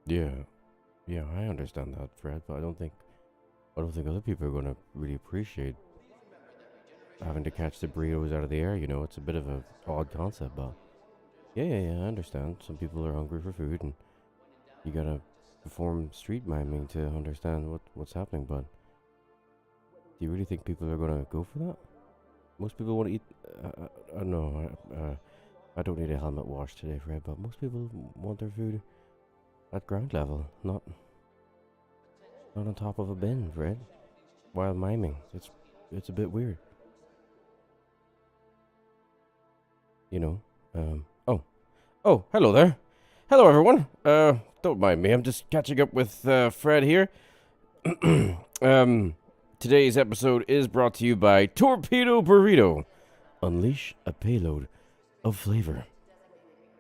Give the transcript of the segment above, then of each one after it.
Yeah, yeah, I understand that, Fred, but I don't think other people are gonna really appreciate having to catch the burritos out of the air. It's a bit of a odd concept, but yeah, I understand. Some people are hungry for food, and you gotta perform street miming to understand what's happening. But do you really think people are gonna go for that? Most people want to eat. No, I don't need a helmet wash today, Fred. But most people want their food at ground level, not on top of a bin, Fred. While miming, it's a bit weird, you know. Oh, hello there. Hello, everyone. Don't mind me. I'm just catching up with Fred here. um, Today's episode is brought to you by Torpedo Burrito. Unleash a payload of flavor.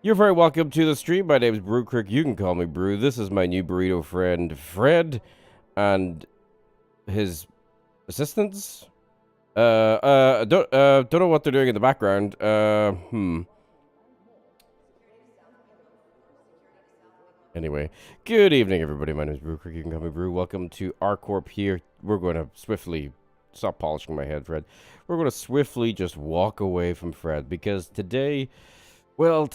You're very welcome to the stream. My name is Brew Crick. You can call me Brew. This is my new burrito friend, Fred, and his assistants. Don't know what they're doing in the background. Anyway, good evening, everybody. My name is Brew Crick. You can call me Brew. Welcome to ArCorp here. We're going to swiftly stop polishing my head, Fred. We're going to swiftly just walk away from Fred because today we're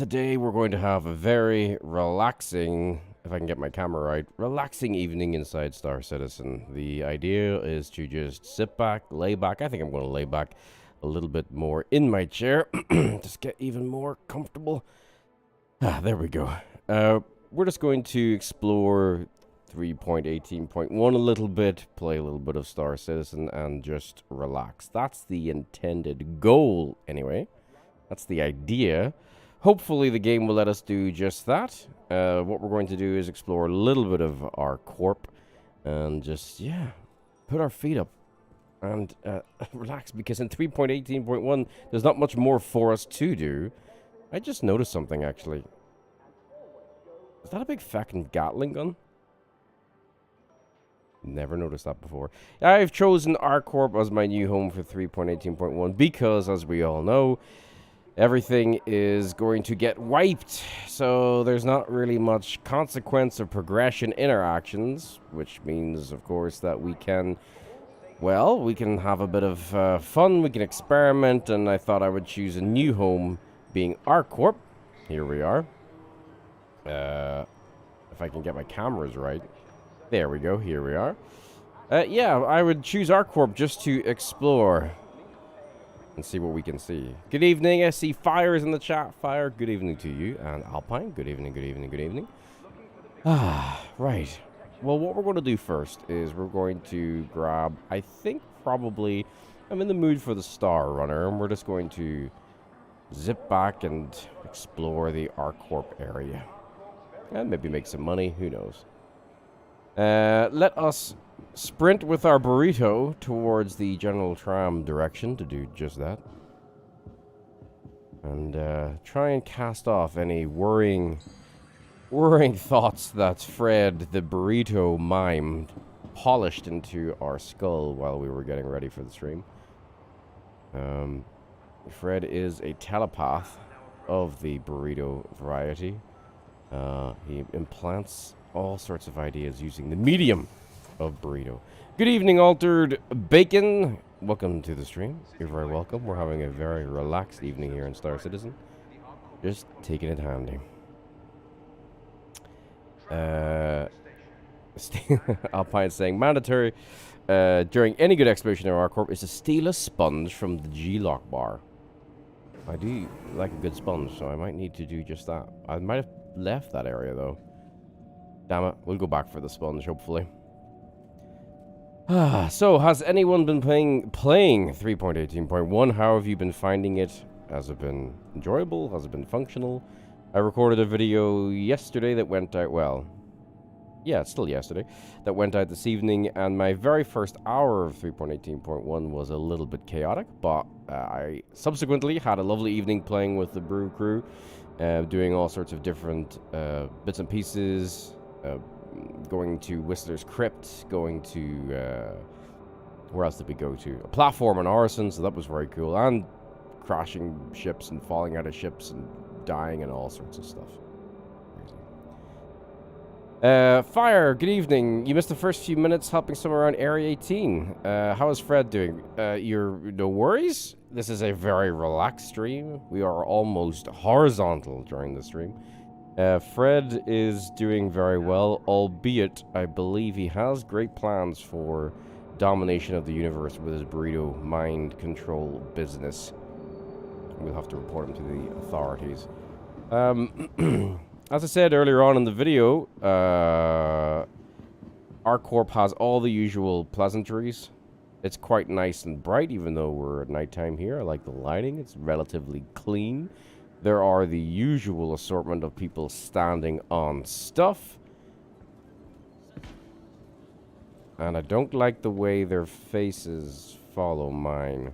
going to have a very relaxing, if I can get my camera right, relaxing evening inside Star Citizen. The idea is to just sit back, lay back. I think I'm going to lay back a little bit more in my chair. Just get even more comfortable. There we go. We're just going to explore 3.18.1 a little bit, play a little bit of Star Citizen, and just relax. That's the intended goal, anyway. That's the idea. Hopefully the game will let us do just that. What we're going to do is explore a little bit of ArCorp and just, put our feet up and relax, because in 3.18.1 there's not much more for us to do. I just noticed something, actually. Is that a big fucking Gatling gun? Never noticed that before. I've chosen ArCorp as my new home for 3.18.1 because, as we all know, everything is going to get wiped. So there's not really much consequence of progression interactions, which means, of course, that we can have a bit of fun, we can experiment, and I thought I would choose a new home being ArCorp. Here we are. If I can get my cameras right. There we go, here we are. I would choose ArCorp just to explore and see what we can see. Good evening, I see Fire's in the chat. Fire, good evening to you. And Alpine, good evening, good evening, good evening. Right. Well, what we're going to do first is we're going to grab, I think probably, I'm in the mood for the Star Runner, and we're just going to zip back and explore the ArCorp area. And maybe make some money, who knows. Let us sprint with our burrito towards the General Tram direction to do just that. And try and cast off any worrying thoughts that Fred, the burrito mime, polished into our skull while we were getting ready for the stream. Fred is a telepath of the burrito variety. He implants all sorts of ideas using the medium of burrito. Good evening, Altered Bacon. Welcome to the stream. You're very welcome. We're having a very relaxed evening here in Star Citizen. Just taking it handy. Alpine saying mandatory during any good exploration in ArCorp is to steal a sponge from the G-Lock bar. I do like a good sponge, so I might need to do just that. I might have left that area, though. Damn it. We'll go back for the sponge, hopefully. So, has anyone been playing 3.18.1? How have you been finding it? Has it been enjoyable? Has it been functional? I recorded a video yesterday that went out, it's still yesterday, that went out this evening, and my very first hour of 3.18.1 was a little bit chaotic, but I subsequently had a lovely evening playing with the Brew crew, doing all sorts of different bits and pieces, going to Whistler's Crypt, going to, where else did we go to? A platform on Orison, so that was very cool, and crashing ships and falling out of ships and dying and all sorts of stuff. Fire, good evening. You missed the first few minutes helping someone around Area 18. How is Fred doing? No worries? This is a very relaxed stream. We are almost horizontal during the stream. Fred is doing very well, albeit I believe he has great plans for domination of the universe with his burrito mind control business. We'll have to report him to the authorities. As I said earlier on in the video, ArcCorp has all the usual pleasantries. It's quite nice and bright, even though we're at nighttime here. I like the lighting. It's relatively clean. There are the usual assortment of people standing on stuff. And I don't like the way their faces follow mine.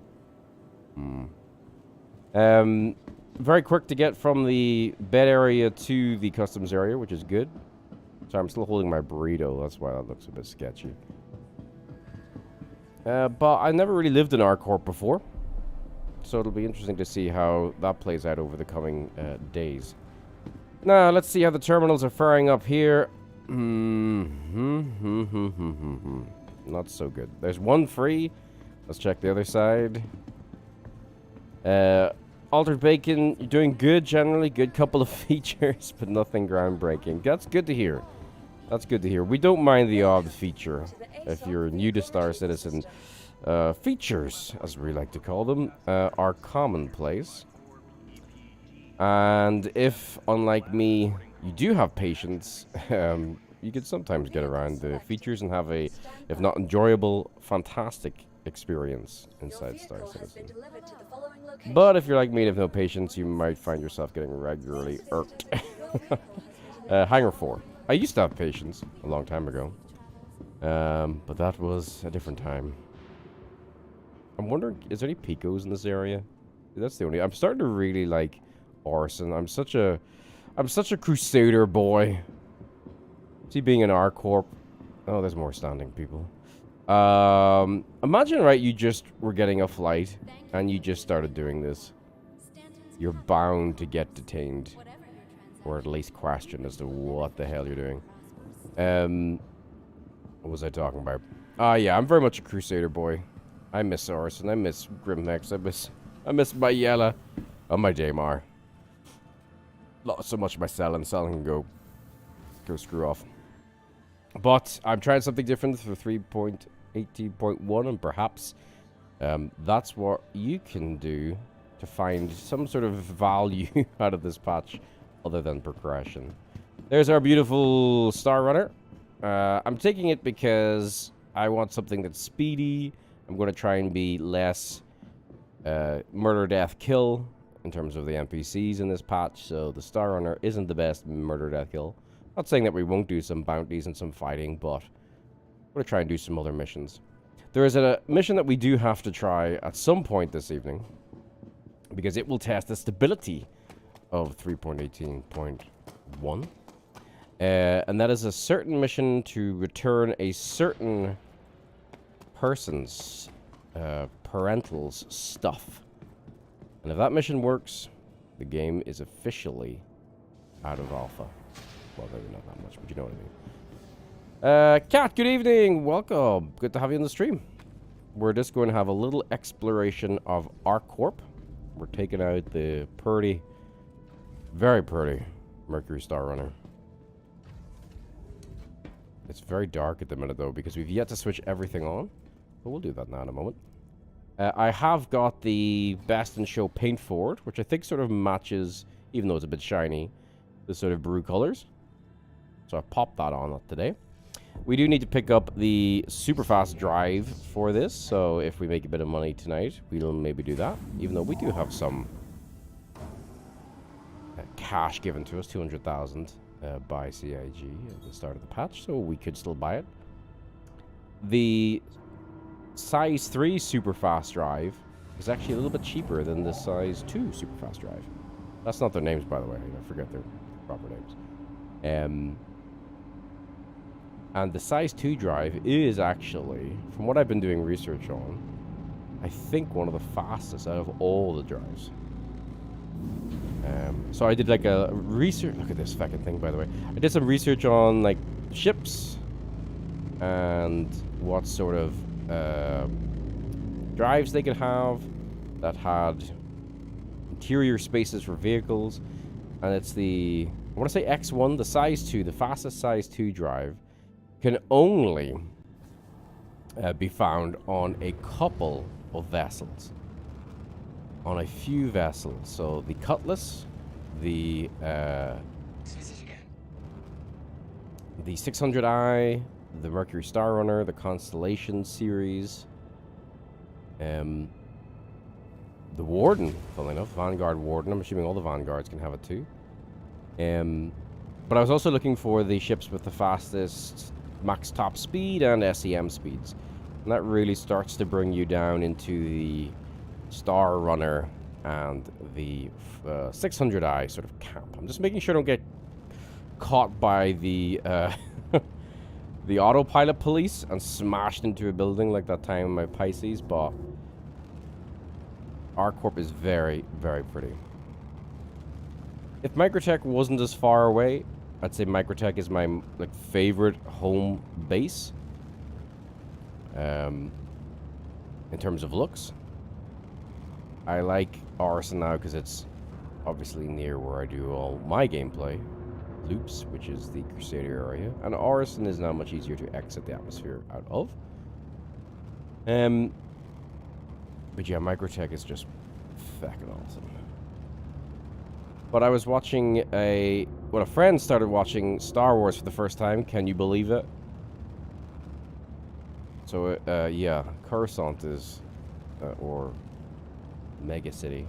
Very quick to get from the bed area to the customs area, which is good. So I'm still holding my burrito. That's why that looks a bit sketchy. But I never really lived in ArcCorp before. So it'll be interesting to see how that plays out over the coming days. Now, let's see how the terminals are faring up here. Not so good. There's one free. Let's check the other side. Altered Bacon, you're doing good generally. Good couple of features, but nothing groundbreaking. That's good to hear. That's good to hear. We don't mind the odd feature. If you're new to Star Citizen, features, as we like to call them, are commonplace. And if, unlike me, you do have patience, you can sometimes get around the features and have a, if not enjoyable, fantastic experience inside Star Citizen. But if you're like me and have no patience, you might find yourself getting regularly irked. Hangar 4. I used to have patience a long time ago. But that was a different time. I'm wondering, is there any Picos in this area? That's the only... I'm starting to really like Orson. I'm such a Crusader boy. See, being an ArcCorp. Oh, there's more standing people. Imagine, right, you just were getting a flight and you just started doing this. You're bound to get detained. Or at least questioned as to what the hell you're doing. What was I talking about? Yeah, I'm very much a Crusader boy. I miss Orson, I miss Grimhex, I miss my Yella. Oh, my Daymar. Not so much my Cell can go screw off. But I'm trying something different for 3.18.1, and perhaps that's what you can do to find some sort of value out of this patch other than progression. There's our beautiful Star Runner. I'm taking it because I want something that's speedy. I'm going to try and be less murder, death, kill in terms of the NPCs in this patch. So the Star Runner isn't the best murder, death, kill. Not saying that we won't do some bounties and some fighting, but I'm going to try and do some other missions. There is a mission that we do have to try at some point this evening, because it will test the stability of 3.18.1. And that is a certain mission to return a certain person's parental's stuff. And if that mission works, the game is officially out of alpha. Well, maybe not that much, but you know what I mean. Kat, good evening. Welcome. Good to have you on the stream. We're just going to have a little exploration of ArcCorp. We're taking out the pretty, very pretty Mercury Star Runner. It's very dark at the minute, though, because we've yet to switch everything on. But we'll do that now in a moment. I have got the Best in Show paint forward, which I think sort of matches, even though it's a bit shiny, the sort of brew colors. So I popped that on today. We do need to pick up the super fast drive for this, so if we make a bit of money tonight, we'll maybe do that. Even though we do have some cash given to us, 200,000 by CIG at the start of the patch, so we could still buy it. The size 3 super fast drive is actually a little bit cheaper than the size 2 super fast drive. That's not their names, by the way. I forget their proper names. And the size 2 drive is actually, from what I've been doing research on, I think one of the fastest out of all the drives. So I did like a research. Look at this fucking thing, by the way. I did some research on like ships and what sort of drives they could have that had interior spaces for vehicles. And it's the, I want to say X1, the size 2, the fastest size 2 drive can only be found on a couple of vessels. On a few vessels. So the Cutlass, the 600i, the Mercury Star Runner, the Constellation series, the Warden, funnily enough, Vanguard Warden. I'm assuming all the Vanguards can have it too. But I was also looking for the ships with the fastest max top speed and SEM speeds. And that really starts to bring you down into the Star Runner and the 600i sort of camp. I'm just making sure I don't get caught by the the autopilot police and smashed into a building like that time in my Pisces, but ArcCorp is very, very pretty. If Microtech wasn't as far away, I'd say Microtech is my like favorite home base. In terms of looks, I like Orison now because it's obviously near where I do all my gameplay loops, which is the Crusader area, and Orison is now much easier to exit the atmosphere out of. But yeah, Microtech is just fucking awesome. But I was watching a friend started watching Star Wars for the first time. Can you believe it? So, yeah, Coruscant is, or Mega City,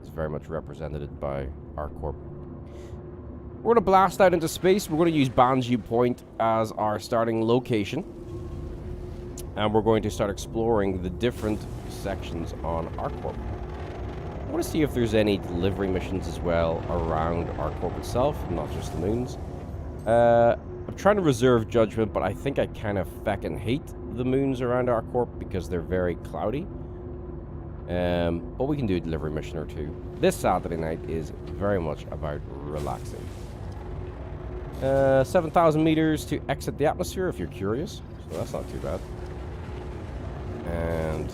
is very much represented by ArcCorp. We're going to blast out into space. We're going to use Banju Point as our starting location. And we're going to start exploring the different sections on ArcCorp. I want to see if there's any delivery missions as well around ArcCorp itself, not just the moons. I'm trying to reserve judgment, but I think I kind of feckin' hate the moons around ArcCorp because they're very cloudy. But we can do a delivery mission or two. This Saturday night is very much about relaxing. 7,000 meters to exit the atmosphere if you're curious, so that's not too bad. And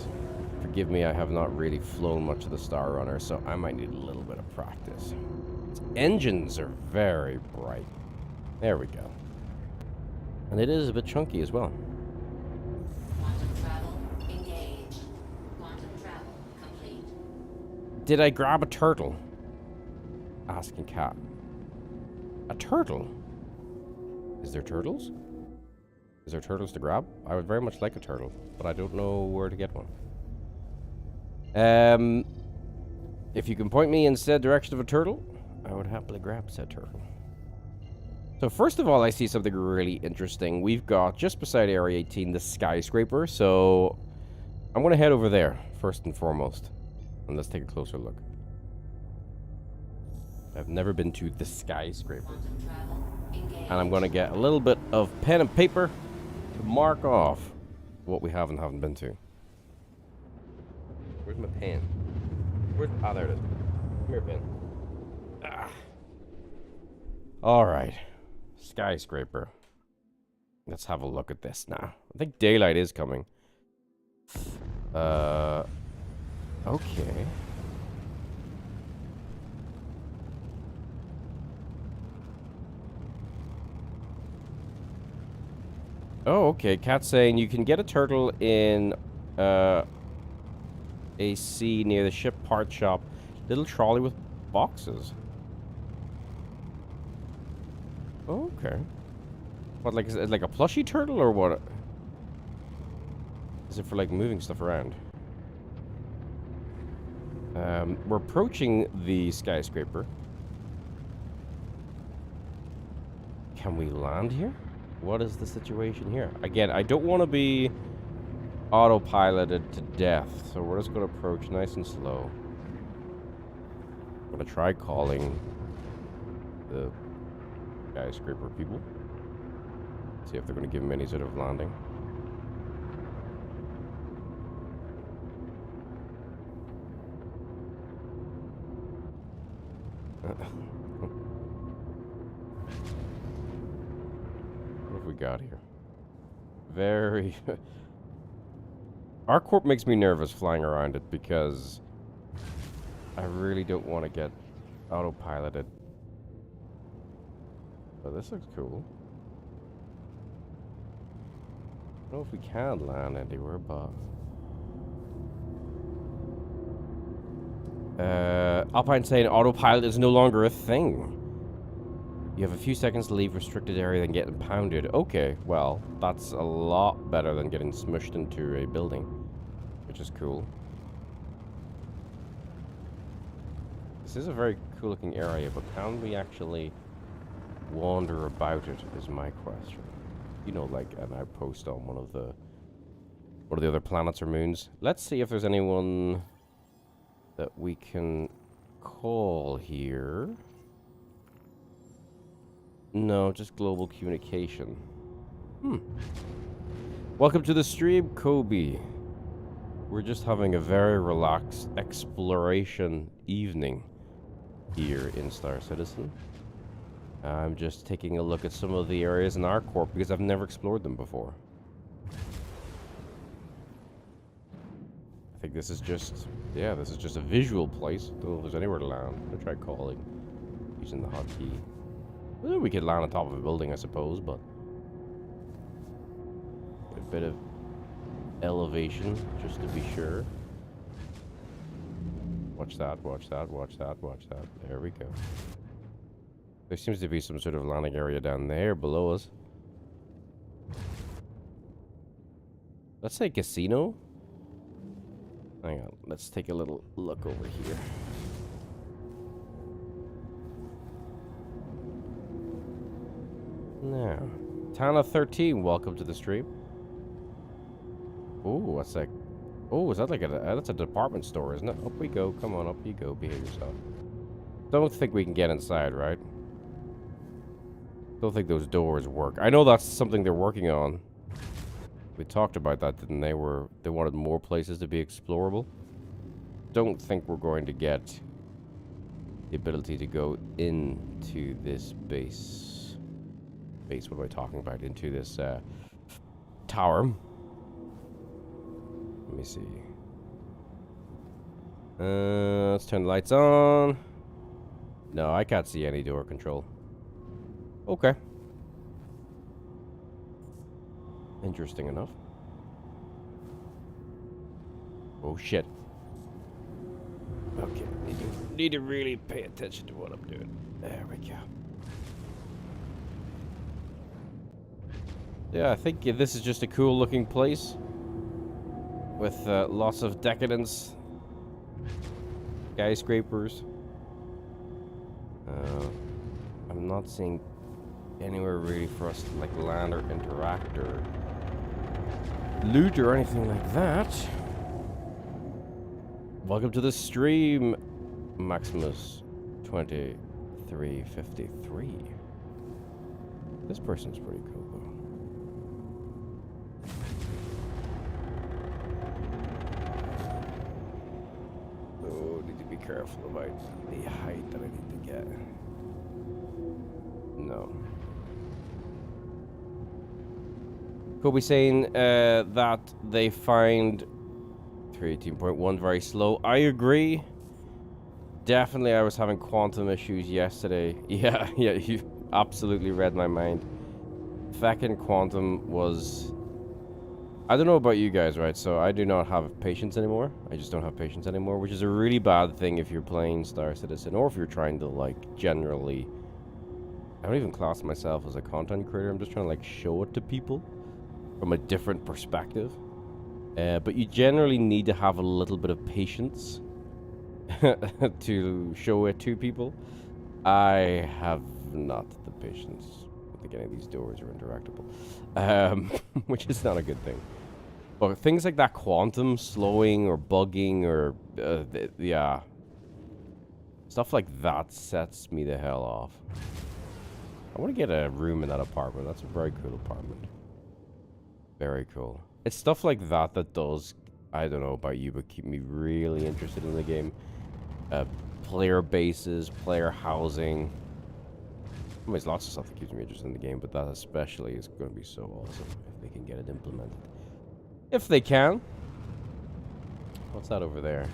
forgive me, I have not really flown much of the Star Runner, so I might need a little bit of practice. Its engines are very bright. There we go. And it is a bit chunky as well. Quantum travel engaged. Quantum travel complete. Did I grab a turtle? Asking Cat. A turtle? Is there turtles? Is there turtles to grab? I would very much like a turtle, but I don't know where to get one. If you can point me in said direction of a turtle, I would happily grab said turtle. So first of all, I see something really interesting. We've got, just beside Area 18, the skyscraper. So I'm going to head over there, first and foremost. And let's take a closer look. I've never been to the skyscraper. And I'm going to get a little bit of pen and paper to mark off what we have and haven't been to. Where's my pen? Ah, there it is. Come here, pen. Ah. All right. Skyscraper. Let's have a look at this now. I think daylight is coming. Okay. Oh, okay. Cat's saying you can get a turtle in AC near the ship part shop. Little trolley with boxes. Okay. What, like, is it like a plushie turtle or what? Is it for like moving stuff around? We're approaching the skyscraper. Can we land here? What is the situation here? Again, I don't want to be autopiloted to death, so we're just going to approach nice and slow. I'm going to try calling the skyscraper people. See if they're going to give him any sort of landing. got here. Very... ArcCorp makes me nervous flying around it because I really don't want to get autopiloted. But this looks cool. I don't know if we can land anywhere, but... Alpine saying autopilot is no longer a thing. You have a few seconds to leave restricted area and get impounded. Okay, well, that's a lot better than getting smushed into a building, which is cool. This is a very cool looking area, but can we actually wander about it is my question. You know, like an outpost on one of the other planets or moons. Let's see if there's anyone that we can call here. No, just global communication. Welcome to the stream, Kobe. We're just having a very relaxed exploration evening here in Star Citizen. I'm just taking a look at some of the areas in ArcCorp because I've never explored them before. I think this is just, yeah, this is just a visual place. Don't know if there's anywhere to land. I'm gonna try calling using the hotkey. Well, we could land on top of a building, I suppose, but a bit of elevation just to be sure. Watch that, watch that, watch that, watch that. There we go. There seems to be some sort of landing area down there below us. Let's say casino. Hang on, let's take a little look over here. Now, Tana 13, welcome to the stream. Ooh, what's that? Oh, is that like that's a department store, isn't it? Up we go, come on, up you go, behave yourself. Don't think we can get inside, right? Don't think those doors work. I know that's something they're working on. We talked about that, didn't they? They wanted more places to be explorable. Don't think we're going to get the ability to go into this base. What am I talking about? Into this tower. Let me see. Let's turn the lights on. No, I can't see any door control. Okay. Interesting enough. Oh shit. Okay, need to really pay attention to what I'm doing. There we go. Yeah, I think this is just a cool looking place with lots of decadence, skyscrapers. I'm not seeing anywhere really for us to like land or interact or loot or anything like that. Welcome to the stream, Maximus 2353. This person's pretty cool though. Oh, need to be careful about the height that I need to get. No. Kobe saying that they find 318.1 very slow. I agree. Definitely, I was having quantum issues yesterday. Yeah, you absolutely read my mind. Fucking quantum was... I don't know about you guys, right? So I do not have patience anymore. I just don't have patience anymore, which is a really bad thing if you're playing Star Citizen or if you're trying to, like, generally... I don't even class myself as a content creator. I'm just trying to, like, show it to people from a different perspective. But you generally need to have a little bit of patience to show it to people. I have not the patience. I think any of these doors are interactable, which is not a good thing. But things like that quantum slowing or bugging or yeah, stuff like that sets me the hell off. I want to get a room in that apartment. That's a very cool apartment. Very cool. It's stuff like that that does, I don't know about you, but keep me really interested in the game. Player bases, player housing. mean, there's lots of stuff that keeps me interested in the game, but that especially is going to be so awesome if they can get it implemented. If they can. What's that over there?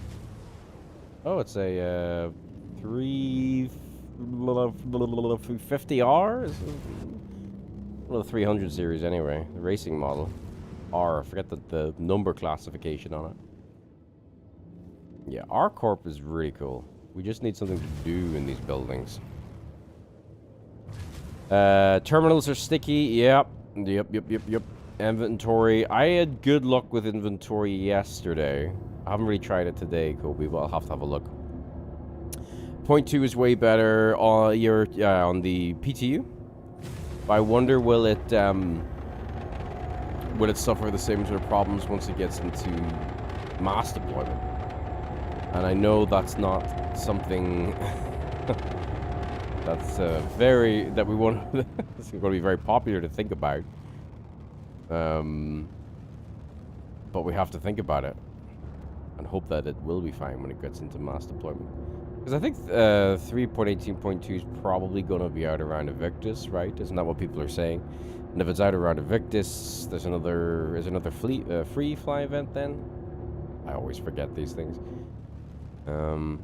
Oh, it's a 350R? Well, the 300 series anyway. The racing model. R, I forget the number classification on it. Yeah, R-Corp is really cool. We just need something to do in these buildings. Terminals are sticky. Yep. Inventory. I had good luck with inventory yesterday. I haven't really tried it today, Kobe, but I'll have to have a look. Point 2 is way better on on the PTU. But I wonder will it suffer the same sort of problems once it gets into mass deployment? And I know that's not something that's that we want. It's going to be very popular to think about. But we have to think about it and hope that it will be fine when it gets into mass deployment. Because I think 3.18.2 is probably going to be out around Invictus, right? Isn't that what people are saying? And if it's out around Invictus, there's another free fly event then. I always forget these things.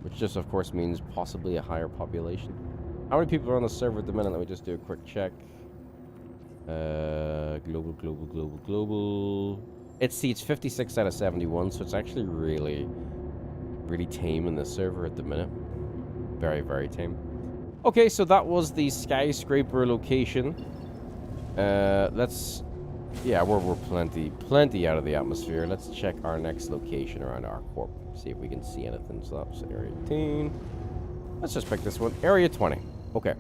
Which just, of course, means possibly a higher population. How many people are on the server at the minute? Let me just do a quick check. Global. It seats 56 out of 71, so it's actually really tame in the server at the minute. Very, very tame. Okay, so that was the skyscraper location. Yeah, we're plenty out of the atmosphere. Let's check our next location around R-Corp. See if we can see anything. So that's Area 18. Let's just pick this one. Area 20. Okay.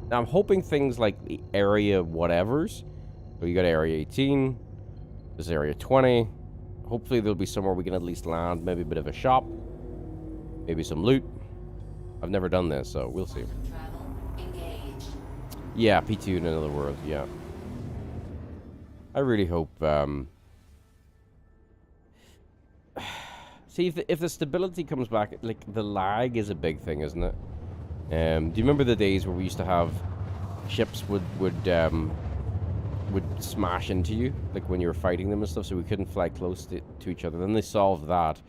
Now I'm hoping things like the area whatevers. So you got Area 18. There's Area 20. Hopefully there'll be somewhere we can at least land. Maybe a bit of a shop. Maybe some loot. I've never done this, so we'll see. Travel engaged. Yeah, P2 in another world. Yeah. I really hope. See, if the stability comes back, like the lag is a big thing, isn't it? Do you remember the days where we used to have ships would smash into you, like when you were fighting them and stuff, so we couldn't fly close to each other? Then they solved that.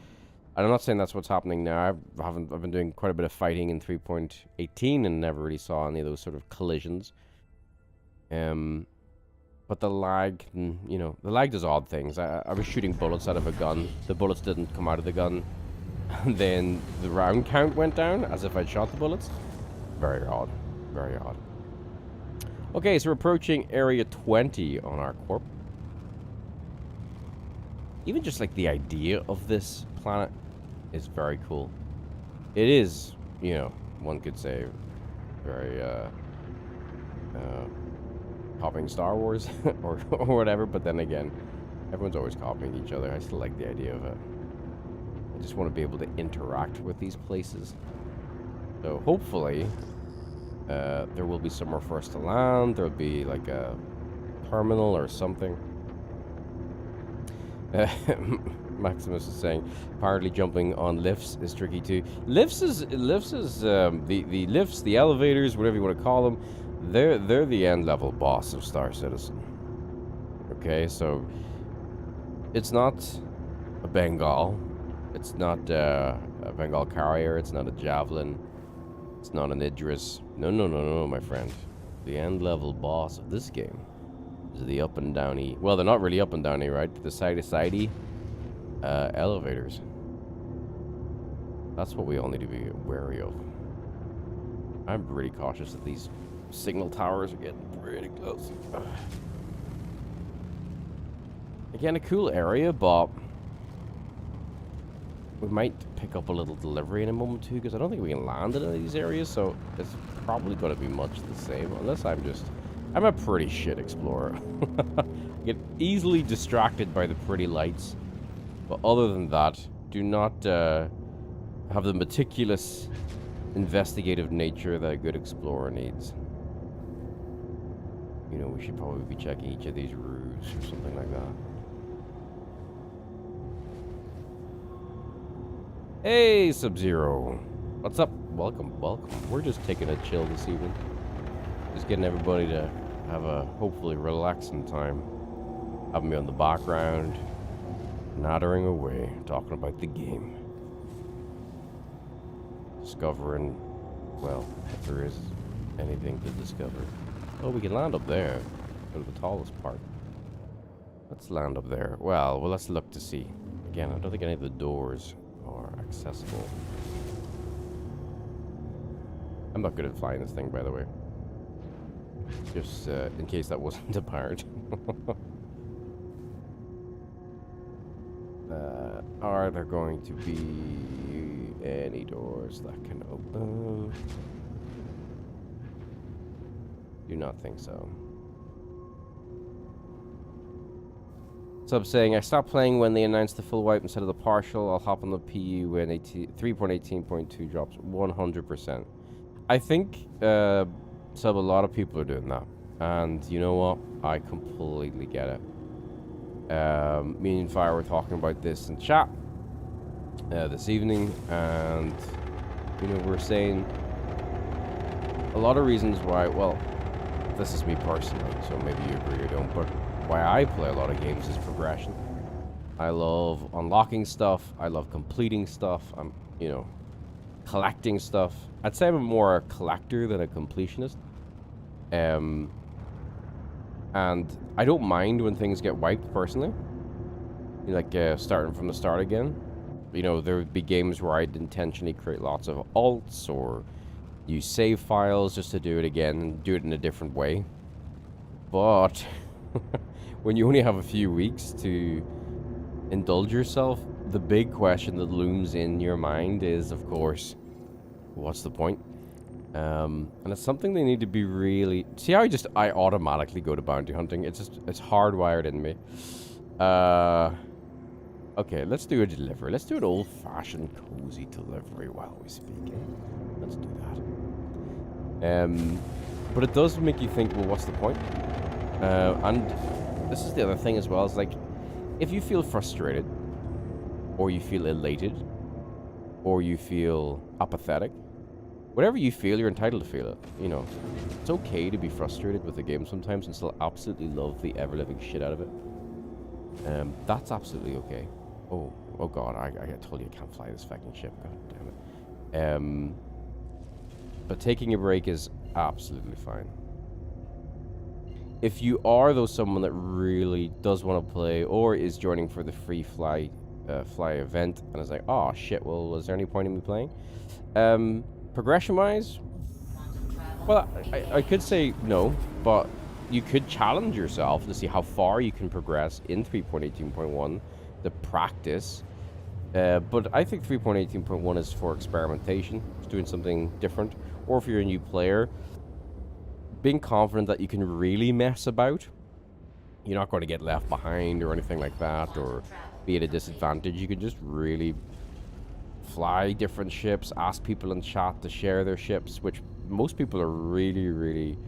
And I'm not saying that's what's happening now. I've been doing quite a bit of fighting in 3.18 and never really saw any of those sort of collisions. But the lag, the lag does odd things. I was shooting bullets out of a gun. The bullets didn't come out of the gun. And then the round count went down as if I'd shot the bullets. Very odd. Very odd. Okay, so we're approaching Area 20 on R-Corp. Even just like the idea of this planet is very cool. It is, one could say, very, copying Star Wars or whatever, but then again, everyone's always copying each other. I still like the idea of it. I just want to be able to interact with these places. So hopefully, there will be somewhere for us to land. There'll be like a terminal or something. Maximus is saying, apparently jumping on lifts is tricky too. Lifts is the lifts, the elevators, whatever you want to call them. They're the end level boss of Star Citizen. Okay, so it's not a Bengal. It's not a Bengal carrier. It's not a Javelin. It's not an Idris. No, my friend. The end level boss of this game is the up and downy. Well, they're not really up and downy, right? The side-to-sidey elevators. That's what we all need to be wary of. I'm really cautious that these signal towers are getting pretty close. Again, a cool area, but we might pick up a little delivery in a moment too, because I don't think we can land in any of these areas, so it's probably going to be much the same, unless I'm a pretty shit explorer. I get easily distracted by the pretty lights, but other than that, do not have the meticulous investigative nature that a good explorer needs. We should probably be checking each of these roofs or something like that. Hey, Sub-Zero. What's up? Welcome. We're just taking a chill this evening. Just getting everybody to have a hopefully relaxing time. Having me on the background, nattering away, talking about the game. Discovering, well, if there is anything to discover. Oh, we can land up there. Go to the tallest part. Let's land up there. Well, let's look to see. Again, I don't think any of the doors are accessible. I'm not good at flying this thing, by the way. Just in case that wasn't apparent. Are there going to be any doors that can open? Do not think so. Sub saying, I stopped playing when they announced the full wipe instead of the partial. I'll hop on the PU when 3.18.2 drops. 100%. I think, Sub, a lot of people are doing that. And you know what? I completely get it. Me and Fire were talking about this in chat this evening. And, you know, we're saying a lot of reasons why, well, this is me personally, so maybe you agree or don't, but why I play a lot of games is progression. I love unlocking stuff. I love completing stuff. I'm, you know, collecting stuff. I'd say I'm more a collector than a completionist. And I don't mind when things get wiped personally. You know, like starting from the start again. You know, there would be games where I'd intentionally create lots of alts or use save files just to do it again and do it in a different way. But when you only have a few weeks to indulge yourself, the big question that looms in your mind is, of course, what's the point? And it's something they need to be really... See how I automatically go to bounty hunting? It's hardwired in me. Okay, let's do a delivery. Let's do an old-fashioned, cozy delivery while we speak. Let's do that. But it does make you think, well, what's the point? And this is the other thing as well. Is like, if you feel frustrated, or you feel elated, or you feel apathetic, whatever you feel, you're entitled to feel it. You know, it's okay to be frustrated with the game sometimes and still absolutely love the ever-living shit out of it. That's absolutely okay. Oh god, I told you I can't fly this fucking ship. God damn it. But taking a break is absolutely fine. If you are, though, someone that really does want to play or is joining for the free fly event and is like, oh shit, well, is there any point in me playing? Progression-wise, well, I could say no, but you could challenge yourself to see how far you can progress in 3.18.1, the practice. But I think 3.18.1 is for experimentation, just doing something different. Or if you're a new player, being confident that you can really mess about. You're not going to get left behind or anything like that, or be at a disadvantage. You can just really fly different ships, ask people in chat to share their ships, which most people are really, really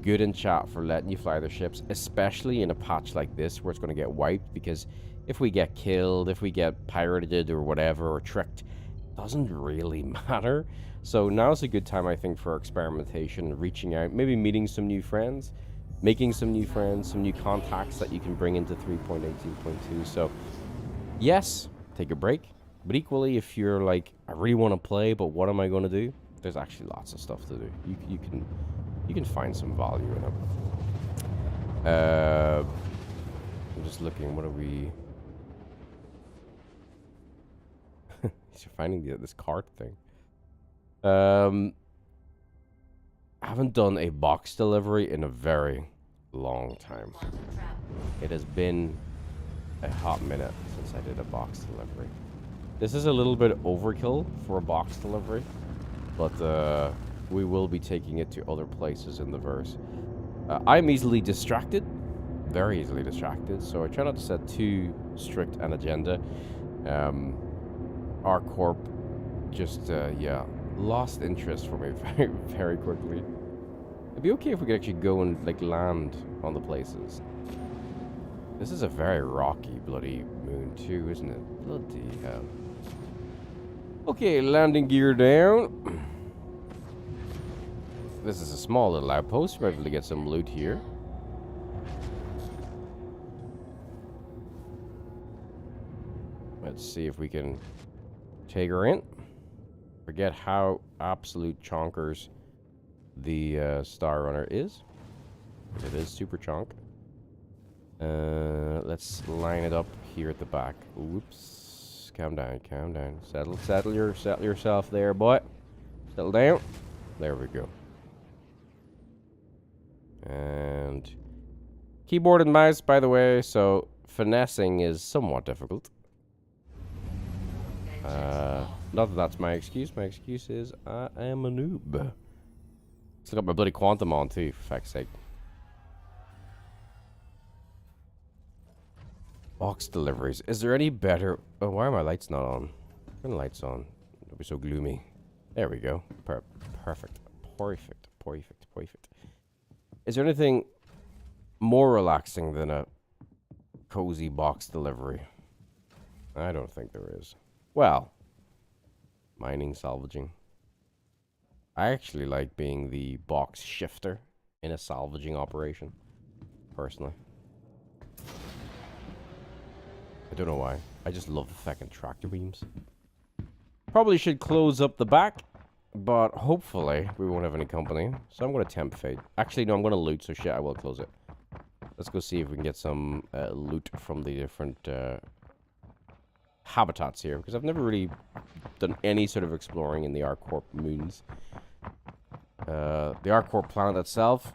good in chat for letting you fly their ships, especially in a patch like this where it's going to get wiped, because if we get killed, if we get pirated or whatever, or tricked, doesn't really matter. So now's a good time, I think, for experimentation, reaching out, maybe meeting some new friends, making some new friends, some new contacts that you can bring into 3.18.2. So yes, take a break, but equally, if you're like, I really want to play, but what am I going to do? There's actually lots of stuff to do. You can find some value in it. I'm just looking. What are we? You're finding this cart thing. I haven't done a box delivery in a very long time. It has been a hot minute since I did a box delivery. This is a little bit overkill for a box delivery, but we will be taking it to other places in the verse. I'm easily distracted, very easily distracted, so I try not to set too strict an agenda. Our corp just, yeah, lost interest for me very, very quickly. It'd be okay if we could actually go and, like, land on the places. This is a very rocky, bloody moon, too, isn't it? Bloody hell. Okay, landing gear down. This is a small little outpost. We're able to get some loot here. Let's see if we can take her in. Forget how absolute chonkers the Star Runner is. It is super chonk. Let's line it up here at the back. Oops. Calm down, calm down. Settle yourself there, boy. Settle down. There we go. And keyboard and mouse, by the way, so finessing is somewhat difficult. Not that that's my excuse. My excuse is I am a noob. Still got my bloody quantum on too, for fuck's sake. Box deliveries. Is there any better? Oh, why are my lights not on? Turn the lights on. It'll be so gloomy. There we go. Perfect. Is there anything more relaxing than a cozy box delivery? I don't think there is. Well, mining, salvaging. I actually like being the box shifter in a salvaging operation, personally. I don't know why. I just love the fucking tractor beams. Probably should close up the back, but hopefully we won't have any company. So I'm going to tempt fate. Actually, no, I'm going to loot, so shit, I will close it. Let's go see if we can get some loot from the different habitats here, because I've never really done any sort of exploring in the ArcCorp moons. The ArcCorp planet itself,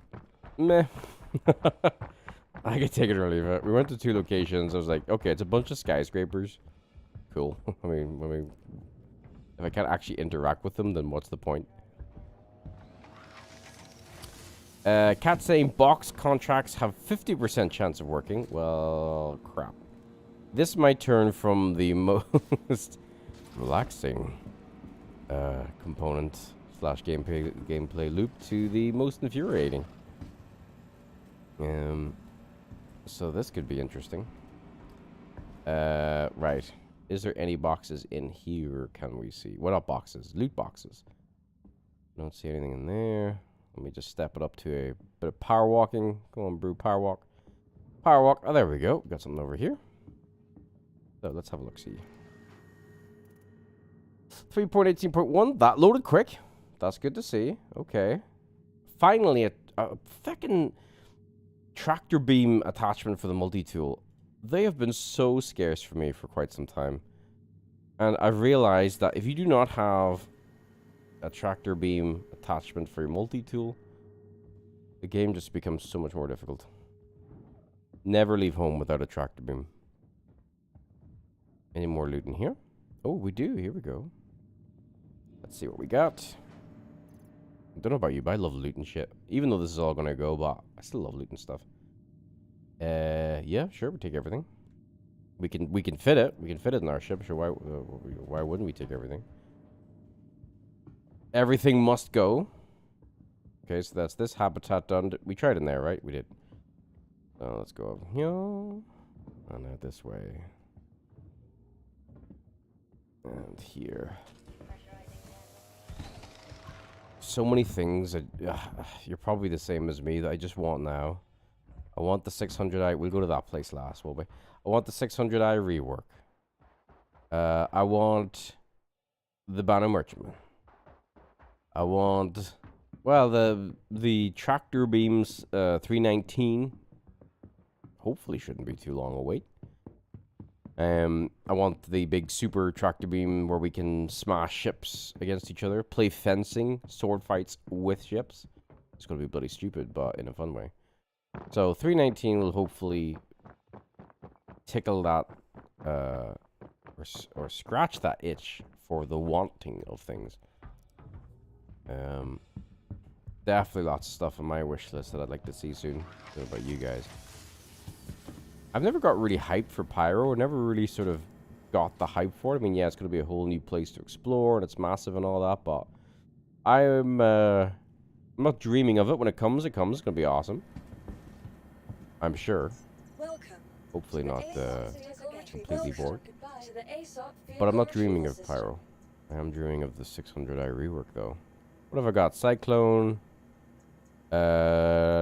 meh. I could take it or leave it. We went to 2 locations. I was like, okay, it's a bunch of skyscrapers. Cool. I mean, if I can't actually interact with them, then what's the point? Cat saying box contracts have 50% chance of working. Well, crap. This might turn from the most relaxing component / gameplay loop to the most infuriating. So this could be interesting. Right. Is there any boxes in here? Can we see? What are boxes? Loot boxes. Don't see anything in there. Let me just step it up to a bit of power walking. Come on, brew, power walk. Power walk. Oh, there we go. Got something over here. So let's have a look. See. 3.18.1. That loaded quick. That's good to see. Okay. Finally, a fucking tractor beam attachment for the multi-tool. They have been so scarce for me for quite some time. And I've realized that if you do not have a tractor beam attachment for your multi-tool, the game just becomes so much more difficult. Never leave home without a tractor beam. Any more loot in here? Oh, we do. Here we go. Let's see what we got. I don't know about you, but I love looting shit. Even though this is all gonna go, but I still love looting stuff. Yeah, sure, we take everything. We can fit it. We can fit it in our ship. Sure, why wouldn't we take everything? Everything must go. Okay, so that's this habitat done. We tried in there, right? We did. So let's go up here. And out this way. And here. So many things that you're probably the same as me that I just want now. I want the 600i. We'll go to that place last, will we? I want the 600i rework. I want the Banner Merchantman. I want, well, the tractor beams 319. Hopefully shouldn't be too long a wait. I want the big super tractor beam where we can smash ships against each other, play fencing, sword fights with ships. It's going to be bloody stupid, but in a fun way. So 319 will hopefully tickle that, or scratch that itch for the wanting of things. Definitely lots of stuff on my wish list that I'd like to see soon. I don't know about you guys. I've never got really hyped for Pyro. I never really sort of got the hype for it. I mean, yeah, it's going to be a whole new place to explore, and it's massive and all that, but I'm not dreaming of it. When it comes, it's going to be awesome. I'm sure. Hopefully not completely bored. But I'm not dreaming of Pyro. I am dreaming of the 600i rework, though. What have I got? Cyclone.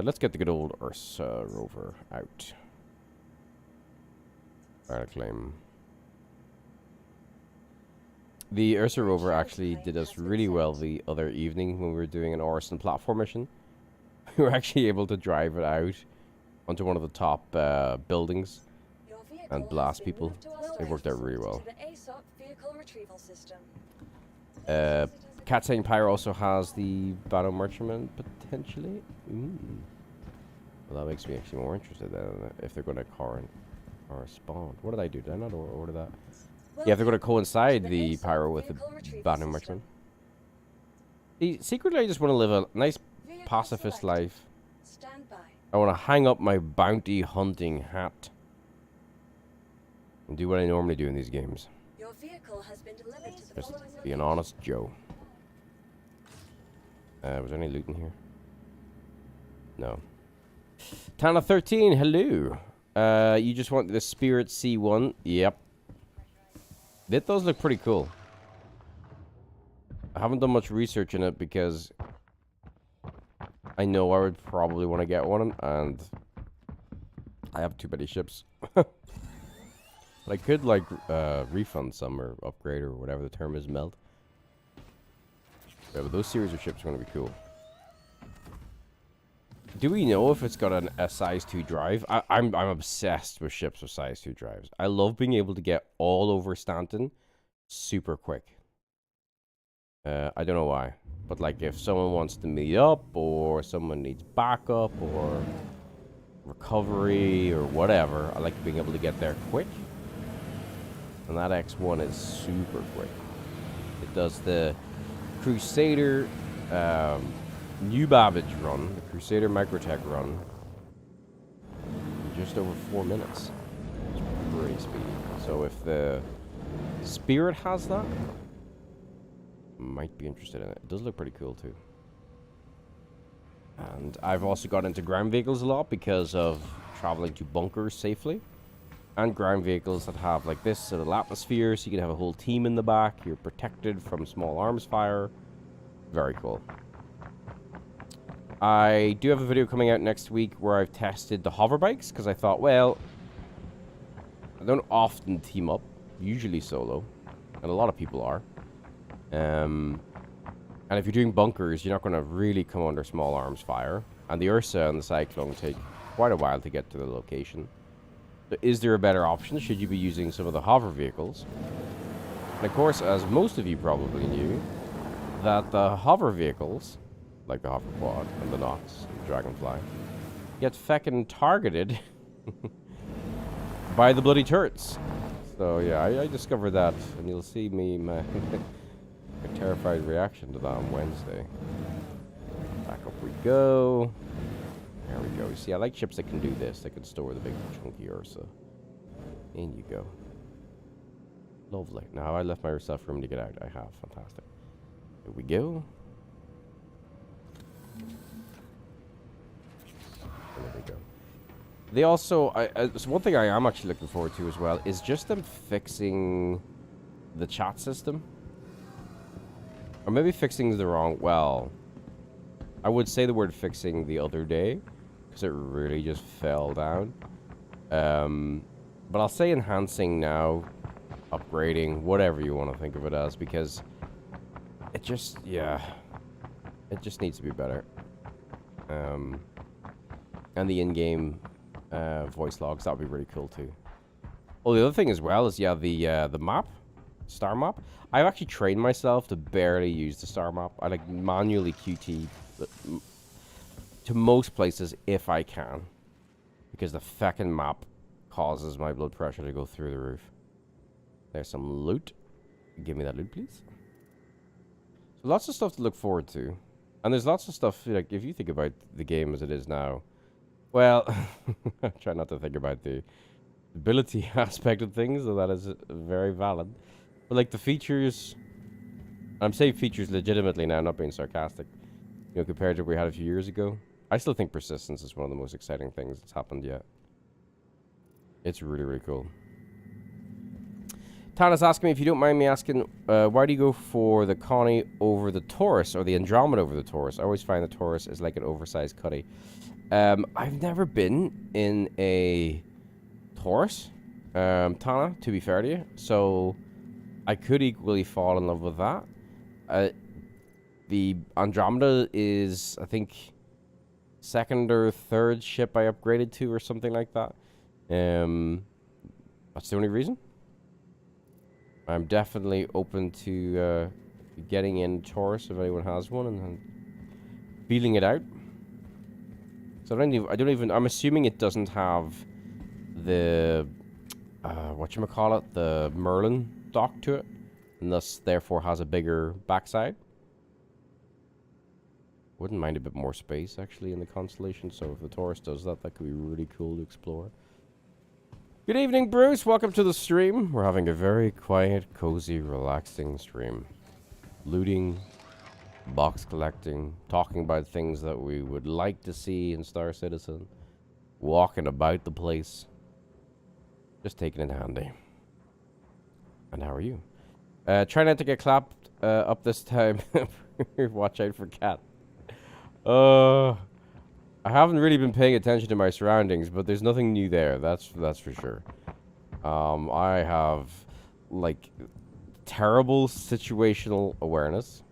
Let's get the good old Ursa rover out. Alright, claim. The Ursa rover actually did us really well the other evening when we were doing an Orison platform mission. We were actually able to drive it out onto one of the top buildings and blast people. It worked out really well. Cat's Empire also has the Battle Merchantman potentially. Well, that makes me actually more interested then if they're going to correspond. What did I do? Did I not order that? Yeah, if they're going to coincide the Pyro with the Battle Merchantman. Secretly, I just want to live a nice pacifist life. I want to hang up my bounty hunting hat and do what I normally do in these games. Your vehicle has been delivered to the Just be an honest Joe. Was there any loot in here? No. Tana 13, hello. You just want the Spirit C1? Yep. That does look pretty cool. I haven't done much research in it because I know I would probably want to get one, and I have too many ships. But I could, like, refund some or upgrade or whatever the term is, meld. Yeah, but those series of ships are going to be cool. Do we know if it's got a size 2 drive? I'm obsessed with ships with size 2 drives. I love being able to get all over Stanton super quick. I don't know why. But like if someone wants to meet up or someone needs backup or recovery or whatever, I like being able to get there quick. And that X1 is super quick. It does the Crusader New Babbage run, the Crusader Microtech run, in just over 4 minutes. It's pretty speedy. So if the Spirit has that, might be interested in it. It does look pretty cool too. And I've also got into ground vehicles a lot because of traveling to bunkers safely. And ground vehicles that have like this little atmosphere, so you can have a whole team in the back. You're protected from small arms fire. Very cool. I do have a video coming out next week where I've tested the hover bikes, because I thought, well, I don't often team up, usually solo, and a lot of people are. And if you're doing bunkers, you're not going to really come under small arms fire. And the Ursa and the Cyclone take quite a while to get to the location. So is there a better option? Should you be using some of the hover vehicles? And of course, as most of you probably knew, that the hover vehicles, like the Hover Quad and the Nox and the Dragonfly, get feckin' targeted by the bloody turrets. So yeah, I discovered that, and you'll see me my terrified reaction to that on Wednesday. Back up we go. There we go. You see, I like ships that can do this. They can store the big chunky Ursa. In you go. Lovely. Now, have I left myself room to get out? I have. Fantastic. Here we go. There we go. They also... so one thing I am actually looking forward to as well is just them fixing the chat system. Or maybe fixing the wrong... Well, I would say the word fixing the other day, because it really just fell down. But I'll say enhancing now, upgrading, whatever you want to think of it as, because it just, yeah, it just needs to be better. And the in-game voice logs, that would be really cool too. Oh, the other thing as well is, yeah, the map, star map. I've actually trained myself to barely use the star map. I like manually QT to most places if I can, because the feckin' map causes my blood pressure to go through the roof. There's some loot. Give me that loot, please. So lots of stuff to look forward to, and there's lots of stuff, like, if you think about the game as it is now, well, I try not to think about the ability aspect of things, though that is very valid. But like the features, I'm saying features legitimately now, not being sarcastic, you know, compared to what we had a few years ago. I still think persistence is one of the most exciting things that's happened yet. It's really, really cool. Tana's asking me, if you don't mind me asking, why do you go for the Connie over the Taurus, or the Andromeda over the Taurus? I always find the Taurus is like an oversized cutty. I've never been in a Taurus, Tana, to be fair to you, so I could equally fall in love with that. The Andromeda is, I think, second or third ship I upgraded to, or something like that. That's the only reason. I'm definitely open to getting in Taurus if anyone has one, and feeling it out. So I'm assuming it doesn't have the, whatchamacallit, the Merlin dock to it, and thus, therefore, has a bigger backside. Wouldn't mind a bit more space, actually, in the Constellation, so if the Taurus does that, that could be really cool to explore. Good evening, Bruce. Welcome to the stream. We're having a very quiet, cozy, relaxing stream. Looting, box collecting, talking about things that we would like to see in Star Citizen, walking about the place, just taking it handy. And how are you? Try not to get clapped up this time. Watch out for cat. I haven't really been paying attention to my surroundings, but there's nothing new there. That's for sure. I have like terrible situational awareness.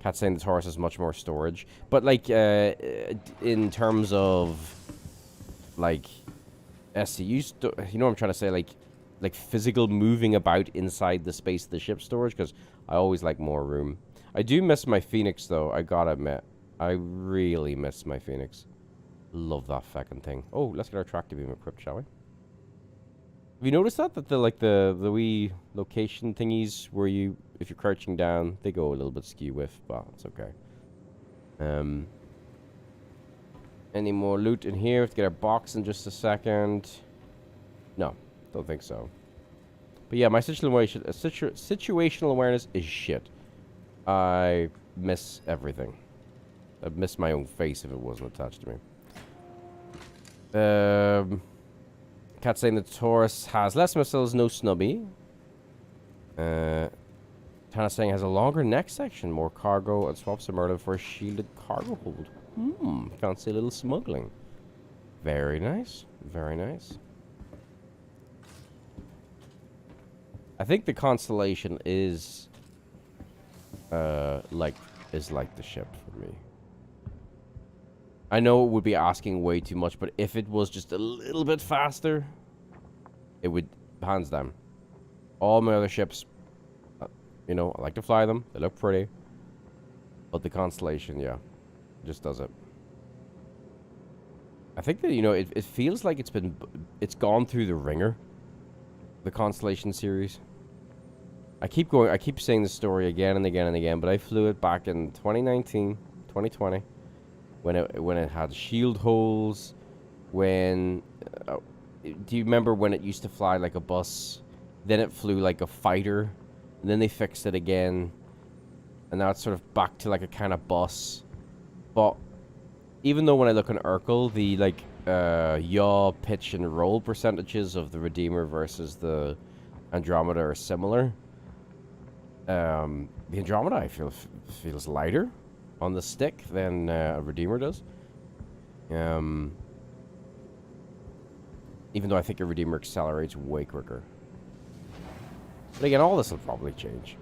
Cat's saying the Taurus has much more storage, but like in terms of like SCU, you know what I'm trying to say, like physical moving about inside the space of the ship storage, because I always like more room. I do miss my Phoenix though, I gotta admit. I really miss my Phoenix. Love that fucking thing. Oh, let's get our tractor beam equipped, shall we? Have you noticed that the wee location thingies where you, if you're crouching down, they go a little bit skew with, but it's okay. Any more loot in here? Let's get our box in just a second. No, don't think so. But yeah, my situational awareness is shit. I miss everything. I'd miss my own face if it wasn't attached to me. Cat's saying the Taurus has less missiles, no snubby. Tana's saying has a longer neck section, more cargo, and swaps a Merlin for a shielded cargo hold. Fancy a little smuggling. Very nice. Very nice. I think the Constellation is like the ship for me. I know it would be asking way too much, but if it was just a little bit faster, it would, hands down. All my other ships, you know, I like to fly them. They look pretty. But the Constellation, yeah, just does it. I think that, you know, it feels like it's gone through the ringer, the Constellation series. I keep saying the story again and again and again, but I flew it back in 2019, 2020. When it had shield holes, when do you remember when it used to fly like a bus, then it flew like a fighter, and then they fixed it again, and now it's sort of back to like a kind of bus. But even though when I look on Urkel, the like yaw, pitch, and roll percentages of the Redeemer versus the Andromeda are similar, the Andromeda I feel feels lighter on the stick than a Redeemer does. Even though I think a Redeemer accelerates way quicker. But again, all this will probably change.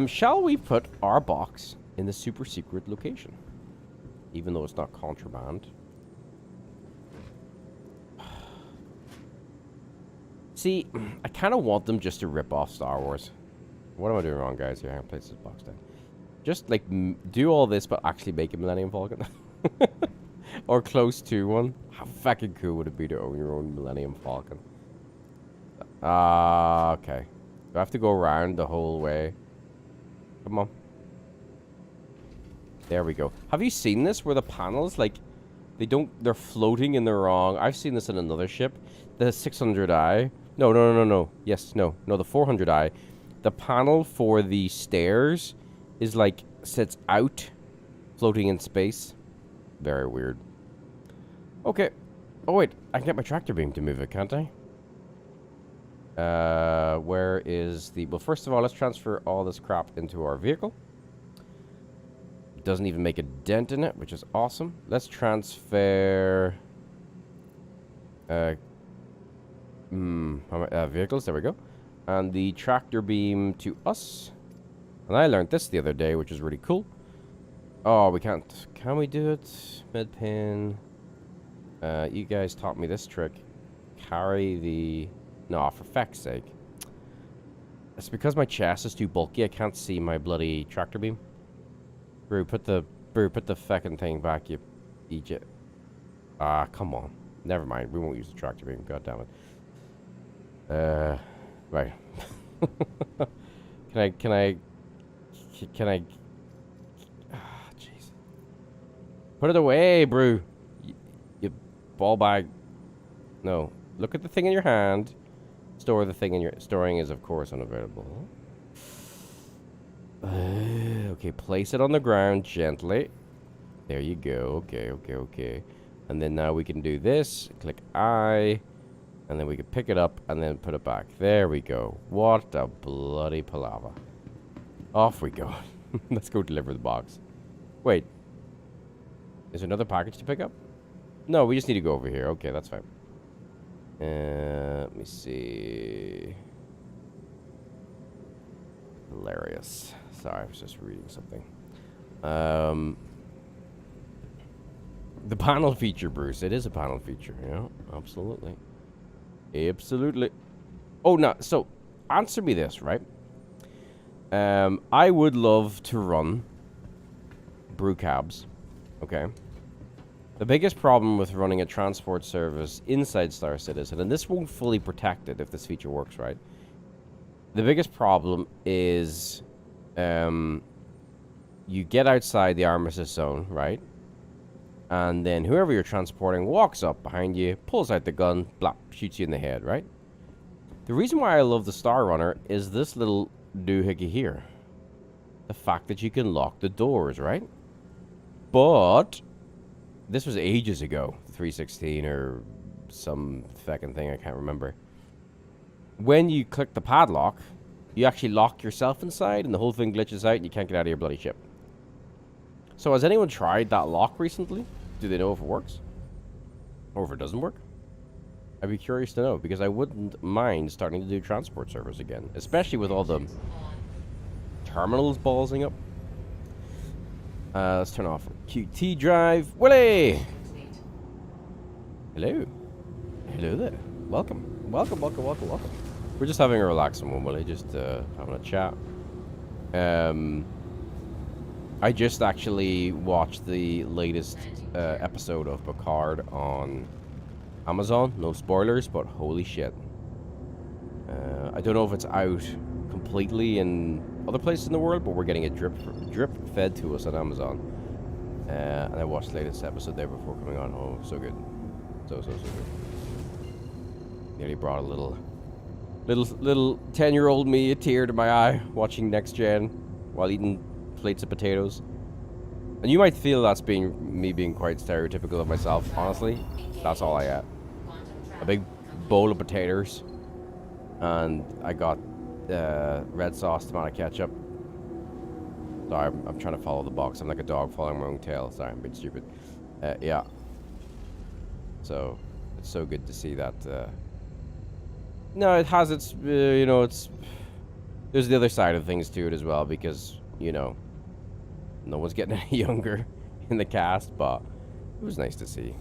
Shall we put our box in the super secret location? Even though it's not contraband. See, I kind of want them just to rip off Star Wars. What am I doing wrong, guys? Here, I'm going to place this box down. Just, like, do all this, but actually make a Millennium Falcon. Or close to one. How fucking cool would it be to own your own Millennium Falcon? Okay. Do I have to go around the whole way? Come on. There we go. Have you seen this where the panels, like, they're floating in the wrong... I've seen this in another ship. The 600i. No. Yes, no, the 400i. The panel for the stairs is like sits out, floating in space. Very weird. Okay. Oh wait, I can get my tractor beam to move it, can't I? Where is the... Well, first of all, let's transfer all this crap into our vehicle. Doesn't even make a dent in it, which is awesome. Let's transfer... vehicles, there we go. And the tractor beam to us. And I learned this the other day, which is really cool. Oh, we can't. Can we do it? Mid-pin. You guys taught me this trick. Carry the... No, for feck's sake. It's because my chest is too bulky. I can't see my bloody tractor beam. Brew, put the feckin' thing back, you idiot. Ah, come on. Never mind. We won't use the tractor beam. God damn it. Right. Can I? Ah, jeez. Put it away, Brew. You ball bag. No. Look at the thing in your hand. Store the thing in your... Storing is, of course, unavailable. Okay, place it on the ground gently. There you go. Okay. And then now we can do this. Click I. And then we can pick it up and then put it back. There we go. What a bloody palaver. Off we go. Let's go deliver the box. Wait. Is there another package to pick up? No, we just need to go over here. Okay, that's fine. Let me see. Hilarious. Sorry, I was just reading something. The panel feature, Bruce. It is a panel feature. Yeah, absolutely. Absolutely. Oh, no. So, answer me this, right? I would love to run brew cabs. Okay. The biggest problem with running a transport service inside Star Citizen, and this won't fully protect it if this feature works right. The biggest problem is you get outside the armistice zone, right? And then whoever you're transporting walks up behind you, pulls out the gun, blap, shoots you in the head, right? The reason why I love the Star Runner is this little doohickey here. The fact that you can lock the doors, right? But this was ages ago, 316 or some feckin' thing, I can't remember. When you click the padlock, you actually lock yourself inside and the whole thing glitches out and you can't get out of your bloody ship. So has anyone tried that lock recently? Do they know if it works? Or if it doesn't work? I'd be curious to know, because I wouldn't mind starting to do transport service again. Especially with all the terminals ballsing up. Let's turn off QT drive. Willie! Hello. Hello there. Welcome. Welcome. We're just having a relaxing one, Willie. Just having a chat. I just actually watched the latest episode of Picard on Amazon. No spoilers, but holy shit. I don't know if it's out completely in other places in the world, but we're getting it drip fed to us on Amazon. And I watched the latest episode there before coming on. Oh, so good. So good. Nearly brought a little 10-year-old me a tear to my eye watching Next Gen while eating plates of potatoes. And you might feel that's me being quite stereotypical of myself. Honestly, that's all I ate. A big bowl of potatoes, and I got red sauce, tomato ketchup. Sorry, I'm trying to follow the box. I'm like a dog following my own tail. Sorry, I'm being stupid. Yeah. So it's so good to see that. No, it has its. You know, it's. There's the other side of things to it as well, because you know, no one's getting any younger in the cast, but it was nice to see.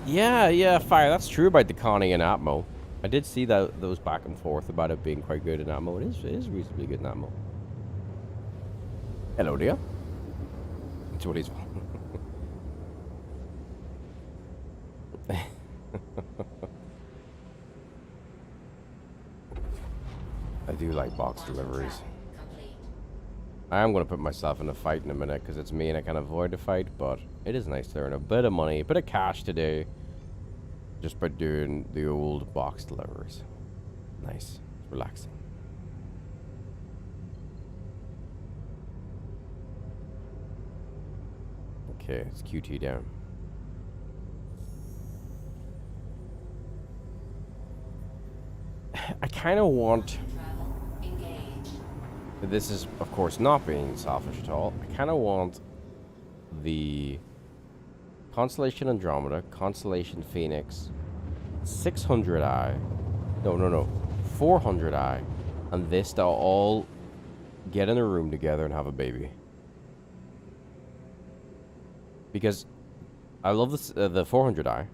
Yeah, Fire. That's true about the Connie and Atmo. I did see those back and forth about it being quite good in Atmo. It is reasonably good in Atmo. Hello, dear. It's what he's. I do like box deliveries. I am going to put myself in a fight in a minute because it's me and I can avoid a fight, but it is nice to earn a bit of money, a bit of cash today just by doing the old box deliveries. Nice. It's relaxing. Okay, it's QT down. kind of want... This is, of course, not being selfish at all. I kind of want the Constellation Andromeda, Constellation Phoenix, 600i, no, 400i, and this to all get in a room together and have a baby. Because I love this, the 400i,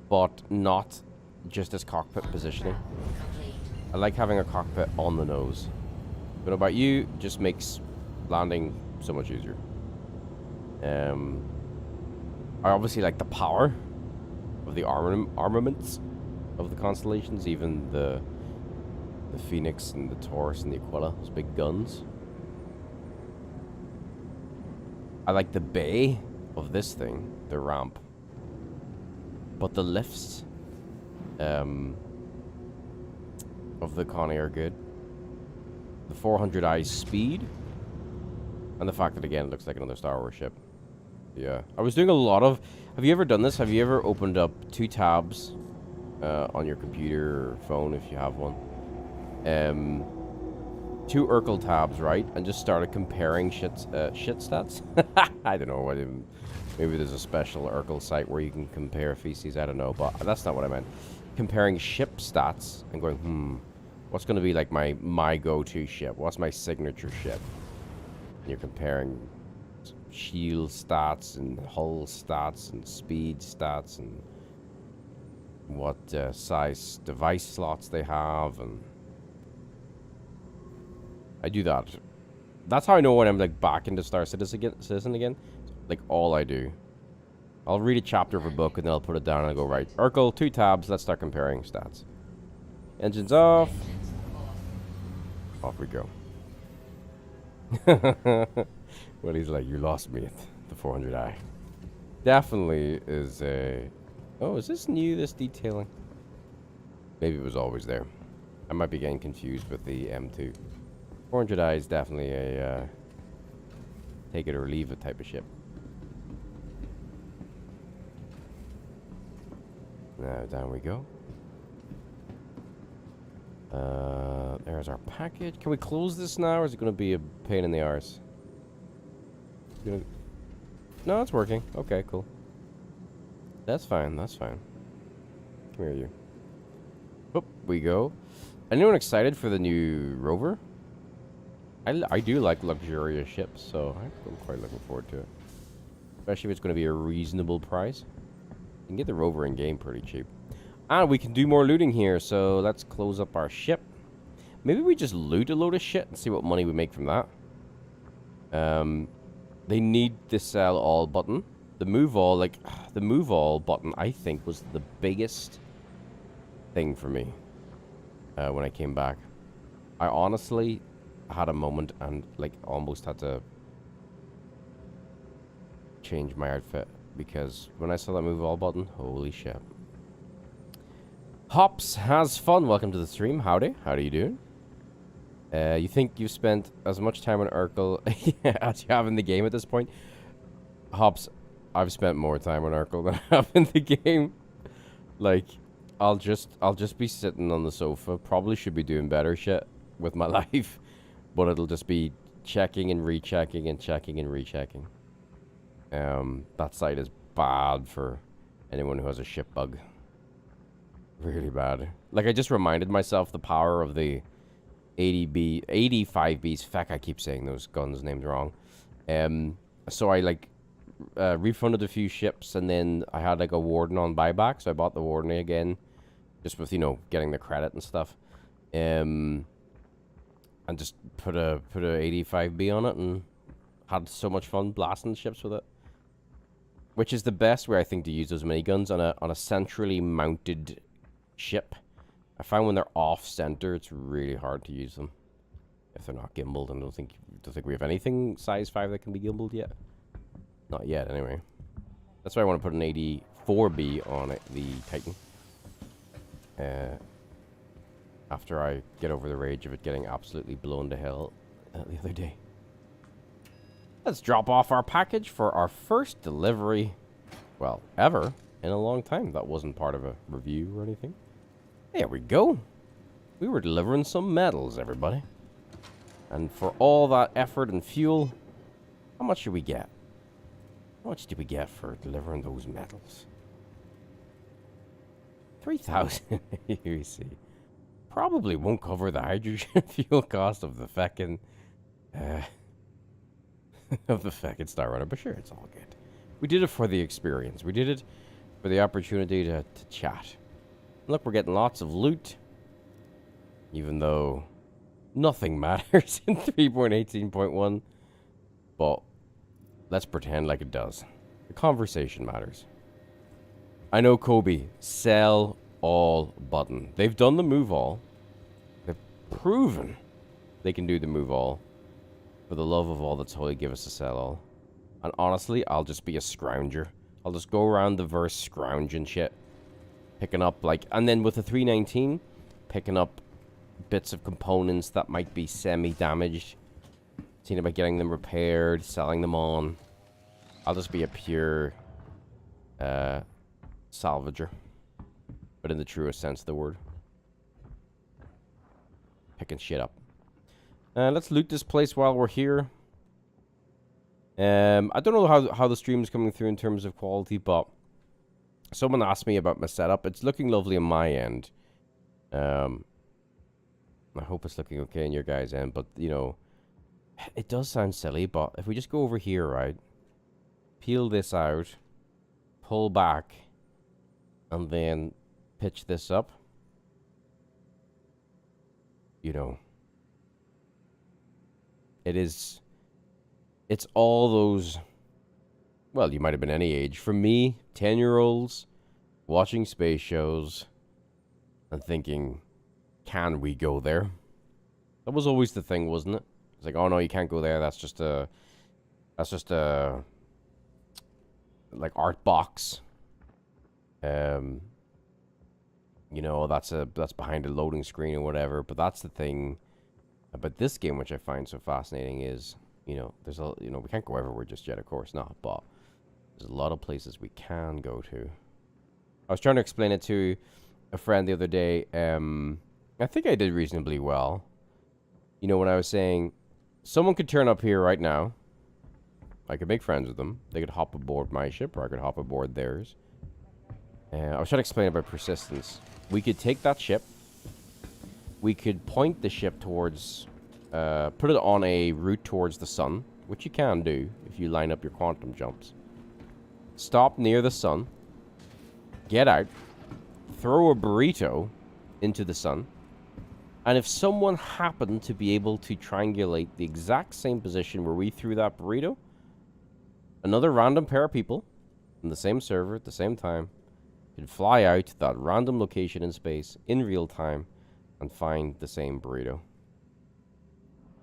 but not just as cockpit positioning. I like having a cockpit on the nose. But about you, just makes landing so much easier. I obviously like the power of the armaments of the constellations, even the Phoenix and the Taurus and the Aquila, those big guns. I like the bay of this thing, the ramp. But the lifts of the Connie are good. The 400i speed, and the fact that, again, it looks like another Star Wars ship. Yeah. I was doing a lot of... Have you ever done this? Have you ever opened up 2 tabs on your computer or phone, if you have one? 2 Urkel tabs, right? And just started comparing shit stats? I don't know. Maybe there's a special Urkel site where you can compare feces. I don't know, but that's not what I meant. Comparing ship stats and going, what's going to be like my go-to ship? What's my signature ship? And you're comparing shield stats and hull stats and speed stats and what size device slots they have, and I do that. That's how I know when I'm like back into Star Citizen again. Like all I do. I'll read a chapter of a book and then I'll put it down and I'll go, right, Urkel, 2 tabs, let's start comparing stats. Engines off. Off we go. Well, he's like, you lost me at the 400i. Definitely is a... Oh, is this new, this detailing? Maybe it was always there. I might be getting confused with the M2. 400i is definitely a take it or leave it type of ship. Now, down we go. There's our package. Can we close this now, or is it going to be a pain in the arse? No, it's working. Okay, cool. That's fine, that's fine. Come here, you. Up we go. Anyone excited for the new rover? I do like luxurious ships, so I'm quite looking forward to it. Especially if it's going to be a reasonable price. You can get the rover in game pretty cheap. And we can do more looting here, so let's close up our ship. Maybe we just loot a load of shit and see what money we make from that. They need the sell all button. The move all, like, the move all button, I think, was the biggest thing for me when I came back. I honestly had a moment and, like, almost had to change my outfit because when I saw that move all button, holy shit. Hops has fun. Welcome to the stream. Howdy. How are you doing? You think you've spent as much time on Urkel as you have in the game at this point? Hops, I've spent more time on Urkel than I have in the game. Like, I'll just be sitting on the sofa. Probably should be doing better shit with my life, but it'll just be checking and rechecking and checking and rechecking. That site is bad for anyone who has a ship bug. Really bad. Like, I just reminded myself the power of the 85Bs. Fuck, I keep saying those guns names wrong. So I, like, refunded a few ships, and then I had, like, a Warden on buyback, so I bought the Warden again, just with, you know, getting the credit and stuff. And just put a 85B on it, and had so much fun blasting ships with it. Which is the best way, I think, to use those miniguns on a centrally mounted ship. I find when they're off-center, it's really hard to use them if they're not gimbaled. And I don't think we have anything size 5 that can be gimbaled yet. Not yet, anyway. That's why I want to put an 84B on it, the Titan. After I get over the rage of it getting absolutely blown to hell the other day. Let's drop off our package for our first delivery, well, ever, in a long time. That wasn't part of a review or anything. There we go. We were delivering some medals, everybody. And for all that effort and fuel, how much did we get? How much did we get for delivering those medals? 3,000 UC. Probably won't cover the hydrogen fuel cost of the feckin' Star Runner, but sure, it's all good. We did it for the experience. We did it for the opportunity to chat. Look, we're getting lots of loot, even though nothing matters in 3.18.1. But let's pretend like it does. The conversation matters. I know Kobe, sell all button. They've done the move all. They've proven they can do the move all. For the love of all that's holy, give us a sell all. And honestly, I'll just be a scrounger. I'll just go around the verse scrounging shit. Picking up, like, and then with the 319, picking up bits of components that might be semi-damaged. Seeing about getting them repaired, selling them on. I'll just be a pure salvager. But in the truest sense of the word. Picking shit up. Let's loot this place while we're here. I don't know how the stream is coming through in terms of quality, but someone asked me about my setup. It's looking lovely on my end. I hope it's looking okay on your guys' end, but, you know, it does sound silly, but if we just go over here, right, peel this out, pull back, and then pitch this up, you know, it's all those, well, you might have been any age. For me, 10-year-olds watching space shows and thinking, can we go there? That was always the thing, wasn't it? It's like, oh no, you can't go there. That's just a like art box. You know, that's behind a loading screen or whatever. But that's the thing about this game, which I find so fascinating, is, you know, we can't go everywhere just yet, of course not, but there's a lot of places we can go to. I was trying to explain it to a friend the other day. I think I did reasonably well. You know, when I was saying, someone could turn up here right now. I could make friends with them. They could hop aboard my ship, or I could hop aboard theirs. I was trying to explain about persistence. We could take that ship. We could point the ship towards, put it on a route towards the sun, which you can do if you line up your quantum jumps. Stop near the sun. Get out. Throw a burrito into the sun. And if someone happened to be able to triangulate the exact same position where we threw that burrito, another random pair of people in the same server at the same time could fly out to that random location in space in real time and find the same burrito.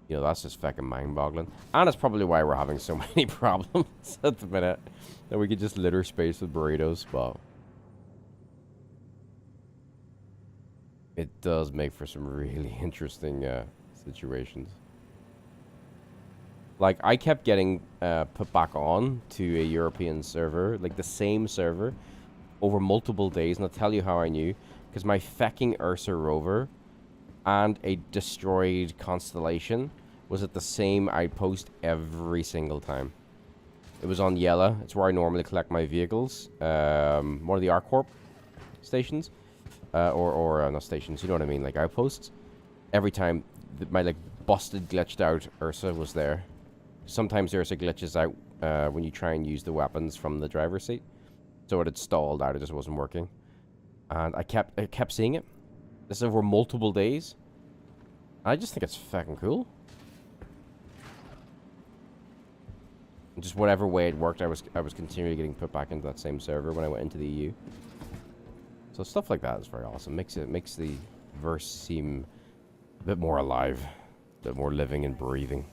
You know, that's just fucking mind-boggling. And it's probably why we're having so many problems at the minute. That we could just litter space with burritos, but it does make for some really interesting situations. Like, I kept getting put back on to a European server, like the same server, over multiple days, and I'll tell you how I knew. Because my fecking Ursa rover and a destroyed Constellation was at the same outpost every single time. It was on Yela. It's where I normally collect my vehicles. One of the ArcCorp stations. Or not stations, you know what I mean, like outposts. Every time my like busted, glitched out Ursa was there. Sometimes Ursa glitches out when you try and use the weapons from the driver's seat. So it had stalled out, it just wasn't working. And I kept seeing it. This is over multiple days. I just think it's fucking cool. And just whatever way it worked, I was continually getting put back into that same server when I went into the EU. So stuff like that is very awesome. Makes the verse seem a bit more alive, a bit more living and breathing.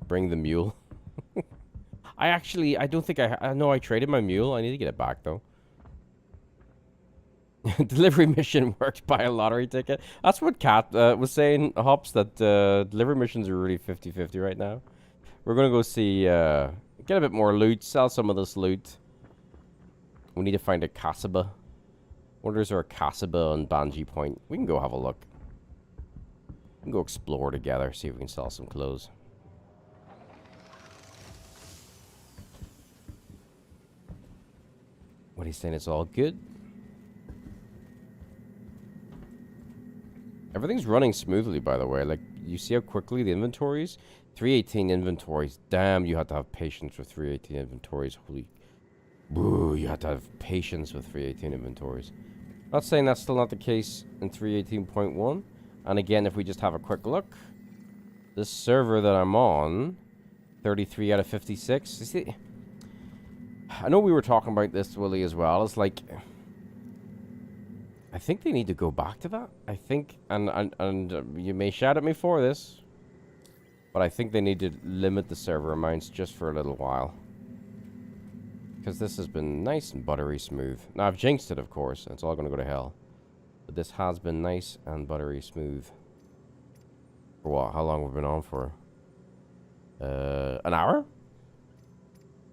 Bring the mule. I don't think I know I traded my mule. I need to get it back though. Delivery mission worked by a lottery ticket. That's what Kat was saying, Hops, that delivery missions are really 50-50 right now. We're going to go see, get a bit more loot, sell some of this loot. We need to find a Kasaba. Wonder is there a Casaba and Banji Point? We can go have a look. We can go explore together, see if we can sell some clothes. What he's saying, it's all good. Everything's running smoothly, by the way. Like, you see how quickly the inventories? 318 inventories. Damn, you have to have patience with 318 inventories. Holy... Boo, you have to have patience with 318 inventories. Not saying that's still not the case in 318.1. And again, if we just have a quick look, this server that I'm on, 33 out of 56. You see, I know we were talking about this, Willie, as well. It's like, I think they need to go back to that. I think, and you may shout at me for this, but I think they need to limit the server amounts just for a little while. Because this has been nice and buttery smooth. Now, I've jinxed it, of course. It's all going to go to hell. But this has been nice and buttery smooth. For what? How long have we been on for? An hour?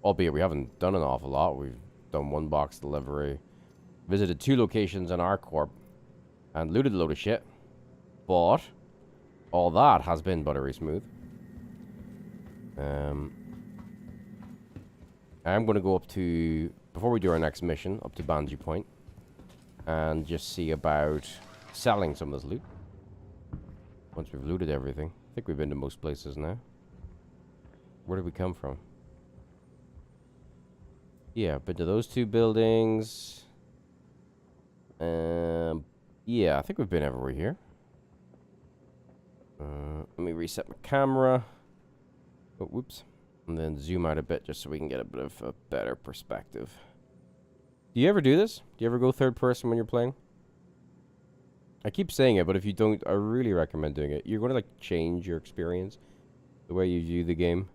Albeit we haven't done an awful lot. We've done one box delivery. Visited 2 locations in ArcCorp. And looted a load of shit. But all that has been buttery smooth. I'm going to go up to, before we do our next mission, up to Banji Point. And just see about selling some of this loot. Once we've looted everything. I think we've been to most places now. Where did we come from? Yeah, been to those 2 buildings. Yeah, I think we've been everywhere here. Let me reset my camera. Oh, whoops. And then zoom out a bit just so we can get a bit of a better perspective. Do you ever do this? Do you ever go third person when you're playing? I keep saying it, but if you don't, I really recommend doing it. You're going to like change your experience, the way you view the game.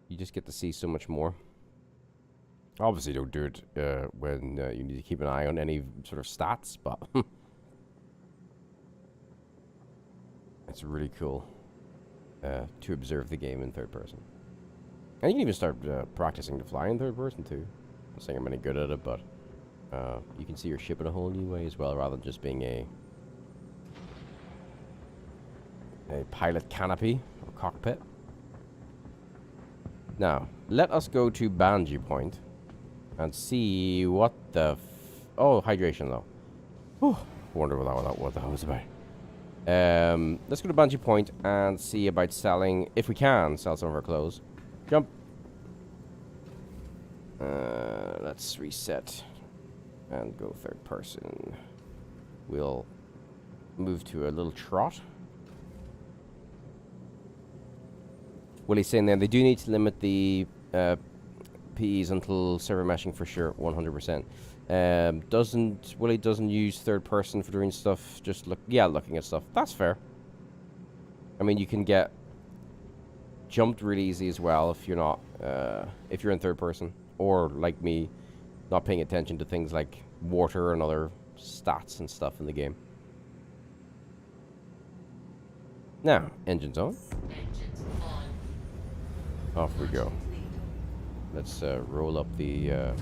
You just get to see so much more. Obviously, don't do it when you need to keep an eye on any sort of stats, but it's really cool to observe the game in third person. And you can even start practicing to fly in third person too. I'm not saying I'm any good at it, but you can see your ship in a whole new way as well, rather than just being a pilot canopy or cockpit. Now, let us go to Banji Point and see what the oh, hydration though. Whew, wonder what that was about. Let's go to Banji Point and see about selling, if we can, sell some of our clothes. Jump. Let's reset and go third person. We'll move to a little trot. Willie's saying then they do need to limit the PEs until server meshing for sure, 100%. Willie doesn't use third person for doing stuff, just looking at stuff. That's fair. I mean, you can get jumped really easy as well if you're not, if you're in third person, or like me, not paying attention to things like water and other stats and stuff in the game. Now, engines on. Off we go. Let's roll up the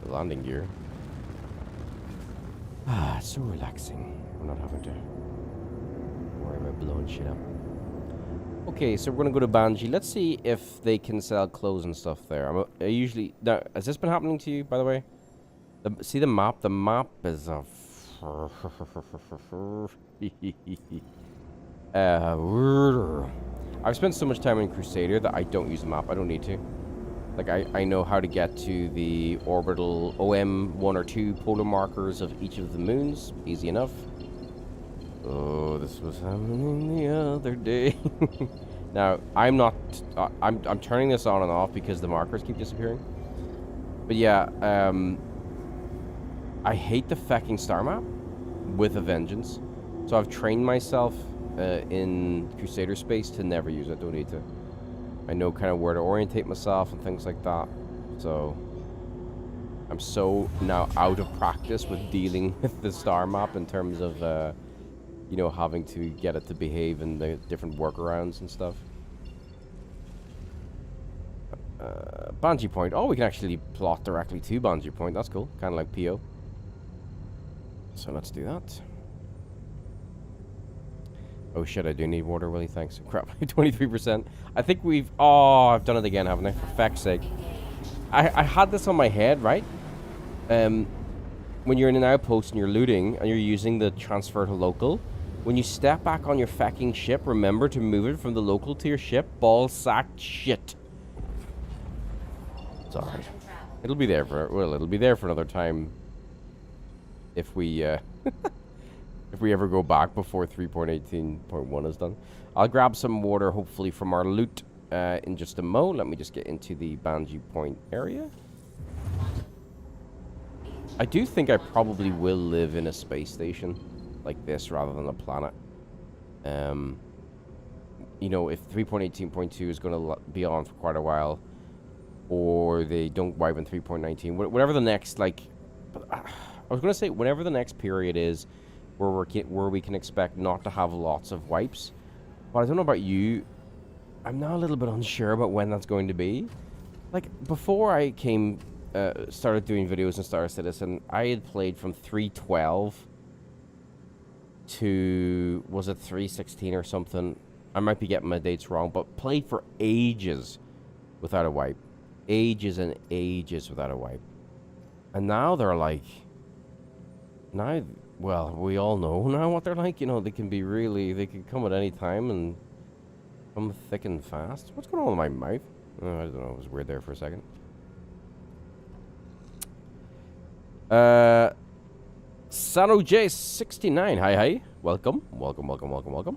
landing gear. Ah, it's so relaxing. We're not having to worry about blowing shit up. Okay, so we're gonna go to Banji. Let's see if they can sell clothes and stuff there. I usually now, has this been happening to you, by the way? See the map? The map is a I've spent so much time in Crusader that I don't use the map. I don't need to. Like, I know how to get to the orbital OM 1 or 2 polar markers of each of the moons. Easy enough. Oh, this was happening the other day. Now, I'm not... I'm turning this on and off because the markers keep disappearing. But yeah, I hate the fecking star map with a vengeance. So I've trained myself in Crusader space to never use it. Don't need to. I know kind of where to orientate myself and things like that. So I'm so now out of practice with dealing with the star map in terms of you know, having to get it to behave in the different workarounds and stuff. Banshee Point. Oh, we can actually plot directly to Banshee Point. That's cool. Kind of like PO. So let's do that. Oh shit, I do need water, Willie. Thanks. Crap, 23%. I think we've... Oh, I've done it again, haven't I? For feck's sake. I had this on my head, right? When you're in an outpost and you're looting and you're using the transfer to local, when you step back on your fecking ship, remember to move it from the local to your ship. Ball sacked shit. It's alright. It'll be there for... Well, it'll be there for another time. If we, if we ever go back before 3.18.1 is done. I'll grab some water, hopefully, from our loot in just a mo. Let me just get into the Banshee Point area. I do think I probably will live in a space station like this rather than a planet. You know, if 3.18.2 is going to be on for quite a while, or they don't wipe in 3.19, whatever the next, like... I was going to say, whenever the next period is where we can expect not to have lots of wipes. But I don't know about you. I'm now a little bit unsure about when that's going to be. Like, before I started doing videos in Star Citizen, I had played from 3.12 to, was it 3.16 or something? I might be getting my dates wrong, but played for ages without a wipe. Ages and ages without a wipe. And now they're like... Now, well, we all know now what they're like. You know, they can be really... They can come at any time and come thick and fast. What's going on with my mouth? Oh, I don't know. It was weird there for a second. Sano J69. Hi, hi. Welcome. Welcome, welcome, welcome, welcome.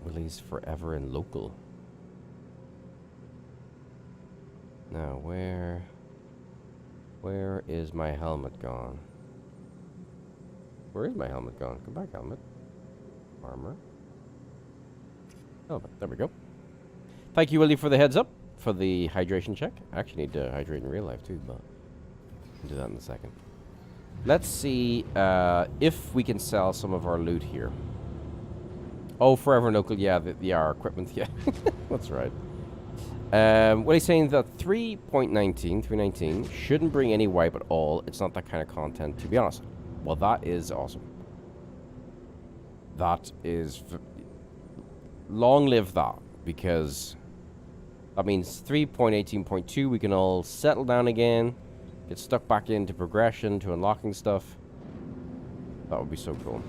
Willie's forever in local. Now, where is my helmet gone? Where is my helmet gone? Come back, helmet. Armor. Oh, there we go. Thank you, Willie, for the heads up, for the hydration check. I actually need to hydrate in real life, too, but I'll do that in a second. Let's see if we can sell some of our loot here. Oh, forever local, yeah, our equipment, yeah. That's right. What he's saying that 3.19 shouldn't bring any wipe at all. It's not that kind of content, to be honest. Well, that is awesome. That is... long live that, because that means 3.18.2 we can all settle down again, get stuck back into progression, to unlocking stuff. That would be so cool.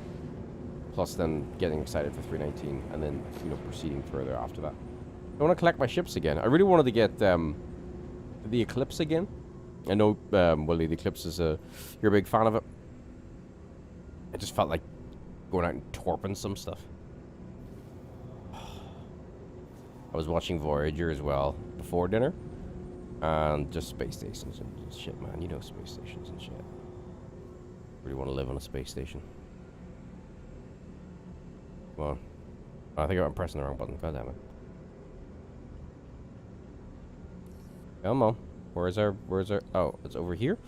Plus then getting excited for 3.19 and then, you know, proceeding further after that. I want to collect my ships again. I really wanted to get the Eclipse again. I know, Willie, the Eclipse is you're a big fan of it. I just felt like going out and torping some stuff. I was watching Voyager as well before dinner. And just space stations and shit, man. You know, space stations and shit. Really want to live on a space station. Well, I think I'm pressing the wrong button. God damn it. Come on. Where's our... Oh, it's over here.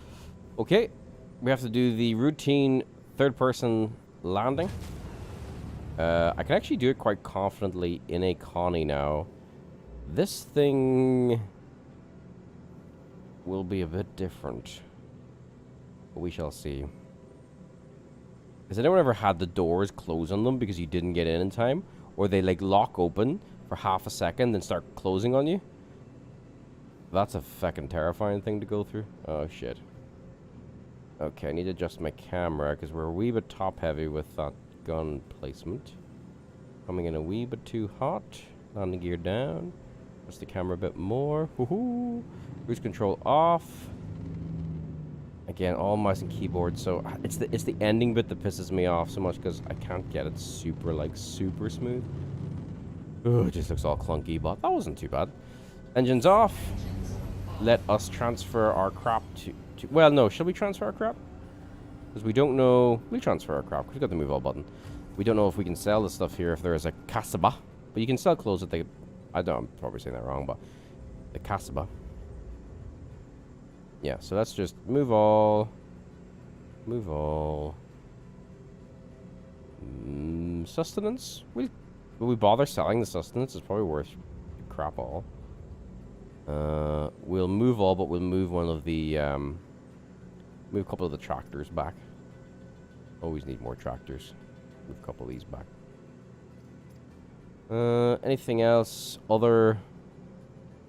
Okay. We have to do the routine third-person landing. I can actually do it quite confidently in a Connie now. This thing will be a bit different. But we shall see. Has anyone ever had the doors close on them because you didn't get in time? Or they, like, lock open for half a second and start closing on you? That's a fucking terrifying thing to go through. Oh, shit. Okay, I need to adjust my camera because we're a wee bit top-heavy with that gun placement. Coming in a wee bit too hot. Landing gear down. Adjust the camera a bit more. Woohoo! Cruise control off. Again, all mouse and keyboard. So it's the ending bit that pisses me off so much because I can't get it super smooth. Ugh, it just looks all clunky, but that wasn't too bad. Engines off. Let us transfer our crap to... Well, no. Shall we transfer our crap? Because we don't know... We'll transfer our crap because we've got the move all button. We don't know if we can sell the stuff here if there is a Kasaba. But you can sell clothes at the... I'm probably saying that wrong, but... The Kasaba. Yeah, so let's just move all. Move all. Sustenance? Will we bother selling the sustenance? It's probably worth crap all. We'll move all, but we'll move one of the, move a couple of the tractors back. Always need more tractors. Move a couple of these back. Anything else? Other...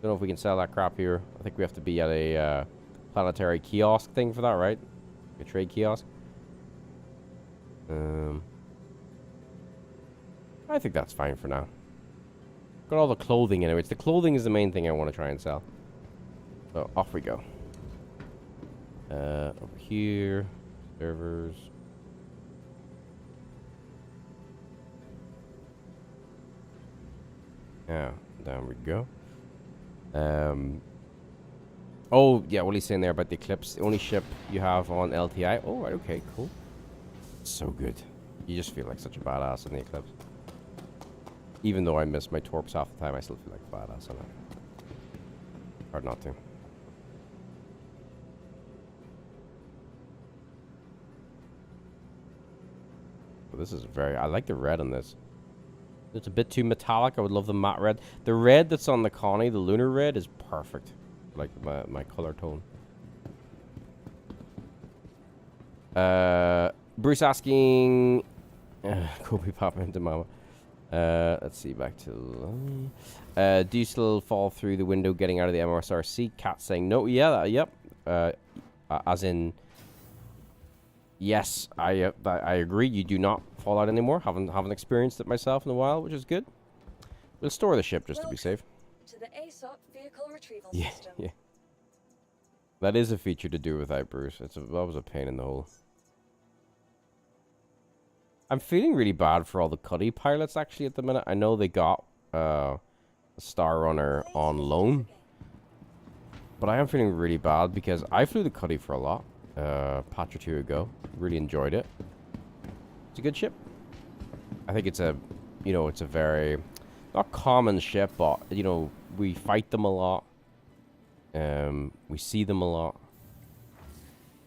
Don't know if we can sell that crap here. I think we have to be at a, planetary kiosk thing for that, right? A trade kiosk. I think that's fine for now. Got all the clothing anyway. The clothing is the main thing I want to try and sell. So off we go. Over here, servers. Yeah, down we go. Oh, yeah, what he's saying there about the Eclipse. The only ship you have on LTI. Oh, right, okay, cool. So good. You just feel like such a badass in the Eclipse. Even though I miss my torps half the time, I still feel like a badass on it. Hard not to. But this is very... I like the red on this. It's a bit too metallic. I would love the matte red. The red that's on the Connie, the lunar red, is perfect. Like my color tone. Bruce asking... Kobe popping into mama. Let's see, back to... do you still fall through the window getting out of the MRSRC? Cat saying no. Yeah, yep. As in... Yes, I agree. You do not fall out anymore. Haven't experienced it myself in a while, which is good. We'll store the ship just to be safe. To the ASOP vehicle retrieval Yeah, system. yeah. That is a feature to do without Bruce. That was a pain in the hole. I'm feeling really bad for all the Cuddy pilots actually at the minute. I know they got a Star Runner on loan, but I am feeling really bad because I flew the Cuddy for a lot. Patch or two ago. Really enjoyed it. It's a good ship. I think it's a, you know, it's a very, not common ship, but, you know, we fight them a lot. We see them a lot.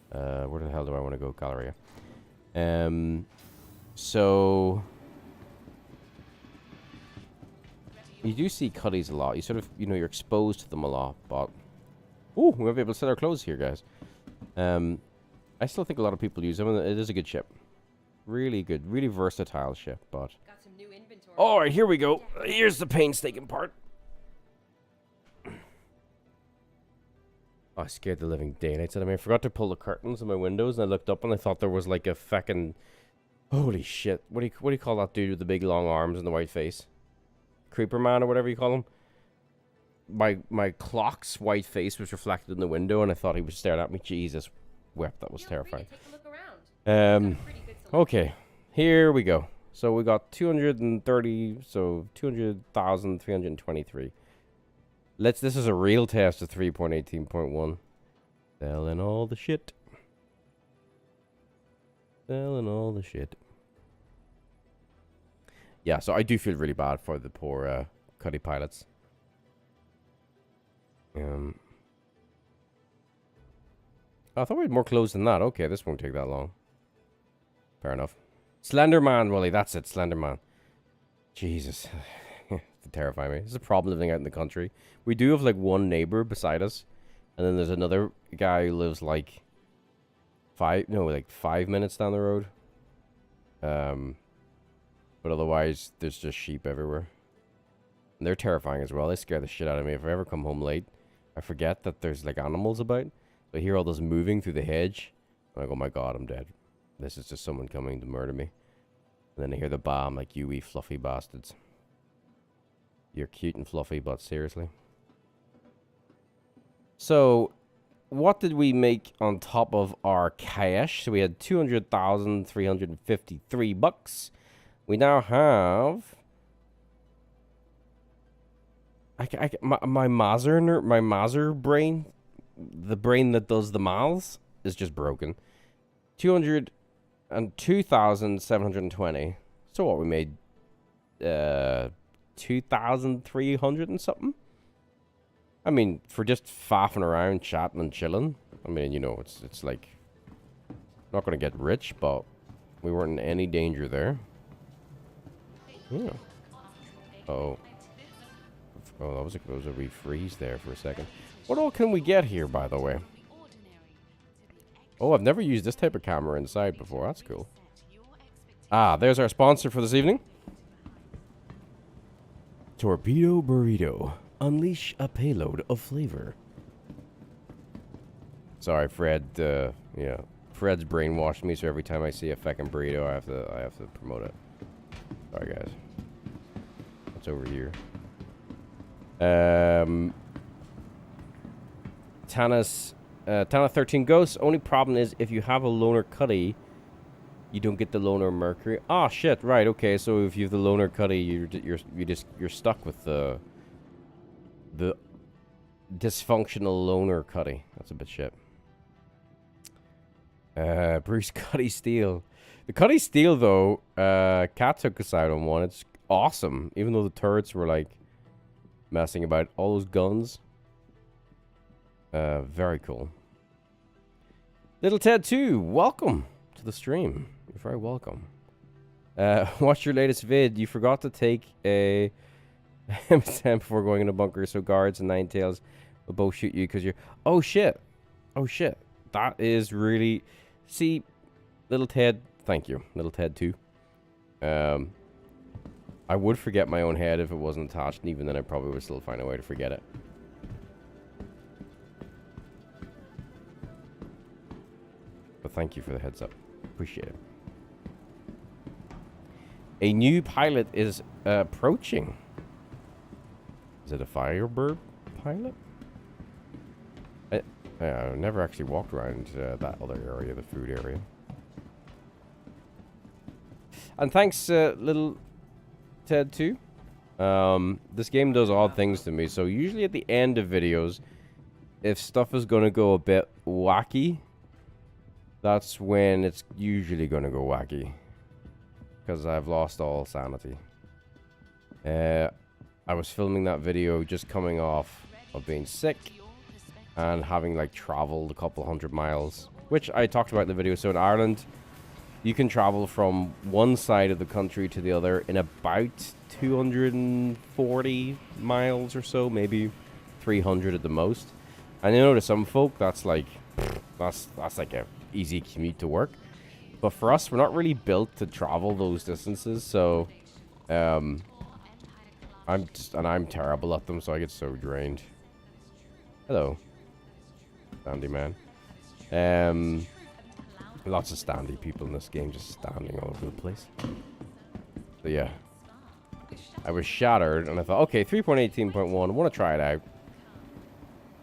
Where the hell do I want to go? Galleria. So... You do see Cuddies a lot. You sort of, you know, you're exposed to them a lot, but... Ooh, we might be able to sell our clothes here, guys. I still think a lot of people use them, and it is a good ship. Really good, really versatile ship, but... Got some new inventory. Alright, here we go. Here's the painstaking part. I scared the living daylights out of me. I forgot to pull the curtains in my windows, and I looked up and I thought there was like a feckin'... Holy shit. What do you call that dude with the big long arms and the white face? Creeper man or whatever you call him? My clock's white face was reflected in the window, and I thought he was staring at me. Jesus wept, that was terrifying. Take a look around. Okay, here we go. So we got 230, so 200,323. This is a real test of 3.18.1. Selling all the shit. Selling all the shit. Yeah, so I do feel really bad for the poor Cuddy pilots. I thought we had more clothes than that. Okay, this won't take that long. Fair enough. Slenderman, Willie. That's it, Slenderman. Jesus. To terrify me. This is a problem living out in the country. We do have like one neighbor beside us. And then there's another guy who lives like 5 minutes down the road. But otherwise, there's just sheep everywhere. And they're terrifying as well. They scare the shit out of me. If I ever come home late, I forget that there's like animals about. So I hear all this moving through the hedge. I'm like, oh my god, I'm dead. This is just someone coming to murder me. And then I hear the bah, I'm like, you wee fluffy bastards. You're cute and fluffy, but seriously. So, what did we make on top of our cash? So we had 200,353 bucks. We now have... my Maser brain, the brain that does the mouths, is just broken. 202,720. So what, we made 2,300 and something? I mean, for just faffing around, chatting and chilling, I mean, you know, it's like not gonna get rich, but we weren't in any danger there. Yeah. Oh. Oh, that was a refreeze there for a second. What all can we get here, by the way? Oh, I've never used this type of camera inside before. That's cool. Ah, there's our sponsor for this evening. Torpedo Burrito. Unleash a payload of flavor. Sorry, Fred. Yeah, Fred's brainwashed me, so every time I see a fucking burrito, I have to promote it. Sorry, guys. What's over here? Tana 13 Ghosts. Only problem is if you have a loner Cuddy, you don't get the loner Mercury. Ah, shit. Right. Okay. So if you have the loner Cuddy, you're stuck with the dysfunctional loner Cuddy. That's a bit shit. Bruce Cuddy Steel. The Cuddy Steel though, Cat took us out on one. It's awesome, even though the turrets were like messing about. All those guns. Very cool. Little Ted 2, welcome to the stream. You're very welcome. Watch your latest vid. You forgot to take a M10 before going in a bunker, so guards and Ninetales will both shoot you because you're... Oh, shit. Oh, shit. That is really... See, Little Ted... Thank you, Little Ted 2. I would forget my own head if it wasn't attached, and even then I probably would still find a way to forget it. But thank you for the heads up. Appreciate it. A new pilot is approaching. Is it a Firebird pilot? I never actually walked around that other area, the food area. And thanks, Little Ted 2. This game does odd things to me. So usually at the end of videos, if stuff is going to go a bit wacky, that's when it's usually going to go wacky. Because I've lost all sanity. I was filming that video just coming off of being sick and having like traveled a couple 100 miles, which I talked about in the video. So in Ireland, you can travel from one side of the country to the other in about 240 miles or so, maybe 300 at the most. And you know, to some folk, that's like a easy commute to work. But for us, we're not really built to travel those distances, so I'm terrible at them, so I get so drained. Hello, Standy man. Lots of standy people in this game, just standing all over the place. So yeah, I was shattered, and I thought, okay, 3.18.1, I want to try it out.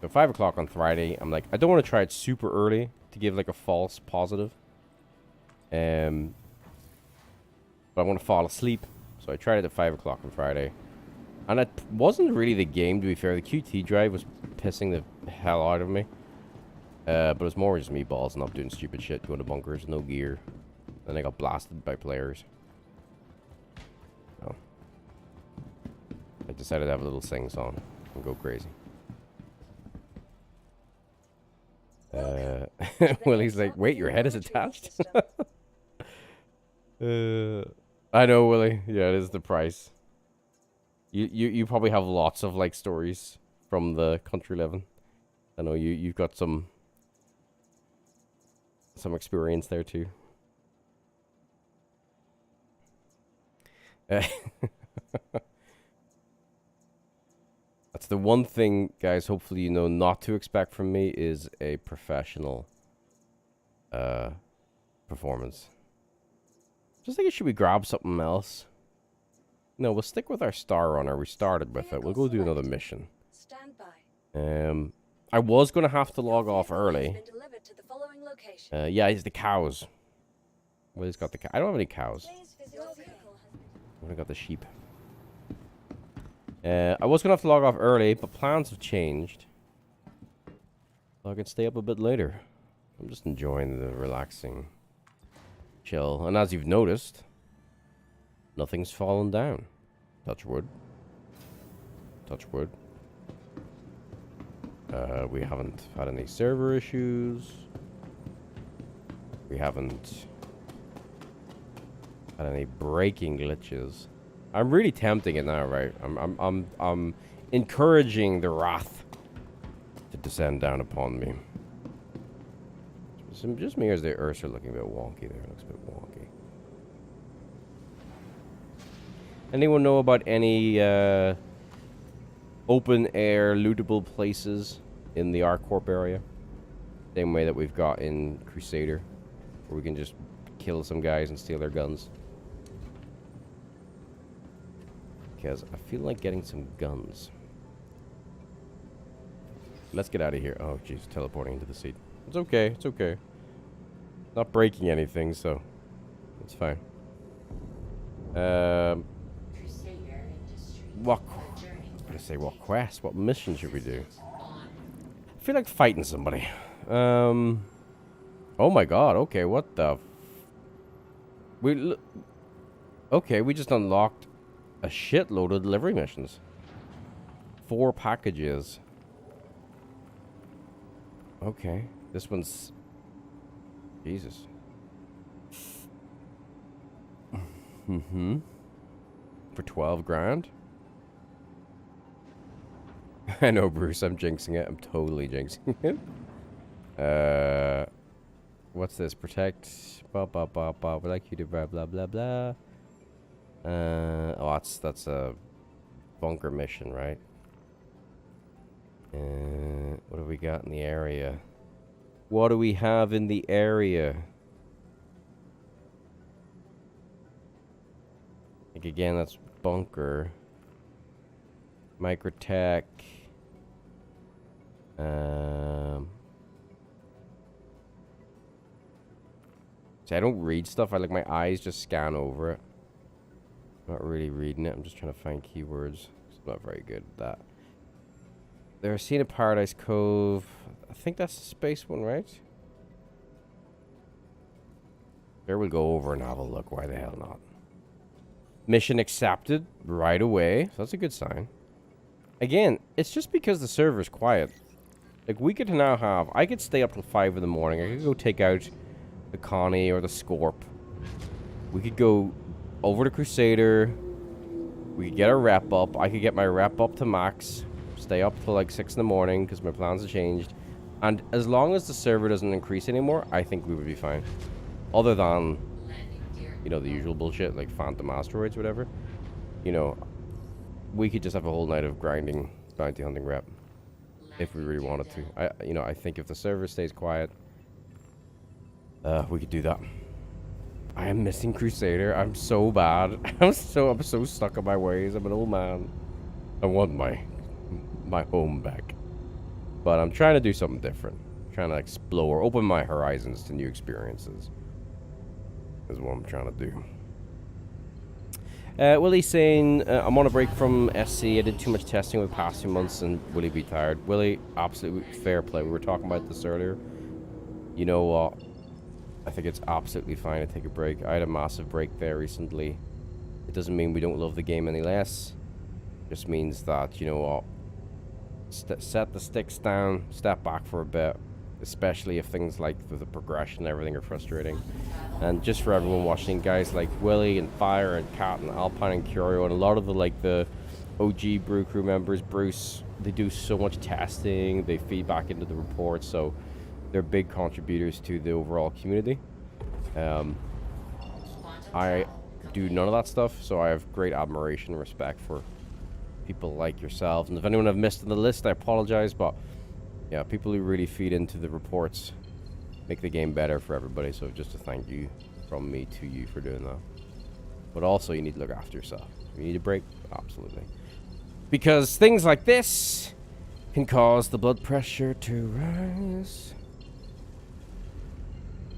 So 5 o'clock on Friday, I'm like, I don't want to try it super early to give like a false positive. But I want to fall asleep, so I tried it at 5 o'clock on Friday. And it wasn't really the game, to be fair. The QT drive was pissing the hell out of me. But it was more just me balls and up doing stupid shit, going to bunkers, no gear. Then I got blasted by players. So I decided to have a little sing-song and go crazy. Willie's like, wait, your head is attached? I know, Willie. Yeah, it is the price. You probably have lots of like stories from the country living. I know you've got some experience there too. That's the one thing, guys, hopefully you know not to expect from me is a professional performance. Just think, should we grab something else? No, we'll stick with our Star Runner. We started with it. We'll go do another mission. Stand by. I was going to have to log off early. Yeah, it's the cows. Willie's got the cow. I don't have any cows. I've only got the sheep. I was going to have to log off early, but plans have changed. So I can stay up a bit later. I'm just enjoying the relaxing chill. And as you've noticed, nothing's fallen down. Touch wood. Touch wood. We haven't had any server issues. We haven't had any breaking glitches. I'm really tempting it now, right? I'm encouraging the wrath to descend down upon me. Just me, or is the Ursa looking a bit wonky there? It looks a bit wonky. Anyone know about any open air lootable places in the ArcCorp area? Same way that we've got in Crusader, where we can just kill some guys and steal their guns. Because I feel like getting some guns. Let's get out of here. Oh, jeez, teleporting into the seat. It's okay, it's okay. Not breaking anything, so it's fine. What? I was gonna say, what quest? What mission should we do? I feel like fighting somebody. Oh my god. Okay, what the? Okay, we just unlocked a shitload of delivery missions. 4 packages. Okay, this one's. Jesus. For 12 grand? I know, Bruce, I'm jinxing it. I'm totally jinxing it. What's this? Protect. We'd like you to blah blah blah blah. Oh, that's a bunker mission, right? What do we got in the area? What do we have in the area? Like, again, that's bunker. Microtech. See, I don't read stuff. My eyes just scan over it. I'm not really reading it. I'm just trying to find keywords. I'm not very good at that. There's Scene of Paradise Cove. I think that's the space one, right? There we'll go over and have a look. Why the hell not? Mission accepted right away. So that's a good sign. Again, it's just because the server's quiet. Like, we could now have... I could stay up till 5 in the morning. I could go take out the Connie or the Scorp. We could go over to Crusader. We could get a rep up. I could get my rep up to max. Stay up till like 6 in the morning because my plans have changed. And as long as the server doesn't increase anymore, I think we would be fine. Other than, you know, the usual bullshit like Phantom Asteroids, whatever. You know, we could just have a whole night of grinding bounty hunting rep if we really wanted to. I think if the server stays quiet, we could do that. I am missing Crusader. I'm so bad. I'm so stuck in my ways. I'm an old man. I want my home back. But I'm trying to do something different. I'm trying to explore, open my horizons to new experiences. Is what I'm trying to do. Willie's saying, I'm on a break from SC. I did too much testing over the past 2 months and Willie be tired. Willie, absolutely fair play. We were talking about this earlier. You know what? I think it's absolutely fine to take a break. I had a massive break there recently. It doesn't mean we don't love the game any less. It just means that, you know what? Set the sticks down, step back for a bit. Especially if things like the progression and everything are frustrating. And just for everyone watching, guys like Willie and Fire and Cat and Alpine and Curio and a lot of the OG Brew Crew members, Bruce, they do so much testing, they feed back into the reports, so they're big contributors to the overall community. I do none of that stuff, so I have great admiration and respect for people like yourselves. And if anyone I've missed on the list, I apologize, but yeah, people who really feed into the reports make the game better for everybody. So just a thank you from me to you for doing that. But also, you need to look after yourself. You need a break? Absolutely. Because things like this can cause the blood pressure to rise.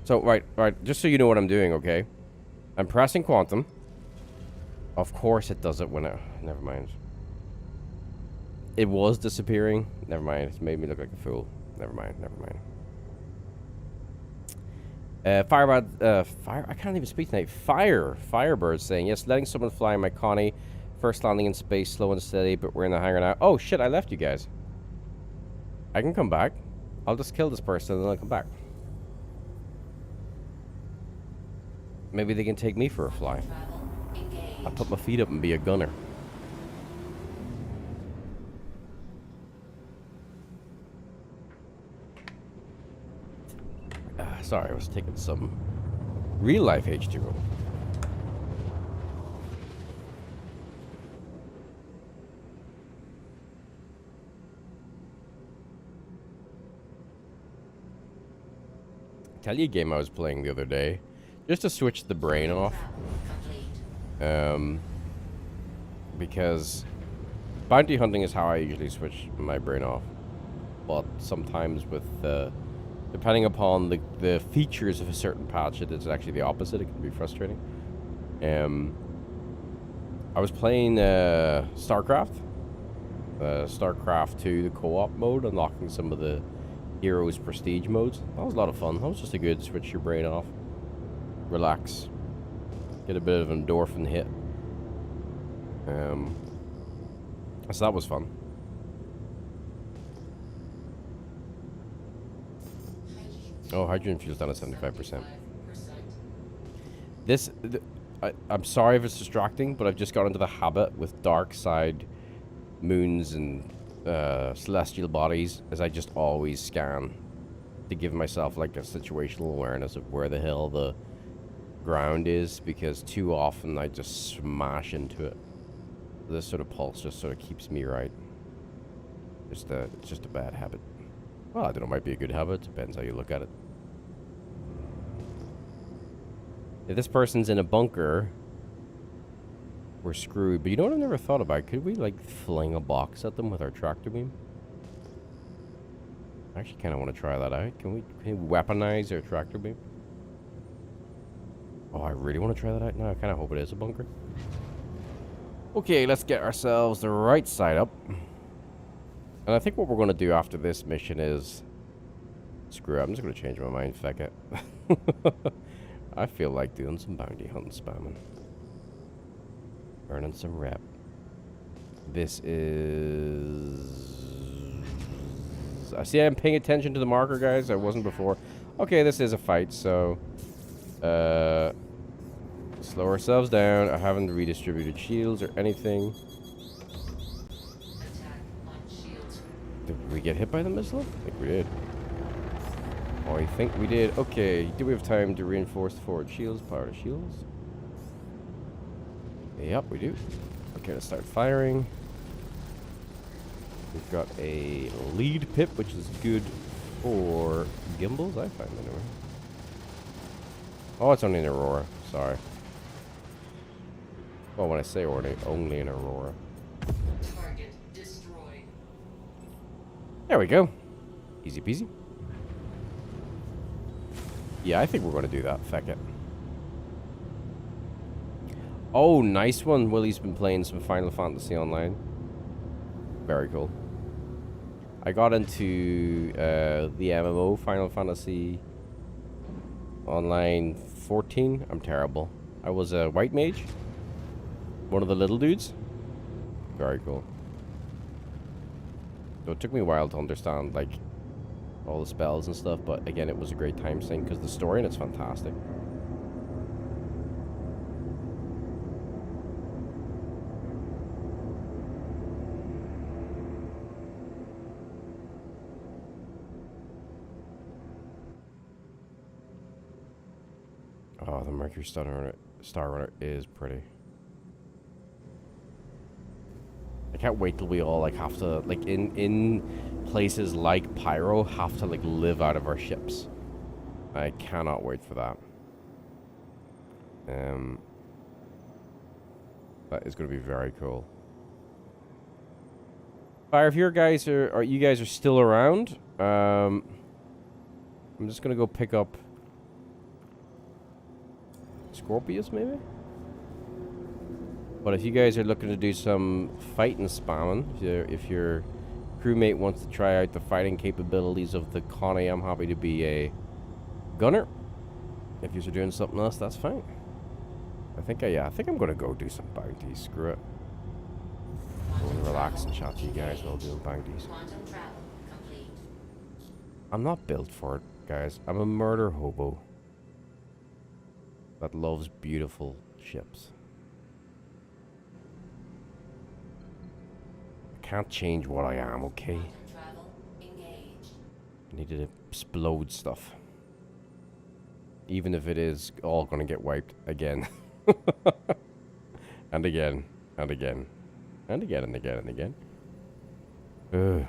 So, right, just so you know what I'm doing, okay? I'm pressing Quantum. Of course it does it when it... Never mind. It was disappearing. Never mind. It's made me look like a fool. Never mind. Firebird, I can't even speak tonight. Firebird saying, yes, letting someone fly my Connie. First landing in space, slow and steady, but we're in the hangar now. Oh, shit, I left you guys. I can come back. I'll just kill this person and then I'll come back. Maybe they can take me for a fly. I'll put my feet up and be a gunner. Sorry, I was taking some real life H2O. Tell you a game I was playing the other day, just to switch the brain off. Because bounty hunting is how I usually switch my brain off. But sometimes with depending upon the features of a certain patch, it is actually the opposite. It can be frustrating. I was playing StarCraft 2, the co-op mode, unlocking some of the heroes prestige modes. That was a lot of fun. That was just a good switch your brain off, relax, get a bit of an endorphin hit. So that was fun. Oh, hydrogen fuel's down at 75%. I'm sorry if it's distracting, but I've just got into the habit with dark side moons and celestial bodies, as I just always scan to give myself like a situational awareness of where the hell the ground is, because too often I just smash into it. This sort of pulse just sort of keeps me right. It's just a bad habit. Well, I don't know, it might be a good habit. Depends how you look at it. If this person's in a bunker, we're screwed. But you know what I've never thought about? Could we, like, fling a box at them with our tractor beam? I actually kind of want to try that out. Can we weaponize our tractor beam? Oh, I really want to try that out now. I kind of hope it is a bunker. Okay, let's get ourselves the right side up. And I think what we're going to do after this mission is... Screw it, I'm just going to change my mind. Feck it. I feel like doing some bounty hunting spamming. Earning some rep. This is... I see I'm paying attention to the marker, guys. I wasn't before. Okay, this is a fight, so... slow ourselves down. I haven't redistributed shields or anything. Did we get hit by the missile? I think we did. Oh, I think we did. Okay, do we have time to reinforce the forward shields? Power to shields? Yep, we do. Okay, let's start firing. We've got a lead pip, which is good for gimbals, I find, anyway. Oh, it's only an Aurora. Sorry. Well, when I say only an Aurora. Target destroyed. There we go. Easy peasy. Yeah, I think we're going to do that. Feck it. Oh, nice one. Willie's been playing some Final Fantasy Online. Very cool. I got into the MMO Final Fantasy Online 14. I'm terrible. I was a white mage. One of the little dudes. Very cool. So it took me a while to understand, like, all the spells and stuff, but again, it was a great time sink because the story and it's fantastic. Oh, the Mercury Star Runner is pretty. I can't wait till we all like have to like in places like Pyro have to like live out of our ships. I cannot wait for that. That is going to be very cool. Fire, if you guys are still around, I'm just gonna go pick up Scorpius maybe. But if you guys are looking to do some fighting spamming, if your crewmate wants to try out the fighting capabilities of the Connie, I'm happy to be a gunner. If you're doing something else, that's fine. I think I'm gonna go do some bounties. Screw it. I'm gonna relax and chat to you guys while doing bounties. Quantum travel complete. I'm not built for it, guys. I'm a murder hobo that loves beautiful ships. I can't change what I am, okay? Travel engaged. I need to explode stuff. Even if it is all gonna get wiped again. And again. And again. And again and again and again. Ugh.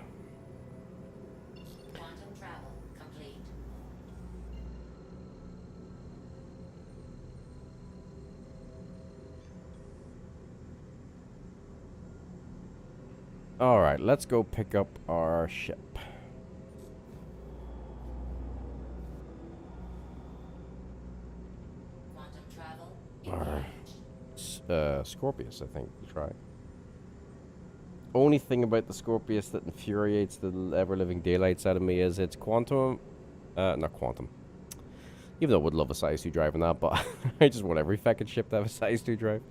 Quantum travel complete. Alright, let's go pick up our ship. Quantum travel Our engaged. Scorpius, I think, we try. Only thing about the Scorpius that infuriates the ever-living daylights out of me is it's quantum, not quantum. Even though I would love a size 2 drive in that, but I just want every fucking ship to have a size 2 drive.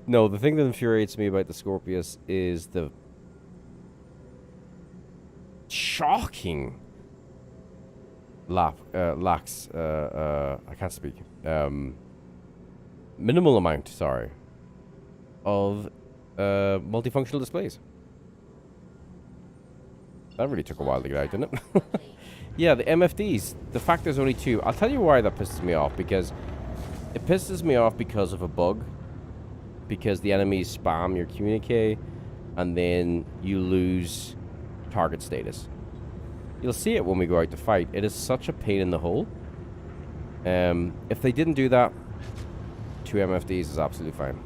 No, the thing that infuriates me about the Scorpius is the shocking lacks, I can't speak, minimal amount, sorry, of multifunctional displays. That really took a while to get out, didn't it? Complete. Yeah, the MFDs, the fact there's only 2. I'll tell you why that pisses me off, because it pisses me off because of a bug. Because the enemies spam your communique, and then you lose target status. You'll see it when we go out to fight. It is such a pain in the hole. If they didn't do that, 2 MFDs is absolutely fine.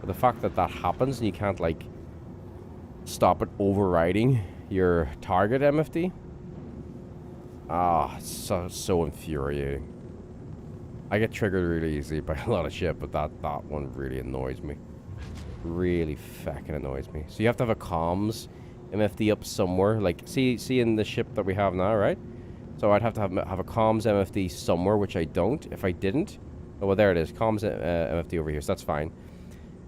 But the fact that that happens and you can't, like, stop it overriding your target MFD, so infuriating. I get triggered really easy by a lot of shit, but that one really annoys me. Really fucking annoys me. So you have to have a comms MFD up somewhere. Like, see in the ship that we have now, right? So I'd have to have a comms MFD somewhere, which I don't. If I didn't, oh well, there it is, comms MFD over here. So that's fine.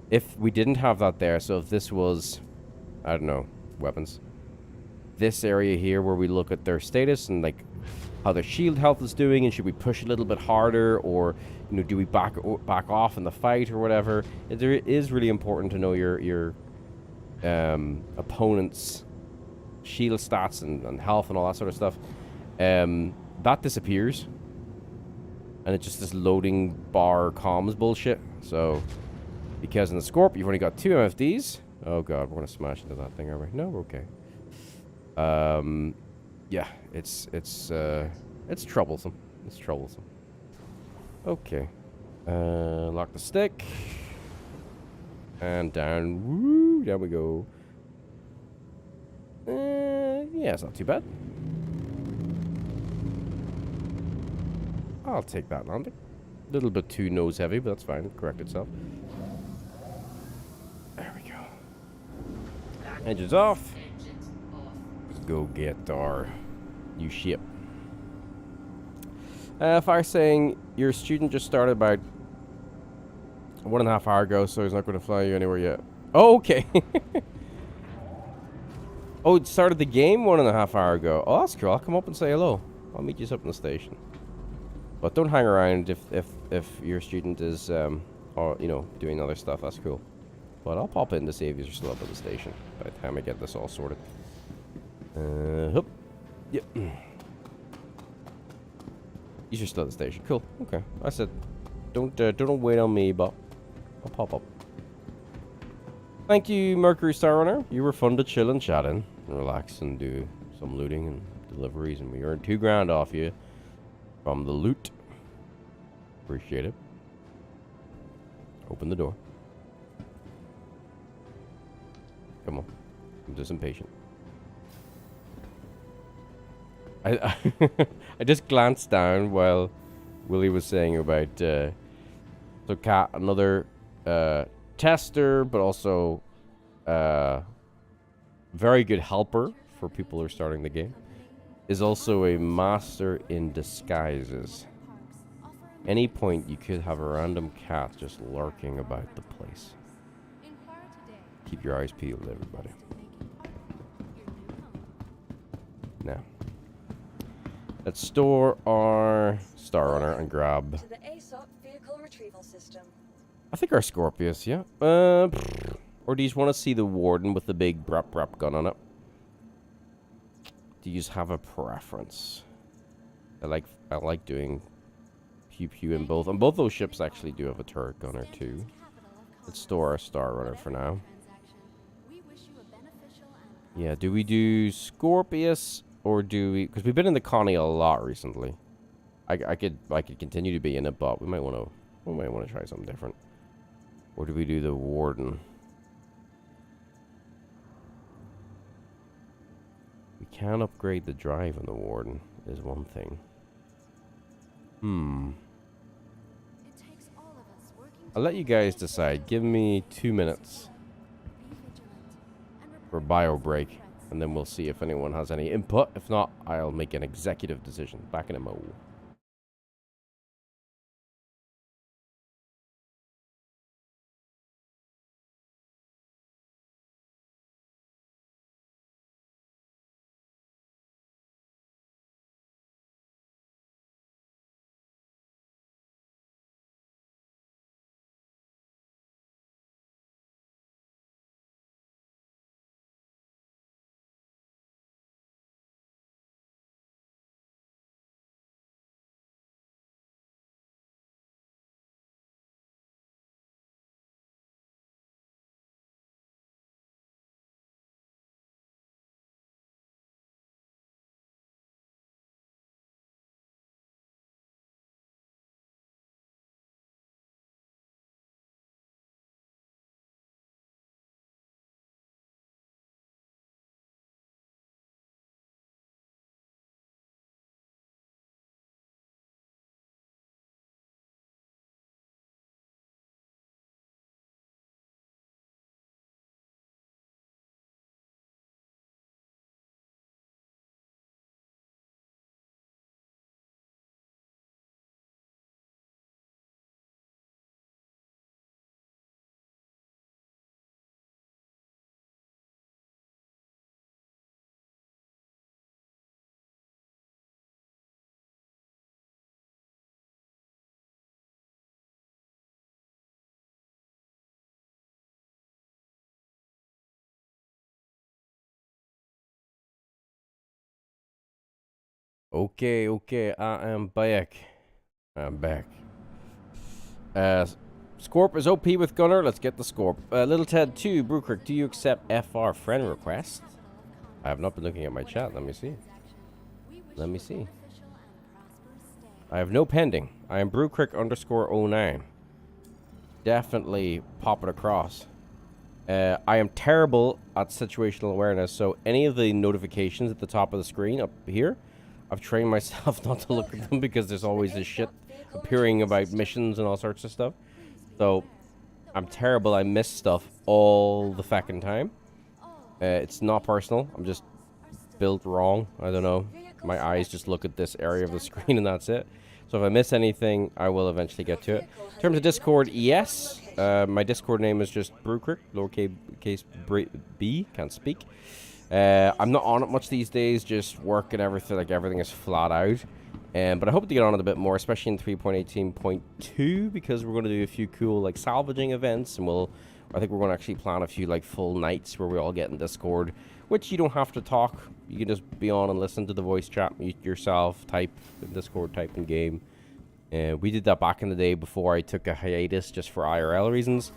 If we didn't have that there, so if this was, I don't know, weapons. This area here where we look at their status and like how their shield health is doing, and should we push a little bit harder, or you know, do we back off in the fight or whatever? It is really important to know your opponent's shield stats and health and all that sort of stuff. That disappears, and it's just this loading bar comms bullshit. So because in the Scorp you've only got 2 MFDs. Oh god, we're gonna smash into that thing, are we? No, we're okay. Yeah, it's troublesome. It's troublesome. Okay. Lock the stick. And down. Woo, down we go. Yeah, it's not too bad. I'll take that landing. A little bit too nose heavy, but that's fine. It'll correct itself. There we go. Engines off. Engines off. Go get our new ship. Fire saying your student just started about 1.5 hours ago, so he's not going to fly you anywhere yet. Oh, okay. Oh, it started the game 1.5 hours ago. Oh, that's cool. I'll come up and say hello. I'll meet you up in the station. But don't hang around if your student is, or you know, doing other stuff. That's cool. But I'll pop in to see if you're still up at the station by the time I get this all sorted. Hup. Yep. You're still at the station. Cool. Okay. I said, don't wait on me, but I'll pop up. Thank you, Mercury Star Runner. You were fun to chill and chat in, and relax and do some looting and deliveries, and we earned $2 grand off you from the loot. Appreciate it. Open the door. Come on. I'm just impatient. I just glanced down while Willie was saying about so Cat, another tester, but also very good helper for people who are starting the game, is also a master in disguises. Any point you could have a random cat just lurking about the place. Keep your eyes peeled, everybody. Now, Let's store our Star Runner and grab. To the ASOP vehicle retrieval system. I think our Scorpius, yeah. Or do you just want to see the Warden with the big brap gun on it? Do you just have a preference? I like doing pew pew in both. And both those ships actually do have a turret gunner too. Let's store our Star Runner for now. Yeah, do we do Scorpius or do we? Because we've been in the Connie a lot recently. I could continue to be in it, but we might want to try something different. Or do we do the Warden? We can upgrade the drive on the Warden, is one thing. I'll let you guys decide. Give me 2 minutes for bio break, and then we'll see if anyone has any input. If not, I'll make an executive decision. Back in a mo. Okay, I am back. I'm back. Scorp is OP with Gunner. Let's get the Scorp. Little Ted 2, Brewkirk, do you accept FR friend request? I have not been looking at my chat. Let me see. Let me see. I have no pending. I am Brewkirk _09. Definitely pop it across. I am terrible at situational awareness, so any of the notifications at the top of the screen up here, I've trained myself not to look at them because there's always this shit appearing about missions and all sorts of stuff. So, I'm terrible. I miss stuff all the fucking time. It's not personal. I'm just built wrong. I don't know. My eyes just look at this area of the screen and that's it. So if I miss anything, I will eventually get to it. In terms of Discord, yes. My Discord name is just Brewkirk, lowercase b, can't speak. I'm not on it much these days, just work and everything, like everything is flat out. But I hope to get on it a bit more, especially in 3.18.2, because we're going to do a few cool like salvaging events, and I think we're going to actually plan a few like full nights where we all get in Discord, which you don't have to talk. You can just be on and listen to the voice chat, mute yourself, type in Discord, type in game. We did that back in the day before I took a hiatus just for IRL reasons.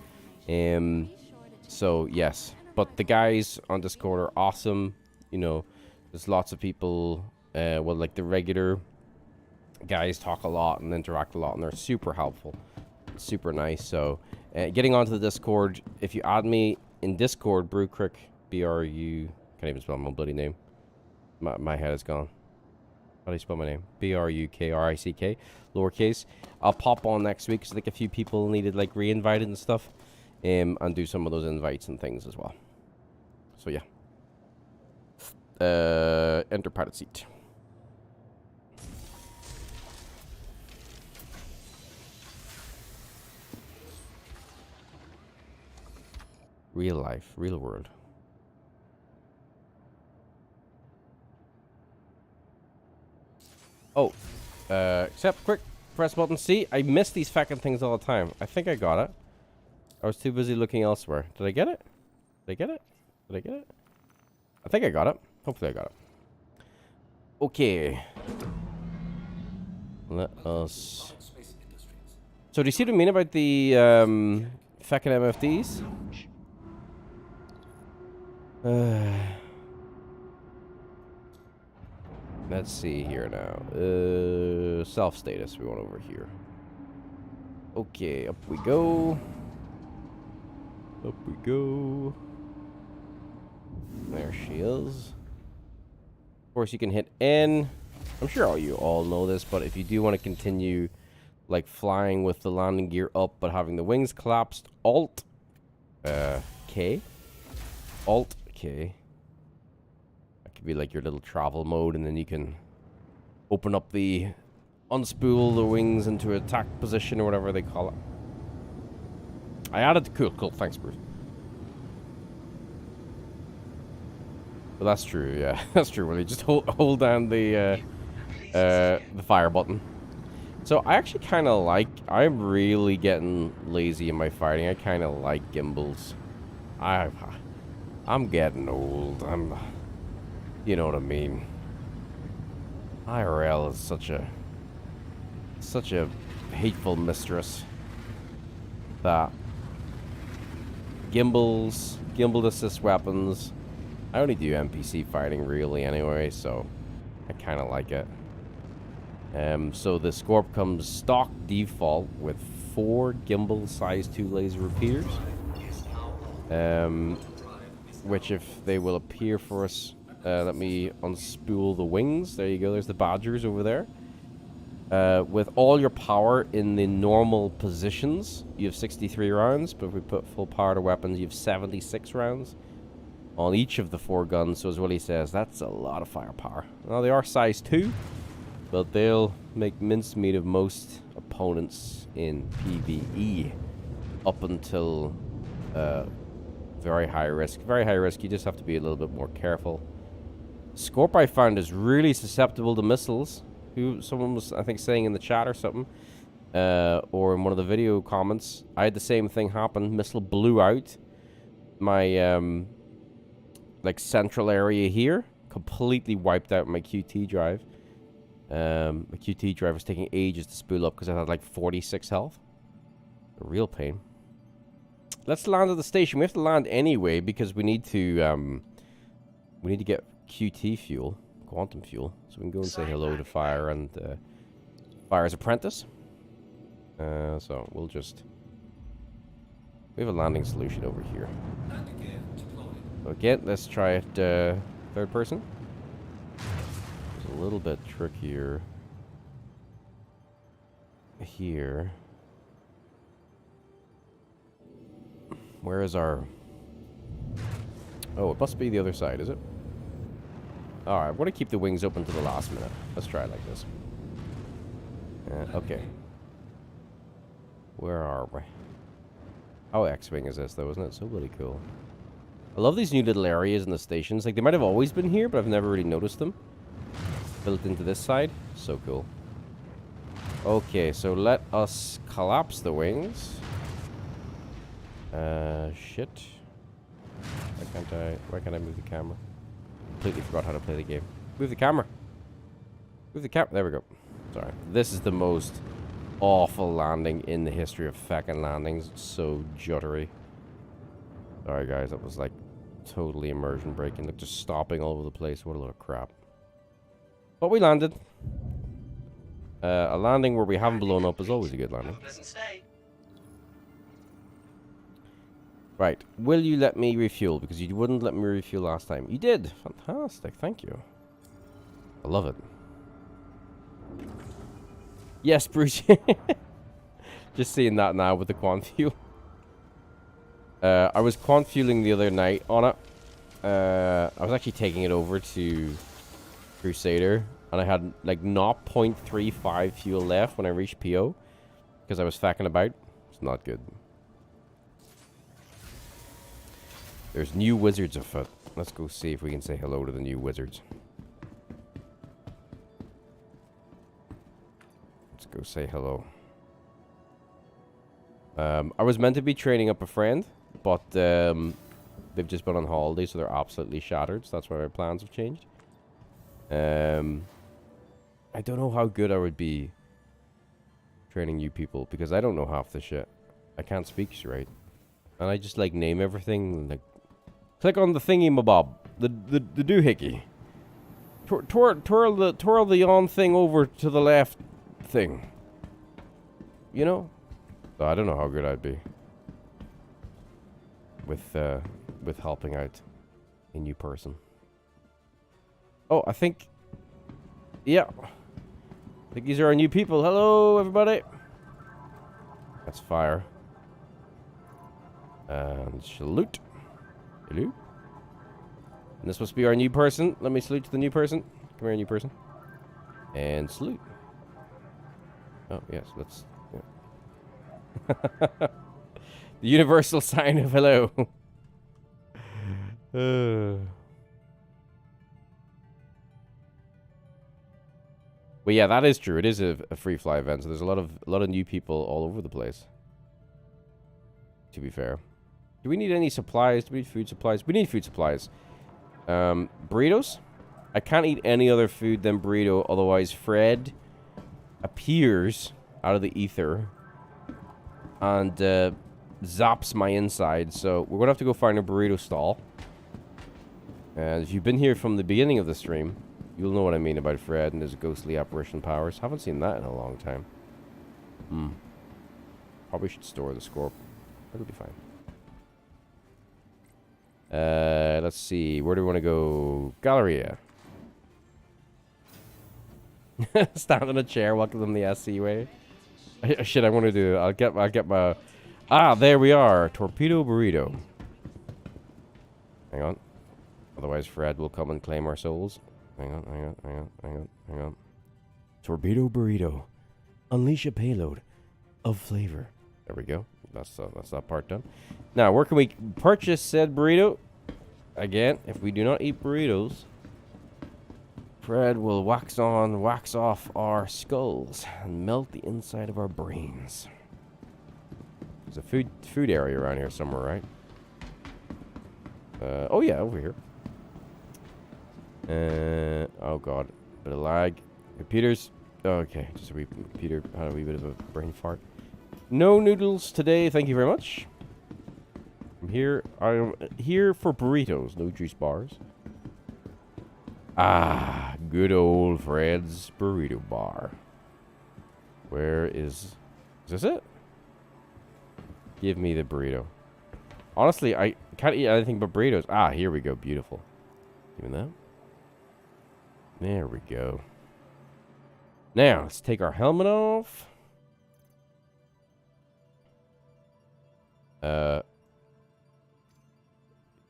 So yes, but the guys on Discord are awesome. You know, there's lots of people, well, like the regular guys talk a lot and interact a lot, and they're super helpful, super nice. So getting onto the Discord, if you add me in Discord, Brewkirk, BRU, can't even spell my bloody name, my head is gone. How do you spell my name? BRUKRICK, lowercase. I'll pop on next week because I think a few people needed like re-invited and stuff, and do some of those invites and things as well. So yeah, enter pilot seat. Real life, real world. Oh, accept, quick, press button C. I miss these fucking things all the time. I think I got it. I was too busy looking elsewhere. Did I get it? Did I get it? Did I get it? I think I got it. Hopefully I got it. Okay. Let us... So do you see what I mean about the fucking MFDs? Let's see here now. Self status. We want over here. Okay, up we go. Up we go. There she is. Of course, you can hit N. I'm sure all you all know this, but if you do want to continue, like flying with the landing gear up, but having the wings collapsed, Alt K. Alt K. That could be like your little travel mode, and then you can open up the unspool the wings into attack position or whatever they call it. I added the cool. Thanks, Bruce. But that's true, yeah. That's true. When you just hold down the fire button. So I actually kind of like... I'm really getting lazy in my fighting. I kind of like gimbals. I'm getting old. You know what I mean. IRL is such a hateful mistress that gimbal assist weapons. I only do NPC fighting really anyway, so I kind of like it. So the Scorp comes stock default with 4 gimbal size 2 laser repeaters, which if they will appear for us, let me unspool the wings. There you go. There's the Badgers over there. With all your power in the normal positions, you have 63 rounds, but if we put full power to weapons, you have 76 rounds on each of the 4 guns. So as Willie says, that's a lot of firepower. Now they are size 2, but they'll make mincemeat of most opponents in PvE up until very high risk. Very high risk, you just have to be a little bit more careful. Scorp, I found, is really susceptible to missiles. Someone was, I think, saying in the chat or something, or in one of the video comments. I had the same thing happen. Missile blew out my like central area here, completely wiped out my QT drive. My QT drive was taking ages to spool up because I had like 46 health. A real pain. Let's land at the station. We have to land anyway because we need to get QT fuel, quantum fuel, so we can go and say hello to Fire and Fire's apprentice. So we'll just... We have a landing solution over here. Again, let's try it third person. It's a little bit trickier here. Where is our... Oh, it must be the other side, is it? Alright, I want to keep the wings open to the last minute. Let's try it like this. Okay. Where are we? Oh, X-Wing is this, though, isn't it? So really cool. I love these new little areas in the stations. Like, they might have always been here, but I've never really noticed them. Built into this side. So cool. Okay, so let us collapse the wings. Shit. Why can't I move the camera? Completely forgot how to play the game. Move the camera. Move the camera. There we go. Sorry. This is the most awful landing in the history of feckin' landings. So juddery. Sorry, guys. That was like totally immersion breaking. Like just stopping all over the place. What a load of crap. But we landed. A landing where we haven't blown up is always a good landing. Right. Will you let me refuel? Because you wouldn't let me refuel last time. You did. Fantastic. Thank you. I love it. Yes, Bruce. Just seeing that now with the quant fuel. I was quant fueling the other night on it. I was actually taking it over to Crusader. And I had like 0.35 fuel left when I reached PO. Because I was facking about. It's not good. There's new wizards afoot. Let's go see if we can say hello to the new wizards. Let's go say hello. I was meant to be training up a friend, but they've just been on holiday, so they're absolutely shattered. So that's why my plans have changed. I don't know how good I would be training you people, because I don't know half the shit. I can't speak straight. And I just, like, name everything, like... Click on the thingy-mabob. The doohickey. Twirl the on thing over to the left thing. You know? So I don't know how good I'd be. With helping out a new person. Oh, I think... Yeah. I think these are our new people. Hello, everybody. That's fire. And salute. Hello. And this must be our new person. Let me salute to the new person. Come here, new person. And salute. Oh, yes, let's... Yeah. The universal sign of hello. Well, yeah, that is true. It is a free fly event, so there's a lot of new people all over the place. To be fair, do we need any supplies? Do we need food supplies? We need food supplies. Burritos. I can't eat any other food than burrito, otherwise Fred appears out of the ether and zaps my inside. So we're gonna have to go find a burrito stall. And if you've been here from the beginning of the stream, you'll know what I mean about Fred and his ghostly apparition powers. Haven't seen that in a long time. Probably should store the scorp. That'll be fine. Let's see. Where do we want to go? Galleria. Stand on a chair, welcome them the SC way. Shit, I want to do. I'll get my. Ah, there we are. Torpedo burrito. Hang on. Otherwise, Fred will come and claim our souls. Hang on. Torpedo burrito. Unleash a payload of flavor. There we go. That's that part done. Now, where can we purchase said burrito? Again, if we do not eat burritos, Fred will wax on, wax off our skulls and melt the inside of our brains. There's a food area around here somewhere, right? Oh yeah, over here. Oh god, bit of lag. Computers. Okay, just a wee computer had a wee bit of a brain fart. No noodles today, thank you very much. I'm here for burritos, no juice bars. Ah, good old Fred's burrito bar. Where is this it? Give me the burrito. Honestly, I can't eat anything but burritos. Ah, here we go, beautiful. Give me that. There we go. Now, let's take our helmet off.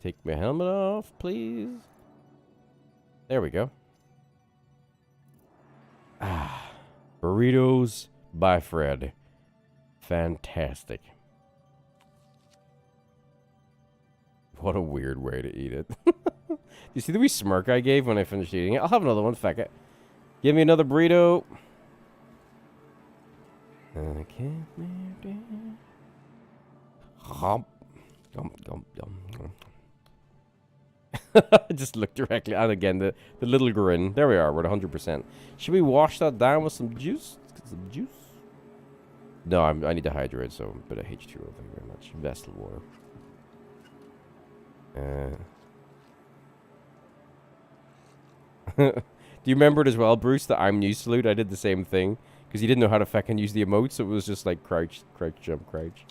Take my helmet off, please. There we go. Ah, burritos by Fred. Fantastic. What a weird way to eat it. Do you see the wee smirk I gave when I finished eating it? I'll have another one, feck it. Give me another burrito. Okay. Hump. Just look directly at again the little grin. There we are. We're at 100%. Should we wash that down with some juice? Some juice? No, I need to hydrate, so a bit of H2O. Thank you very much. Vessel water. Do you remember it as well, Bruce? The I'm new salute. I did the same thing because he didn't know how to feckin' use the emotes, so it was just like crouch, jump, crouch.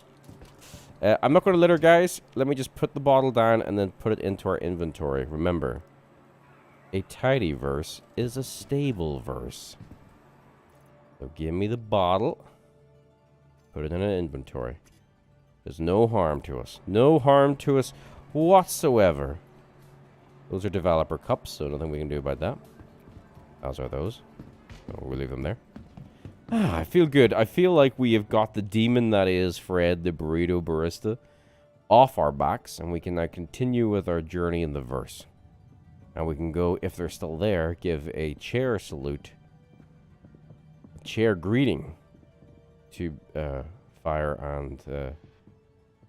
I'm not going to litter, guys. Let me just put the bottle down and then put it into our inventory. Remember, a tidy verse is a stable verse. So give me the bottle. Put it in an inventory. There's no harm to us. No harm to us whatsoever. Those are developer cups, so nothing we can do about that. As are those. So we'll leave them there. Ah, I feel good. I feel like we have got the demon that is Fred, the burrito barista, off our backs, and we can now continue with our journey in the verse. And we can go, if they're still there, give a chair salute chair greeting to Fire and the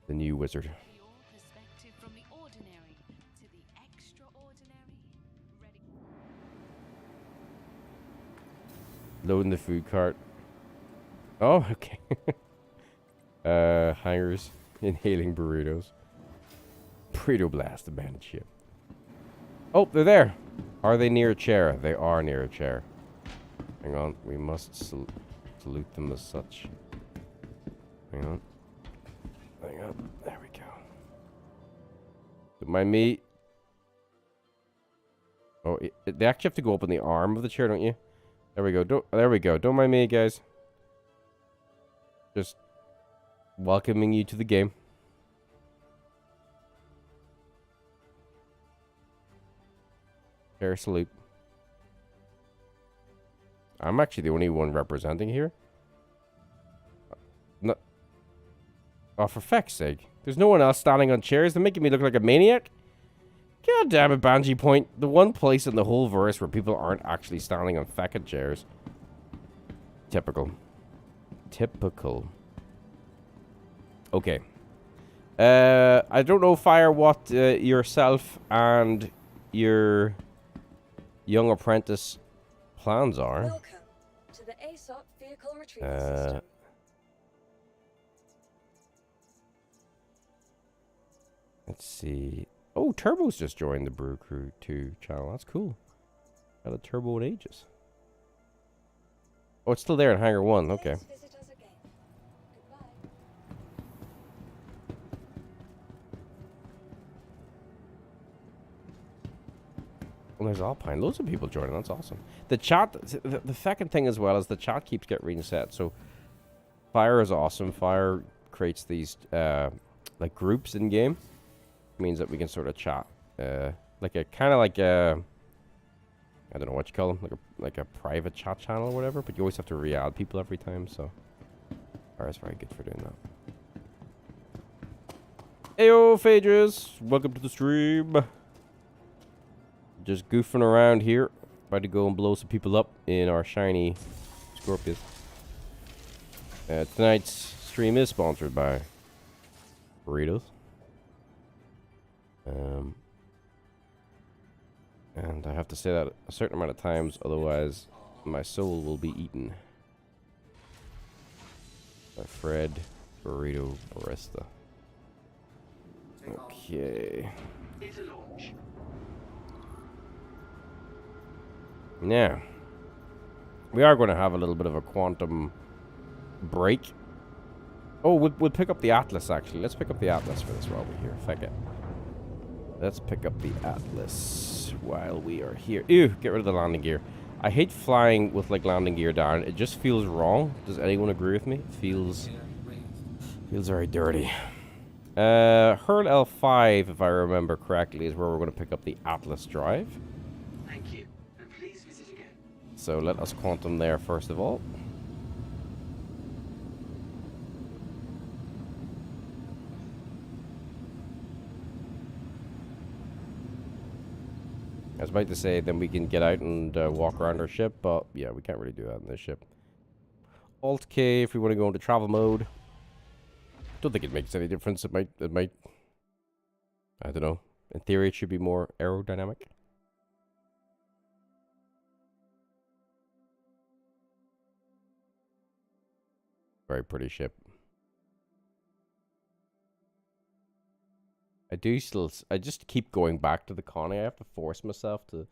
new wizard. Your perspective from the ordinary to the extraordinary. Ready. Loading the food cart. Oh, okay. Hangers inhaling burritos. Burrito blast, abandoned ship. Oh, they're there. Are they near a chair? They are near a chair. Hang on, we must salute them as such. Hang on. Hang on. There we go. Don't mind me. Oh, they actually have to go up in the arm of the chair, don't you? There we go. There we go. Don't mind me, guys. Just welcoming you to the game. Fair salute. I'm actually the only one representing here. No. Oh, for feck's sake. There's no one else standing on chairs. They're making me look like a maniac. God damn it, Banji Point. The one place in the whole verse where people aren't actually standing on feckin' chairs. Typical. Typical. Okay. I don't know, Fire, what yourself and your young apprentice plans are. Welcome to the ASOP Vehicle Retrieval System. Let's see. Oh, Turbo's just joined the Brew Crew 2 channel. That's cool. Got a Turbo in ages. Oh, it's still there in Hangar 1. Okay. Please visit us again. Goodbye. Well, there's Alpine. Loads of people joining. That's awesome. The chat, the second thing as well is the chat keeps getting reset. So, Fire is awesome. Fire creates these, like, groups in game. Means that we can sort of chat. Like a, kind of like a, I don't know what you call them. Like a private chat channel or whatever. But you always have to re-add people every time, so. Fire's very good for doing that. Heyo, Phaedrus. Welcome to the stream. Just goofing around here. About to go and blow some people up in our shiny Scorpius. Tonight's stream is sponsored by Burritos. And I have to say that a certain amount of times, otherwise my soul will be eaten. By Fred Burrito Barista. Okay. Now, we are going to have a little bit of a quantum break. Oh, we'll pick up the Atlas, actually. Let's pick up the Atlas for this while we're here. Fuck it. Let's pick up the Atlas while we are here. Ew, get rid of the landing gear. I hate flying with, like, landing gear down. It just feels wrong. Does anyone agree with me? It feels very dirty. Hurl L5, if I remember correctly, is where we're going to pick up the Atlas drive. Thank you, and please visit again. So let us quantum there first of all. I was about to say then we can get out and walk around our ship, but yeah, we can't really do that in this ship. Alt K if we want to go into travel mode. Don't think it makes any difference. It might, I don't know. In theory, it should be more aerodynamic. Very pretty ship. I just keep going back to the Connie. I have to force myself to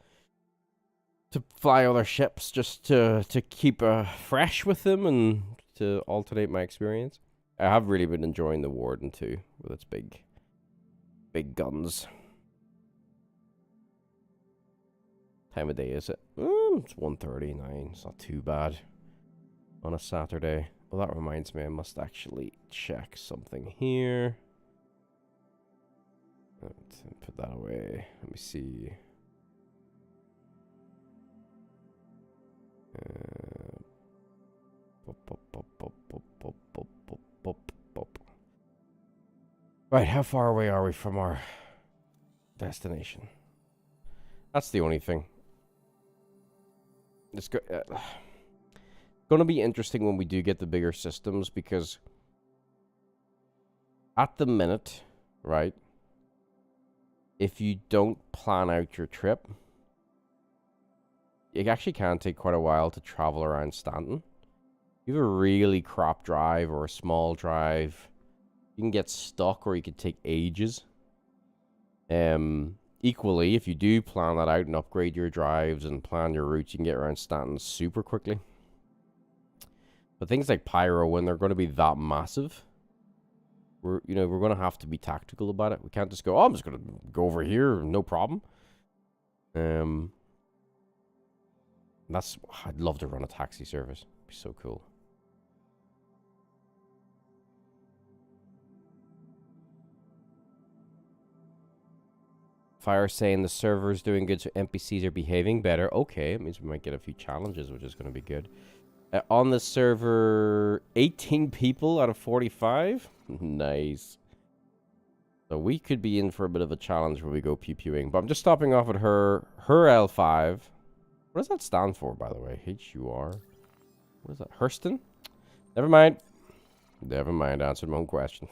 fly other ships just to keep fresh with them and to alternate my experience. I have really been enjoying the Warden too, with its big guns. Time of day is it? It's 1:39. It's not too bad on a Saturday. Well, that reminds me, I must actually check something here. Let's put that away. Let me see. Right, how far away are we from our destination? That's the only thing. Let's go. going to be interesting when we do get the bigger systems, because at the minute, right, if you don't plan out your trip, it actually can take quite a while to travel around Stanton. If you have a really crap drive or a small drive, you can get stuck, or you could take ages. Equally, if you do plan that out and upgrade your drives and plan your routes, you can get around Stanton super quickly. But things like Pyro, when they're going to be that massive, we're going to have to be tactical about it. We can't just go, oh, I'm just going to go over here, no problem. I'd love to run a taxi service. It'd be so cool. Fire saying the server's doing good, so NPCs are behaving better. Okay, it means we might get a few challenges, which is going to be good. On the server, 18 people out of 45. Nice. So we could be in for a bit of a challenge when we go pew-pewing. But I'm just stopping off at her L5. What does that stand for, by the way? H-U-R. What is that? Hurston? Never mind. Never mind. Answered my own question.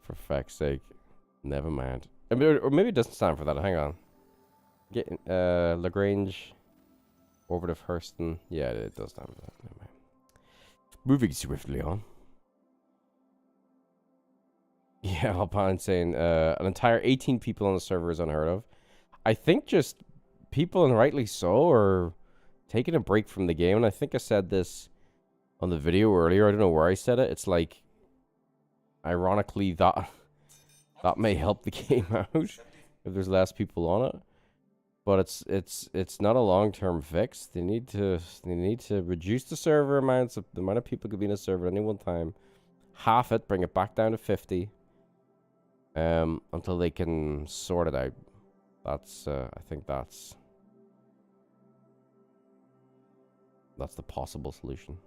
For fuck's sake. Never mind. Or maybe it doesn't stand for that. Hang on. Lagrange. Orbit of Hurston. Yeah, it does stand for that. Never mind. Moving swiftly on. Yeah, Alpine saying an entire 18 people on the server is unheard of. I think just people, and rightly so, are taking a break from the game. And I think I said this on the video earlier. I don't know where I said it. It's like, ironically, that may help the game out if there's less people on it. But it's not a long-term fix. They need to reduce the server amounts of the amount of people could be in a server at any one time. Half it, bring it back down to 50. Until they can sort it out. I think that's the possible solution.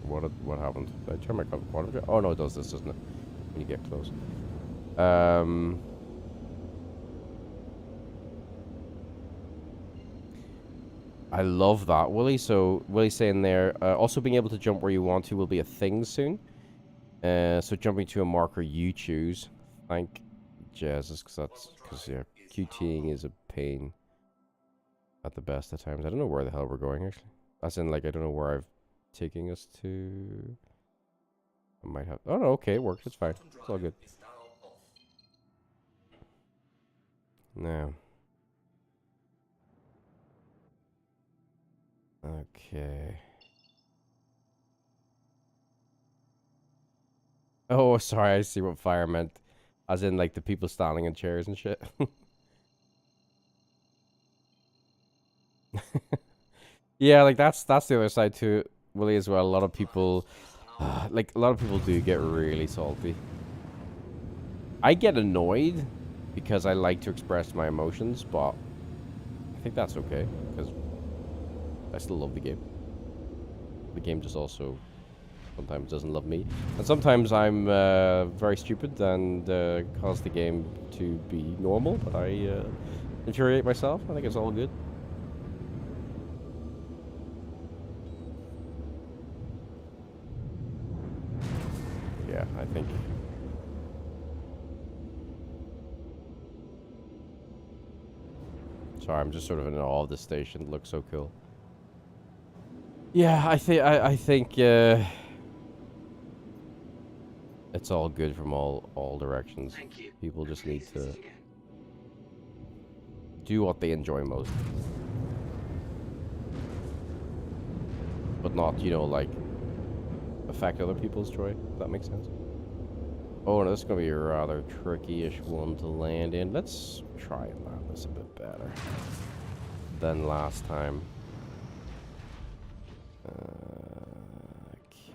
What happened? Did I turn my quantum drive? Oh no, it does this, doesn't it? When you get close. I love that, Willie. So Willie's saying there, also being able to jump where you want to will be a thing soon. So jumping to a marker you choose. Thank Jesus, because yeah, QTing is a pain at the best of times. I don't know where the hell we're going actually. As in, like, I don't know where I've taking us to. I might have. Oh no, okay, it worked. It's fine. It's all good. Now. Okay. Oh, sorry. I see what fire meant. As in, like, the people standing in chairs and shit. Yeah, like, that's the other side to it, Willie, as well. A lot of people, do get really salty. I get annoyed because I like to express my emotions, but I think that's okay, because I still love the game. The game just also sometimes doesn't love me. And sometimes I'm very stupid and cause the game to be normal, but I infuriate myself. I think it's all good. Yeah, I think. Sorry, I'm just sort of in awe of the station. It looks so cool. Yeah, I think it's all good from all directions. People just need to do what they enjoy most, but not, like, affect other people's joy, if that makes sense. Oh, no, this is going to be a rather tricky-ish one to land in. Let's try and land this a bit better than last time. Okay.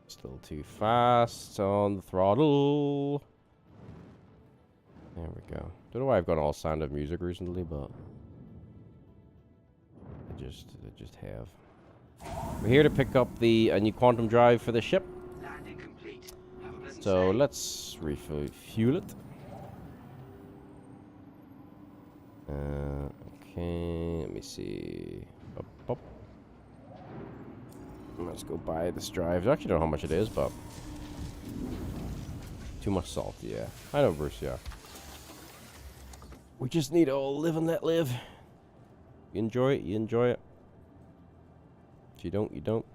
Still too fast on the throttle. There we go. Don't know why I've got all Sound of Music recently, but I just have. We're here to pick up a new quantum drive for the ship. Landing complete. Have a pleasant So stay. let's refuel it. Okay, let me see. Up, up. Let's go buy this drive. I actually don't know how much it is, but too much salt. Yeah, I know, Bruce. Yeah, we just need to all live and let live. You enjoy it, you enjoy it. If you don't, you don't.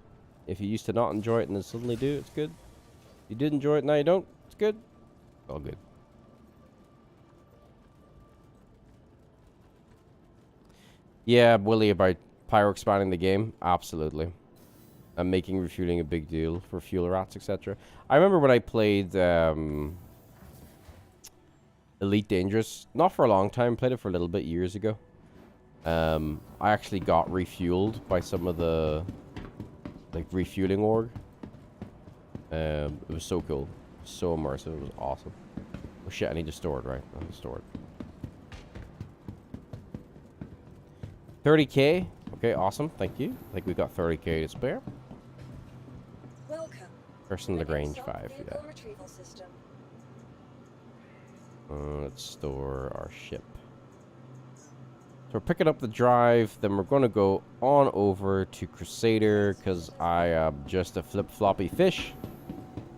If you used to not enjoy it and then suddenly do, it's good. You did enjoy it, now you don't. It's good. All good. Yeah, Willie, about Pyro expanding the game. Absolutely. And making refueling a big deal for fuel rats, etc. I remember when I played Elite Dangerous. Not for a long time. Played it for a little bit years ago. I actually got refueled by some of the like refueling org. It was so cool. So immersive. It was awesome. Oh shit, I need to store it, right? I need to store it. 30k. Okay, awesome. Thank you. I think we've got 30k to spare. Welcome. Person to the Lagrange ASOP 5, vehicle yeah. retrieval system. Let's store our ship. So we're picking up the drive, then we're going to go on over to Crusader, because I am just a flip-floppy fish.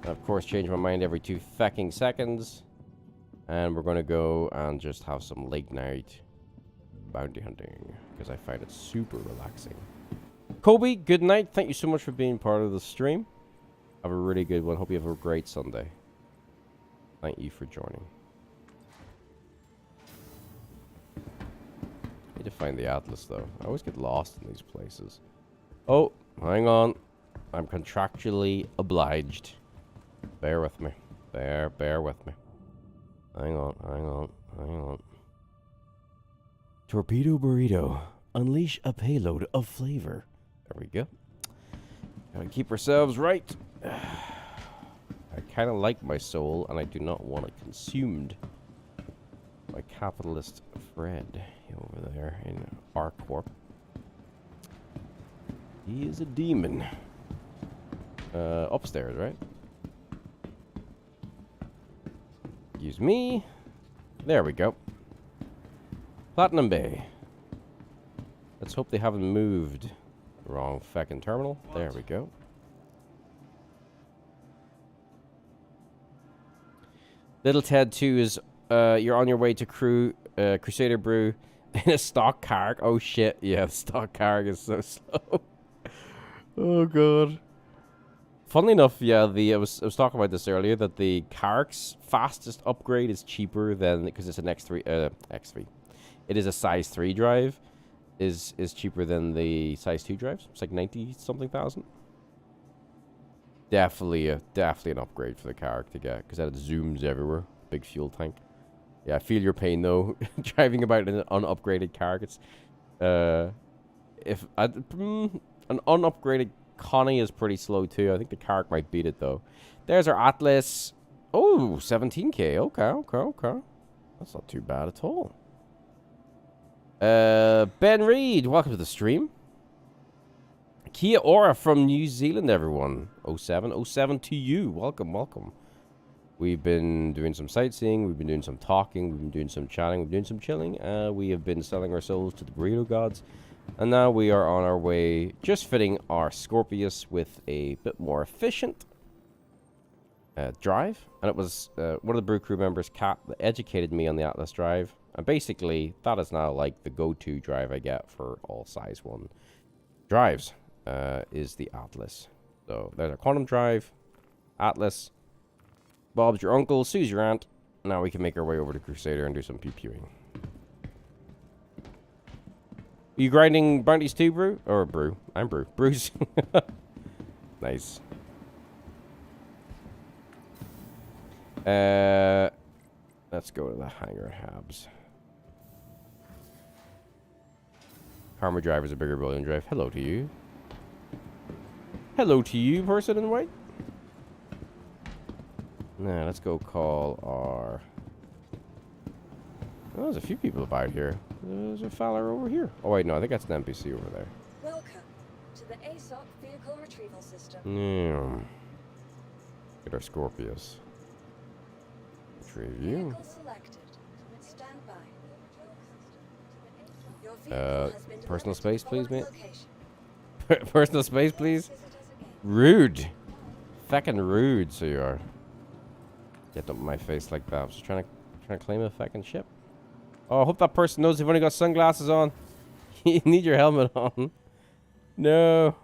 And of course, change my mind every 2 fucking seconds. And we're going to go and just have some late night bounty hunting, because I find it super relaxing. Kobe, good night. Thank you so much for being part of the stream. Have a really good one. Hope you have a great Sunday. Thank you for joining. Need to find the Atlas, though. I always get lost in these places. Oh, hang on. I'm contractually obliged. Bear with me. Bear with me. Hang on. Torpedo burrito. Unleash a payload of flavor. There we go. Gotta keep ourselves right. I kind of like my soul, and I do not want it consumed by capitalist Fred over there in ArcCorp. He is a demon. Upstairs, right? Excuse me. There we go. Platinum Bay. Let's hope they haven't moved. Wrong feckin' terminal. There we go. Little Ted 2 is, you're on your way to Crusader Brew in a stock car. Oh shit, yeah, the stock car is so slow. Oh god. Funnily enough, yeah, I was talking about this earlier, that the Carrick's fastest upgrade is cheaper than, because it's an X3. It is a size 3 drive, is cheaper than the size 2 drives. It's like 90-something thousand. Definitely an upgrade for the Carrick to get, because then it zooms everywhere. Big fuel tank. Yeah, I feel your pain though. Driving about in an unupgraded Carrick, it's if an unupgraded Connie is pretty slow too. I think the Carrick might beat it though. There's our Atlas. Oh, 17k. Okay. That's not too bad at all. Ben Reed, welcome to the stream. Kia Ora from New Zealand, everyone. 07 to you. Welcome. We've been doing some sightseeing. We've been doing some talking. We've been doing some chatting. We've been doing some chilling. We have been selling our souls to the burrito gods. And now we are on our way, just fitting our Scorpius with a bit more efficient drive. And it was one of the brew crew members, Kat, that educated me on the Atlas drive. And basically, that is now like the go-to drive I get for all size 1 drives, is the Atlas. So there's our Quantum drive, Atlas. Bob's your uncle, Sue's your aunt. Now we can make our way over to Crusader and do some pew-pewing. Are you grinding bounties too, Brew? Or Brew? I'm Brew. Bruce. Nice. Let's go to the hangar Habs. Karma drive is a bigger William drive. Hello to you. Hello to you, person in white. Now, let's go call our... Oh, there's a few people about here. There's a fella over here. Oh, wait, no, I think that's an NPC over there. Welcome to the ASOP vehicle retrieval system. Yeah. Get our Scorpius. Retrieve you. Vehicle selected. Stand by. Your vehicle has been personal delivered to space, the please, following mate. location. Personal space, please. Visitors again. Rude. Feckin' rude, so you are. Get up my face like that. I was just trying to claim a feckin' ship. Oh, I hope that person knows you've only got sunglasses on. You need your helmet on. No.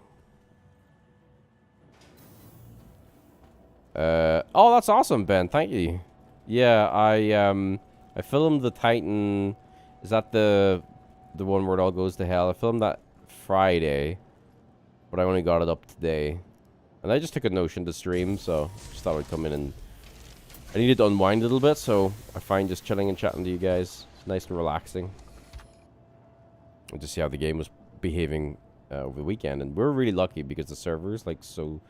Oh, that's awesome, Ben. Thank you. Yeah, I filmed the Titan. Is that the one where it all goes to hell? I filmed that Friday, but I only got it up today. And I just took a notion to stream, so just thought I'd come in and I needed to unwind a little bit, so I find just chilling and chatting to you guys nice and relaxing. And just see how the game was behaving over the weekend. And we're really lucky because the server is like so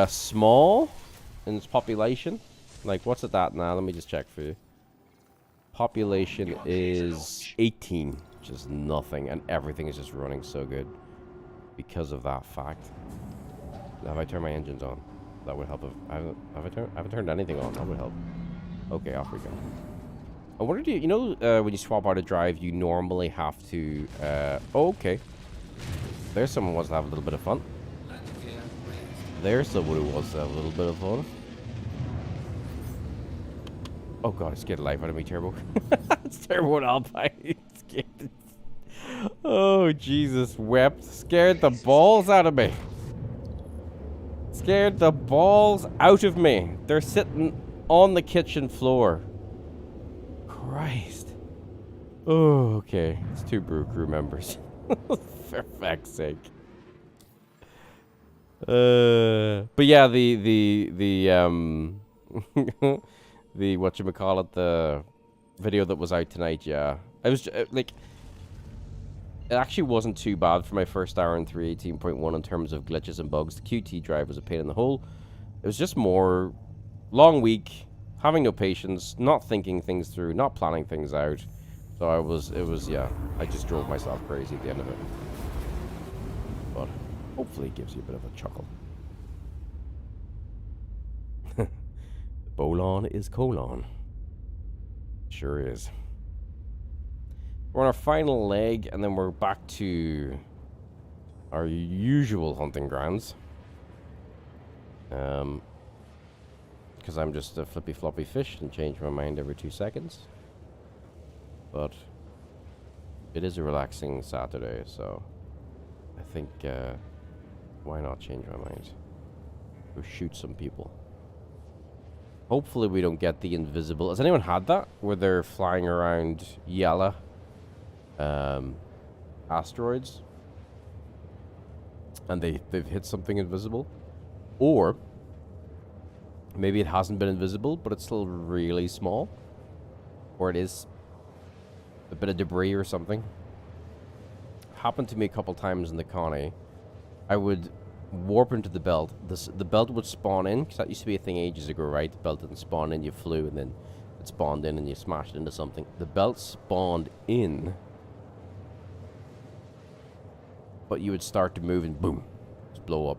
small in its population. Like, what's it at now? Let me just check for you. Population is 18, which is nothing, and everything is just running so good because of that fact. Have I turned my engines on? That would help. If I haven't turned anything on. That would help. Okay, off we go. I wonder, do you know when you swap out a drive, you normally have to. Oh, okay. There's someone who wants to have a little bit of fun. There's someone who wants to have a little bit of fun. Oh god, it scared the life out of me, Turbo. It's Turbo and Alpine. It's scared. Oh Jesus, wept. Scared the balls out of me. Scared the balls out of me. They're sitting on the kitchen floor. Christ. Oh, okay. It's two Brew Crew members. For fuck's sake. But yeah, the the whatchamacallit, the video that was out tonight, yeah. I was like, it actually wasn't too bad for my first hour in 3.18.1 in terms of glitches and bugs. The QT drive was a pain in the hole. It was just more long week, having no patience, not thinking things through, not planning things out. So yeah, I just drove myself crazy at the end of it. But hopefully it gives you a bit of a chuckle. Bolon is colon. Sure is. We're on our final leg, and then we're back to our usual hunting grounds. Because I'm just a flippy floppy fish and change my mind every 2 seconds. But it is a relaxing Saturday, so I think why not change my mind? Go shoot some people. Hopefully we don't get the invisible. Has anyone had that? Where they're flying around Yala asteroids and they've hit something invisible? Or maybe it hasn't been invisible, but it's still really small. Or it is a bit of debris or something. Happened to me a couple times in the Connie. I would warp into the belt. The belt would spawn in, because that used to be a thing ages ago, right? The belt didn't spawn in, you flew, and then it spawned in and you smashed into something. The belt spawned in, but you would start to move and boom, just blow up.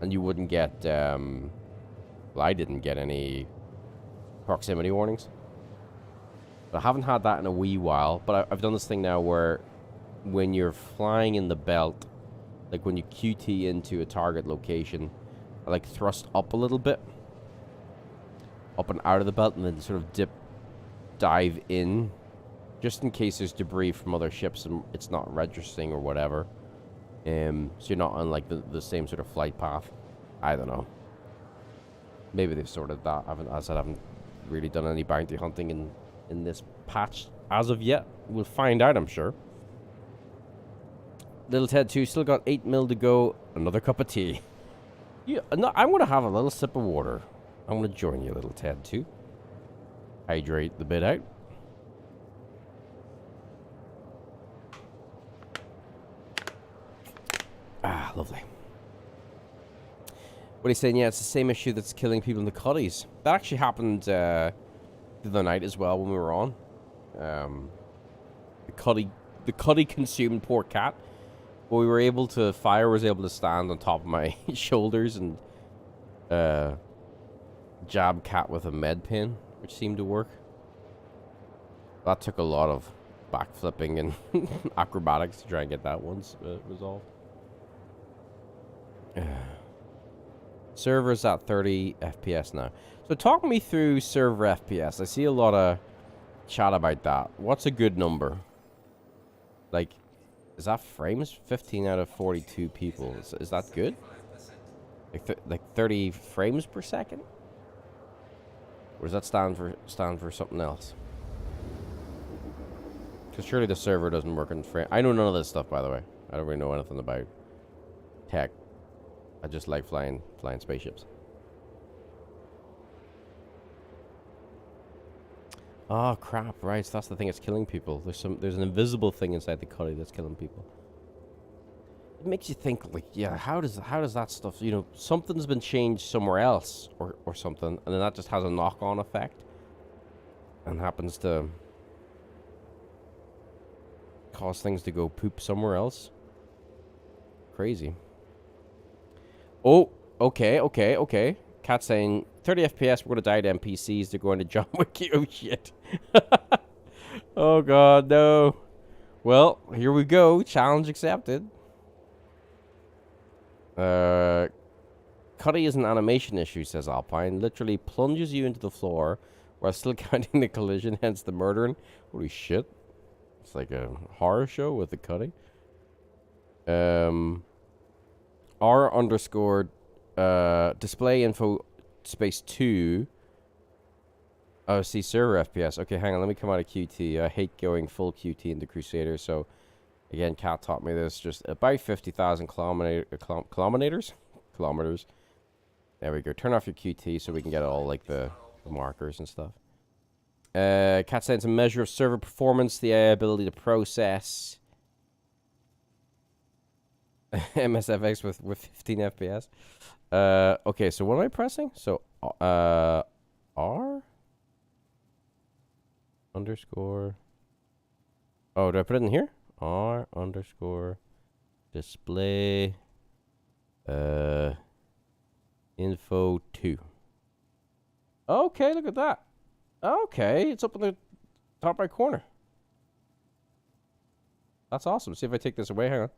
And you wouldn't get, well, I didn't get any proximity warnings. But I haven't had that in a wee while, but I've done this thing now where when you're flying in the belt, like when you QT into a target location, I like thrust up a little bit, up and out of the belt, and then sort of dive in, just in case there's debris from other ships and it's not registering or whatever. So you're not on like the same sort of flight path. I don't know. Maybe they've sorted that. I haven't really done any bounty hunting in this patch as of yet. We'll find out, I'm sure. Little Ted 2 still got 8 mil to go. Another cup of tea. Yeah, no, I'm going to have a little sip of water. I'm going to join you, Little Ted 2. Hydrate the bit out. Ah, lovely. What he's saying, yeah, it's the same issue that's killing people in the Cuddies. That actually happened the other night as well when we were on. The Cuddy consumed poor cat. But we were able to, Fire was able to stand on top of my shoulders and jab cat with a med pin, which seemed to work. That took a lot of backflipping and acrobatics to try and get that one's resolved. Server's at 30 FPS now. So talk me through server FPS. I see a lot of chat about that. What's a good number? Like, is that frames? 15 out of 42 people. Is that good? Like 30 frames per second? Or does that stand for something else? Because surely the server doesn't work in frame. I know none of this stuff, by the way. I don't really know anything about tech. I just like flying spaceships. Oh crap! Right, so that's the thing that's killing people. There's an invisible thing inside the cuddy that's killing people. It makes you think, like, yeah, how does that stuff? You know, something's been changed somewhere else, or something, and then that just has a knock-on effect, and happens to cause things to go poop somewhere else. Crazy. Oh, okay. Cat saying 30 FPS. We're gonna die to NPCs. They're going to John Wick. Oh shit. Oh god, no. Well, here we go. Challenge accepted. Cuddy is an animation issue, says Alpine. Literally plunges you into the floor while still counting the collision, hence the murdering. Holy shit. It's like a horror show with the Cuddy. R underscore display info space 2. Oh, see server FPS. Okay, hang on. Let me come out of QT. I hate going full QT into Crusader. So, again, Cat taught me this. Just about 50,000 kilometers. There we go. Turn off your QT so we can get all like the markers and stuff. Cat saying it's a measure of server performance, the ability to process MSFX with 15 FPS. Okay, so what am I pressing? So, R underscore. Oh, do I put it in here? R underscore display info 2. Okay, look at that. Okay, it's up in the top right corner. That's awesome. See if I take this away. Hang on.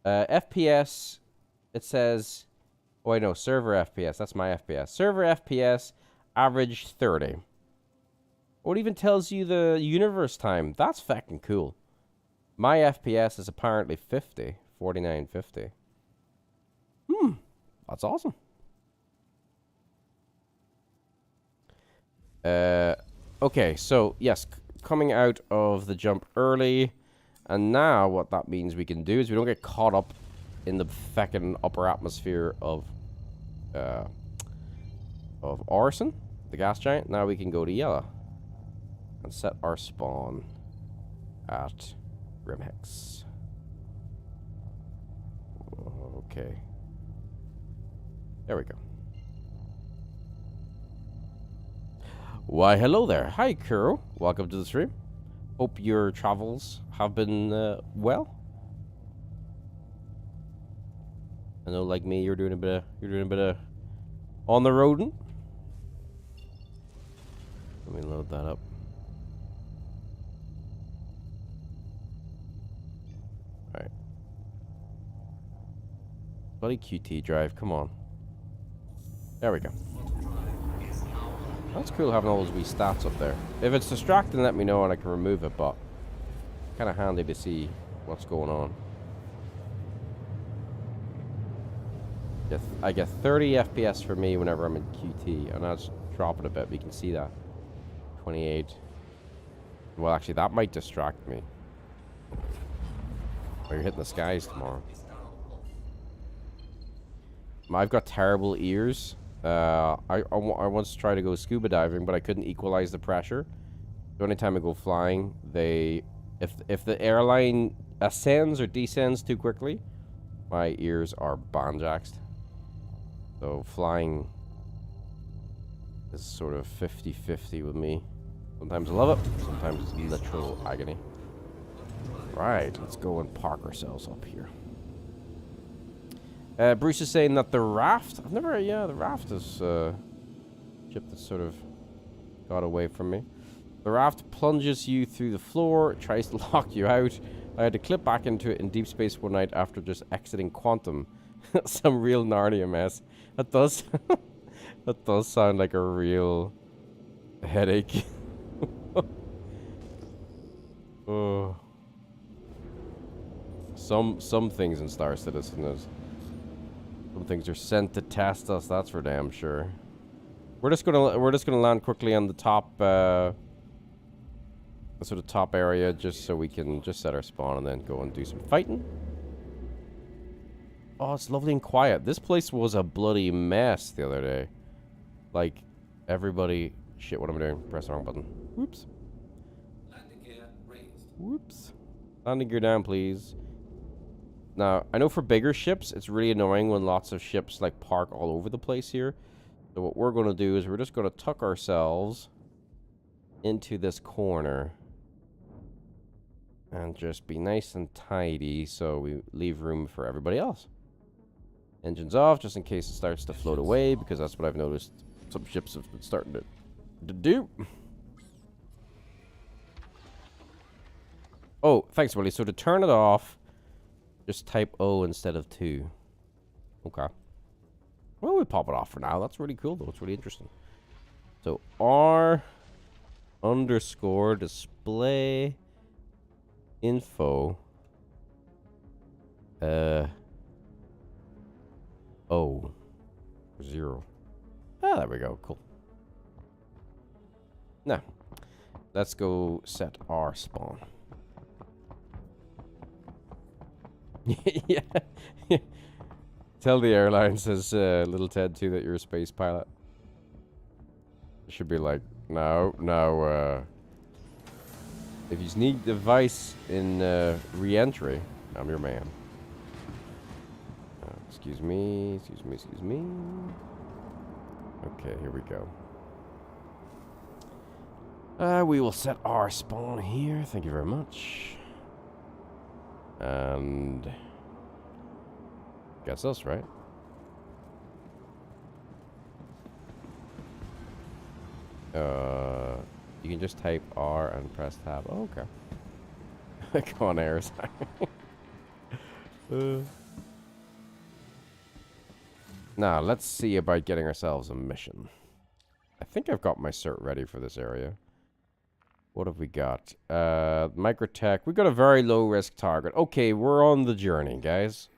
FPS, it says, oh, I know, server FPS. That's my FPS. Server FPS, average 30. Oh, it even tells you the universe time. That's fucking cool. My FPS is apparently 50. 4950. That's awesome. Okay, so, yes, coming out of the jump early. And now what that means we can do is we don't get caught up in the feckin' upper atmosphere of Orison, the gas giant. Now we can go to Yellow and set our spawn at Grimhex. Okay. There we go. Why, hello there. Hi, Kuro. Welcome to the stream. Hope your travels have been well. I know, like me, you're doing a bit of on the roading. Let me load that up. All right. Bloody QT drive, come on. There we go. That's cool having all those wee stats up there. If it's distracting, let me know and I can remove it, but kind of handy to see what's going on. I get 30 FPS for me whenever I'm in QT, and that's dropping a bit, but you can see that. 28. Well, actually, that might distract me. Oh, you're hitting the skies tomorrow. I've got terrible ears. I once tried to go scuba diving, but I couldn't equalize the pressure. The only time I go flying, if the airline ascends or descends too quickly, my ears are banjaxed. So flying is sort of 50-50 with me. Sometimes I love it, sometimes it's literal agony. Right, let's go and park ourselves up here. Bruce is saying that the raft... the raft is ship that sort of got away from me. The raft plunges you through the floor, tries to lock you out. I had to clip back into it in deep space one night after just exiting Quantum. Some real Narnia mess. That does... that does sound like a real headache. Oh. Some things in Star Citizen is... Some things are sent to test us, that's for damn sure. We're just gonna land quickly on the top sort of top area just so we can just set our spawn and then go and do some fighting. Oh, it's lovely and quiet. This place was a bloody mess the other day. Like, everybody... Shit, what am I doing? Press the wrong button. Whoops. Landing gear raised. Whoops. Landing gear down, please. Now, I know for bigger ships, it's really annoying when lots of ships, like, park all over the place here. So what we're going to do is we're just going to tuck ourselves into this corner. And just be nice and tidy so we leave room for everybody else. Engines off, just in case it starts to float away, because that's what I've noticed some ships have been starting to do. Oh, thanks, Willie. So to turn it off, just type O instead of 2. Okay. Well, we pop it off for now. That's really cool, though. It's really interesting. So R _ display info O 0. Ah, there we go. Cool. Now, let's go set our spawn. Yeah. Tell the airline, says Little Ted, too, that you're a space pilot. It should be like, no, if you need device in re-entry, I'm your man. Excuse me. Okay, here we go. We will set our spawn here. Thank you very much. And... guess us, right? You can just type R and press tab. Oh, okay. Con Airs. Now, let's see about getting ourselves a mission. I think I've got my cert ready for this area. What have we got? Microtech. We've got a very low risk target. Okay, we're on the journey, guys.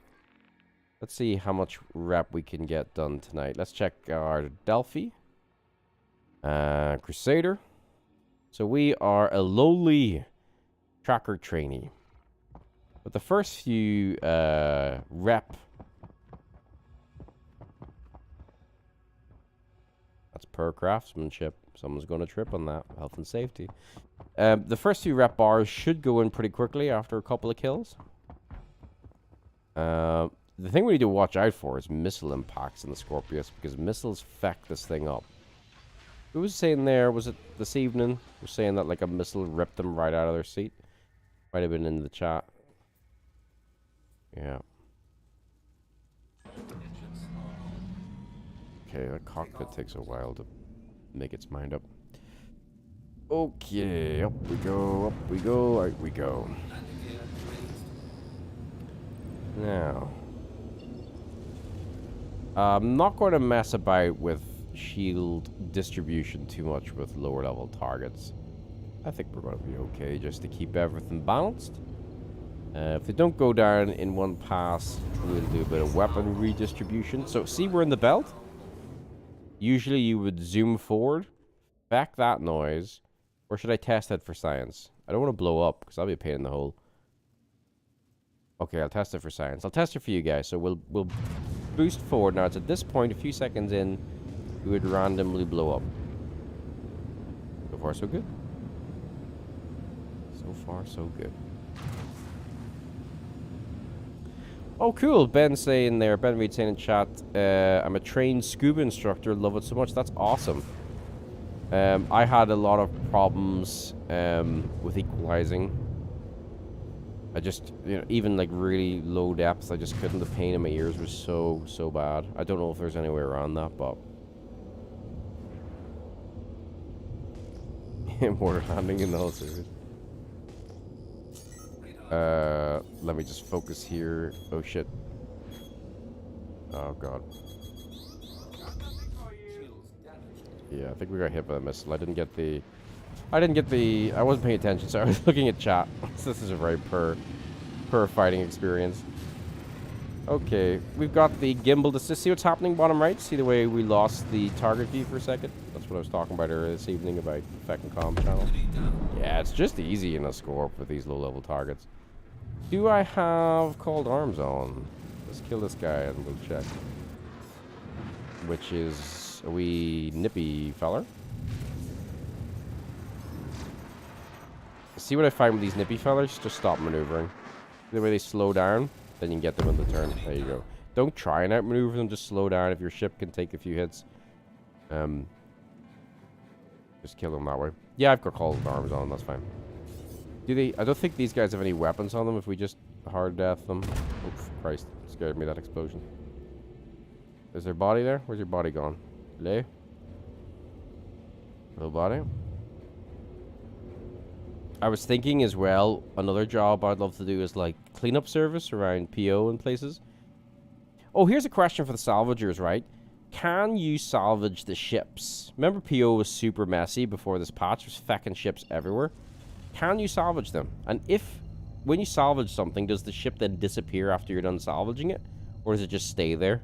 Let's see how much rep we can get done tonight. Let's check our Delphi. Crusader. So we are a lowly tracker trainee. But the first few rep... That's per craftsmanship. Someone's going to trip on that. Health and safety. The first few rep bars should go in pretty quickly after a couple of kills. The thing we need to watch out for is missile impacts in the Scorpius, because missiles feck this thing up. Who was saying there, was it this evening? Was saying that like a missile ripped them right out of their seat? Might have been in the chat. Yeah. Okay, the cockpit takes a while to make its mind up. Okay, up we go, out we go. Now, I'm not going to mess about with shield distribution too much with lower level targets. I think we're going to be okay just to keep everything balanced. If they don't go down in one pass, we'll do a bit of weapon redistribution. So see, we're in the belt. Usually you would zoom forward, back that noise, or should I test it for science? I don't want to blow up because that'll be a pain in the hole. Okay, I'll test it for science. I'll test it for you guys. So we'll boost forward. Now it's at this point, a few seconds in, we would randomly blow up. So far, so good. So far, so good. Oh, cool. Ben saying there, Ben Reed saying in chat, I'm a trained scuba instructor. Love it so much. That's awesome. I had a lot of problems with equalizing. I just, you know, even like really low depths, I just couldn't. The pain in my ears was so bad. I don't know if there's any way around that, but Mortar landing in the whole series. Let me just focus here. Oh shit. Oh god. Yeah, I think we got hit by the missile. I didn't get the... I wasn't paying attention, so I was looking at chat. This is a very poor fighting experience. Okay, we've got the gimbal to see what's happening bottom right. See the way we lost the target view for a second? That's what I was talking about earlier this evening about the Feckin' Com channel. Yeah, it's just easy in a score with these low-level targets. Do I have Cold Arms on? Let's kill this guy and we'll check. Which is a wee nippy feller. See what I find with these nippy fellers? Just stop maneuvering. The way they slow down, then you can get them in the turn. There you go. Don't try and outmaneuver them, just slow down if your ship can take a few hits. Just kill them that way. Yeah, I've got Cold Arms on, that's fine. Do they... I don't think these guys have any weapons on them if we just hard death them. Oh, Christ. Scared me, that explosion. Is there body there? Where's your body gone? Hello? Hello, body? I was thinking as well, another job I'd love to do is like cleanup service around PO and places. Oh, here's a question for the salvagers, right? Can you salvage the ships? Remember PO was super messy before this patch? There's feckin' ships everywhere. Can you salvage them? And if, when you salvage something, does the ship then disappear after you're done salvaging it? Or does it just stay there?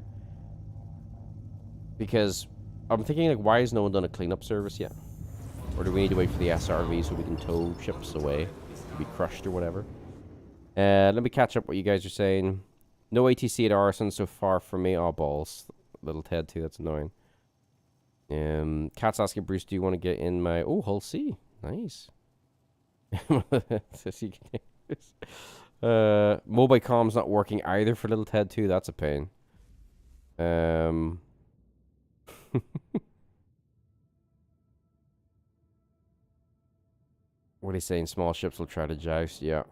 Because I'm thinking, like, why has no one done a cleanup service yet? Or do we need to wait for the SRV so we can tow ships away? Be crushed or whatever. Let me catch up what you guys are saying. No ATC at Arson so far for me. Oh, balls. Little Ted too, that's annoying. Cat's asking, Bruce, do you want to get in my... Oh, Hull C. Nice. Mobicom's not working either for Little Ted 2. That's a pain. What are you saying? Small ships will try to joust? Yeah.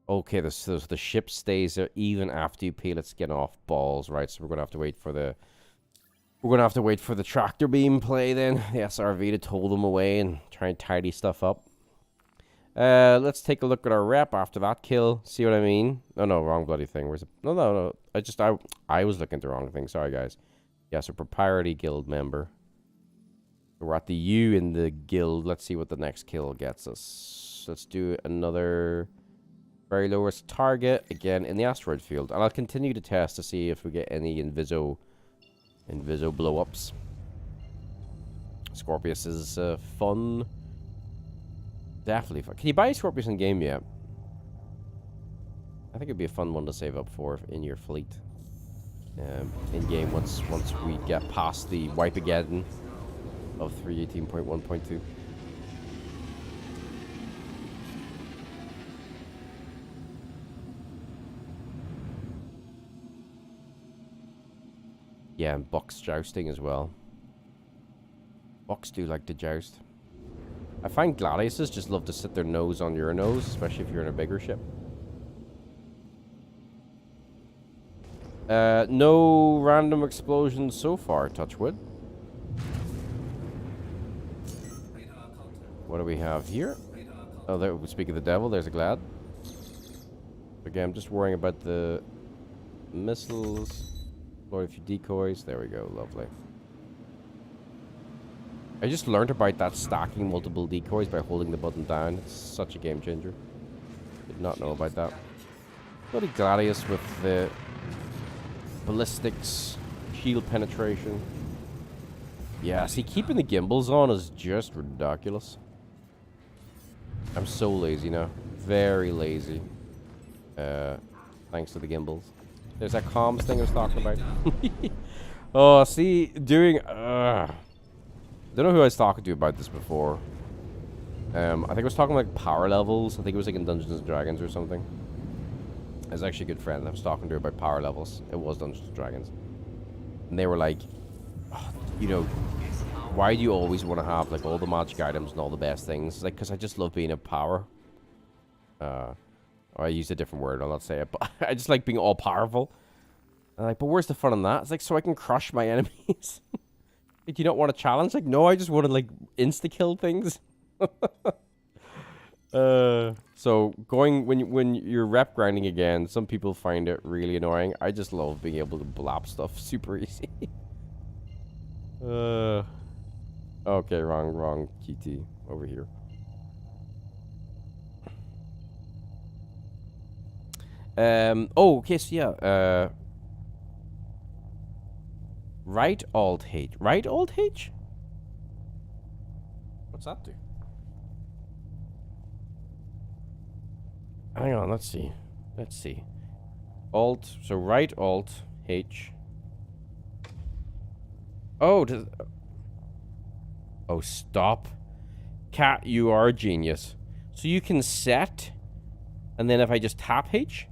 Okay, so the ship stays there even after you peel its skin off. Balls, right? So we're gonna have to wait for the... We're gonna have to wait for the tractor beam play then. The SRV to tow them away and try and tidy stuff up. Let's take a look at our rep after that kill. See what I mean? Oh no, wrong bloody thing. Where's it? No. I was looking at the wrong thing. Sorry, guys. Yes, a propriety guild member. We're at the U in the guild. Let's see what the next kill gets us. Let's do another very low risk target again in the asteroid field, and I'll continue to test to see if we get any Inviso blow ups. Scorpius is fun. Definitely fun. Can you buy Scorpius in game yet? I think it'd be a fun one to save up for in your fleet. In game once we get past the wipe again of 318.1.2. Yeah, and Bucks jousting as well. Bucks do like to joust. I find Gladiuses just love to sit their nose on your nose, especially if you're in a bigger ship. No random explosions so far, touch wood. What do we have here? Oh, there, speak of the devil, there's a Glad. Again, I'm just worrying about the missiles. Load a few decoys. There we go, lovely. I just learned about that stacking multiple decoys by holding the button down. It's such a game changer. Did not know about that. Bloody Gladius with the ballistics, shield penetration. Yeah, see, keeping the gimbals on is just ridiculous. I'm so lazy now. Very lazy. Thanks to the gimbals. There's that comms thing I was talking about. Oh, see, doing... I don't know who I was talking to about this before. I think I was talking like power levels. I think it was like in Dungeons & Dragons or something. I was actually a good friend. I was talking to her about power levels. It was Dungeons & Dragons. And they were like, oh, you know, why do you always want to have like all the magic items and all the best things? Like, because I just love being a power. Or I used a different word, I'll not say it, but I just like being all powerful. I'm like, but where's the fun in that? It's like, so I can crush my enemies. Like, you don't want a challenge? Like, no, I just want to, like, insta-kill things. So going when you're rep grinding again, some people find it really annoying. I just love being able to blap stuff super easy. Okay, wrong GT over here. Oh, okay, so yeah, right alt H. Right alt H? What's that do? Hang on, let's see. Let's see. Alt, so right alt H. Oh, oh, stop. Cat, you are a genius. So you can set, and then if I just tap H.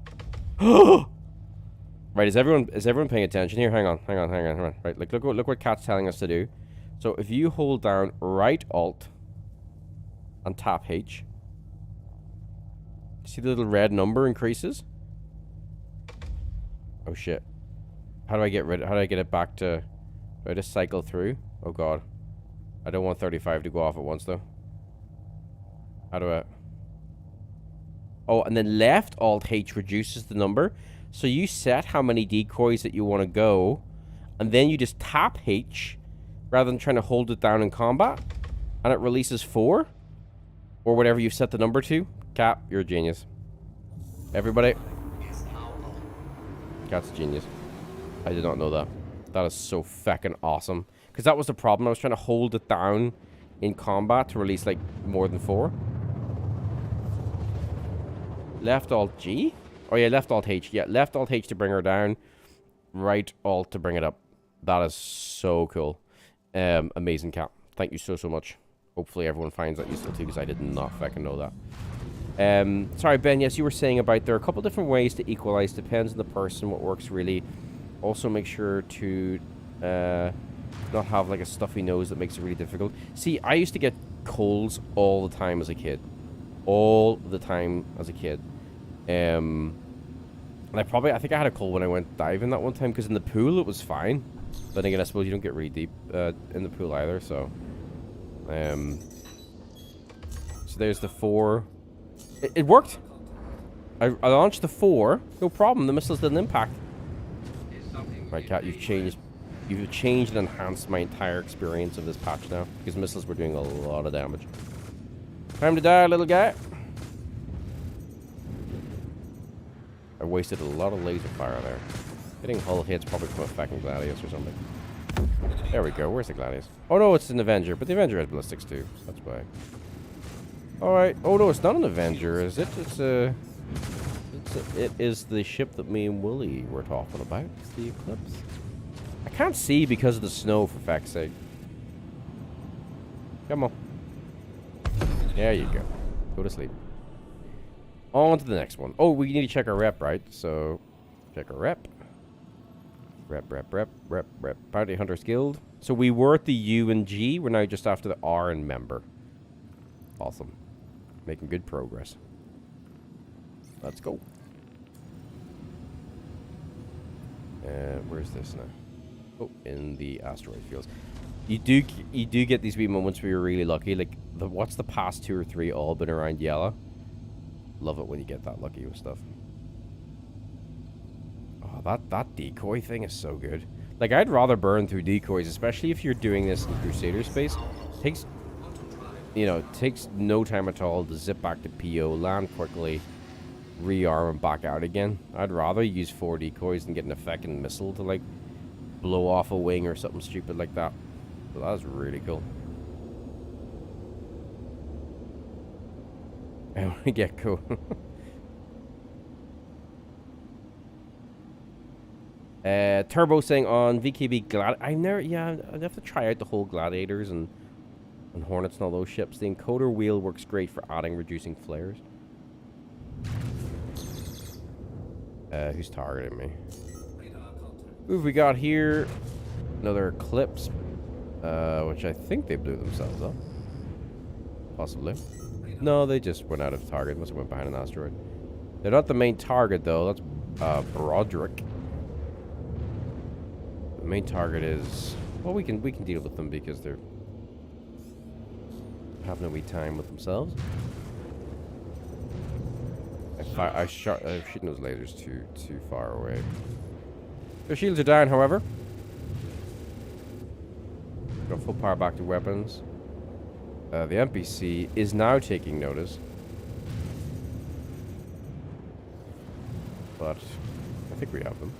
Right, is everyone paying attention here? Hang on. Right, like look what Cat's telling us to do. So if you hold down right alt and tap H, see the little red number increases? Oh shit. How do I get it back to... Do I just cycle through? Oh god. I don't want 35 to go off at once though. How do I... Oh, and then left alt H reduces the number. So you set how many decoys that you want to go, and then you just tap H rather than trying to hold it down in combat, and it releases 4 or whatever you've set the number to. Cap, you're a genius. Everybody. Cat's a genius. I did not know that. That is so feckin' awesome. Because that was the problem. I was trying to hold it down in combat to release, like, more than 4. Left alt G? Oh, yeah, left alt H. Yeah, left alt H to bring her down. Right alt to bring it up. That is so cool. Amazing, Cap. Thank you so much. Hopefully everyone finds that useful too, because I did not fucking know that. Sorry, Ben. Yes, you were saying about there are a couple different ways to equalize. Depends on the person, what works really. Also, make sure to not have like a stuffy nose that makes it really difficult. See, I used to get colds all the time as a kid. All the time as a kid. And I think I had a cold when I went diving that one time, because in the pool it was fine. But again, I suppose you don't get really deep in the pool either, so... So there's the 4. It worked! I launched the 4. No problem, the missiles didn't impact. Right, Cat, you've changed and enhanced my entire experience of this patch now, because missiles were doing a lot of damage. Time to die, little guy! I wasted a lot of laser fire there. Hitting hull hits probably from a fucking Gladius or something. There we go. Where's the Gladius? Oh no, it's an Avenger, but the Avenger has ballistics too. That's why. Alright. Oh no, it's not an Avenger, is it? It is the ship that me and Willie were talking about. It's the Eclipse. I can't see because of the snow, for fuck's sake. Come on. There you go. Go to sleep. On to the next one. Oh, we need to check our rep, right? So, check our rep. Rep. Bounty Hunters Guild. So we were at the U and G. We're now just after the R and member. Awesome. Making good progress. Let's go. Where's this now? Oh, in the asteroid fields. You do get these wee moments where you're really lucky. Like, what's the past 2 or 3 all been around yellow? Love it when you get that lucky with stuff. Oh, that decoy thing is so good. Like, I'd rather burn through decoys, especially if you're doing this in Crusader space. Takes no time at all to zip back to PO, land quickly, rearm and back out again. I'd rather use 4 decoys than get an fucking missile to, like, blow off a wing or something stupid like that. So that's really cool. And we get cool. Turbo saying on VKB I'd have to try out the whole Gladiators and Hornets and all those ships. The encoder wheel works great for adding, reducing flares. Who's targeting me? Who have we got here? Another Eclipse, which I think they blew themselves up. Possibly. No, they just went out of target. Must have went behind an asteroid. They're not the main target, though. That's Broderick. The main target is... Well, we can deal with them because they're... have no wee time with themselves. I'm shooting those lasers too far away. Their shields are down, however. Got full power back to weapons. The NPC is now taking notice. But I think we have them.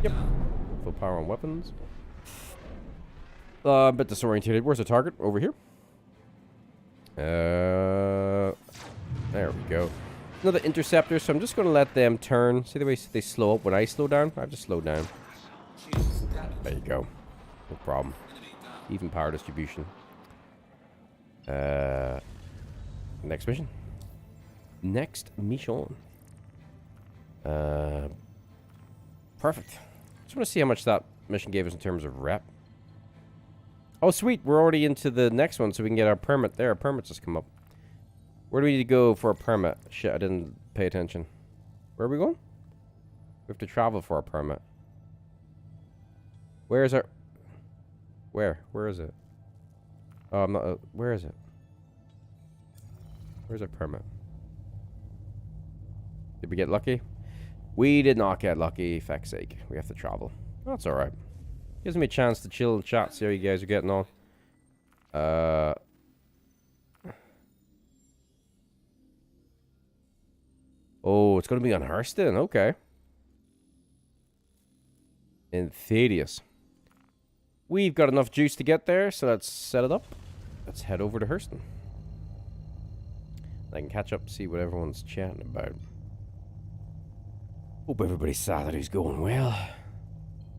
Yep. Full power on weapons. A bit disorientated. Where's the target? Over here. There we go. Another interceptor, so I'm just going to let them turn. See the way they slow up when I slow down? I've just slowed down. There you go. No problem. Even power distribution. Next mission. Next mission. Perfect. Just want to see how much that mission gave us in terms of rep. Oh, sweet. We're already into the next one, so we can get our permit there. Our permit just come up. Where do we need to go for a permit? Shit, I didn't pay attention. Where are we going? We have to travel for a permit. Where is our... Where? Where is it? Oh, I'm not... where is it? Where's our permit? Did we get lucky? We did not get lucky, feck's sake. We have to travel. That's alright. Gives me a chance to chill and chat, see how you guys are getting on. Oh, it's going to be on Hurston. Okay. In Thaddeus. We've got enough juice to get there, so let's set it up. Let's head over to Hurston. I can catch up, see what everyone's chatting about. Hope everybody's Saturday's going well.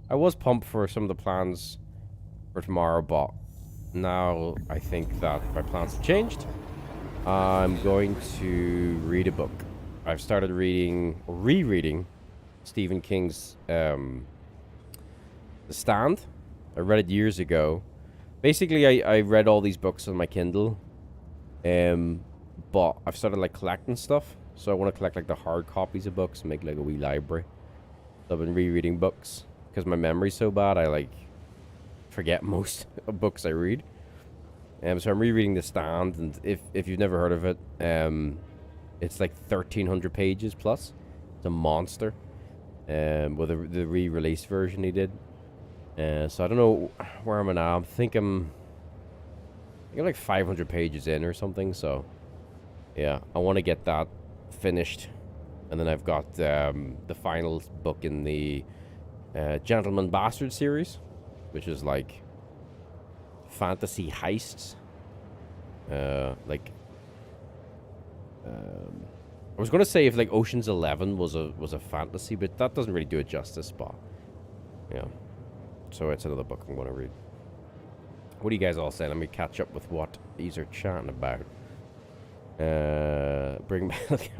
I was pumped for some of the plans for tomorrow, but now I think that my plans have changed. I'm going to read a book. I've started rereading Stephen King's The Stand. I read it years ago. Basically, I read all these books on my Kindle. But I've started like collecting stuff. So I want to collect like the hard copies of books and make like a wee library. So I've been rereading books because my memory's so bad. I like forget most of books I read. So I'm rereading The Stand, and if you've never heard of it, it's like 1,300 pages plus. It's a monster. With the re-release version he did. So I don't know where I'm at now. I think I'm like 500 pages in or something. So yeah, I want to get that finished, and then I've got the final book in the Gentleman Bastard series, which is like fantasy heists. I was gonna say if like Ocean's 11 was a fantasy, but that doesn't really do it justice. But yeah, so it's another book I'm gonna read. What do you guys all say? Let me catch up with what these are chatting about. Bring back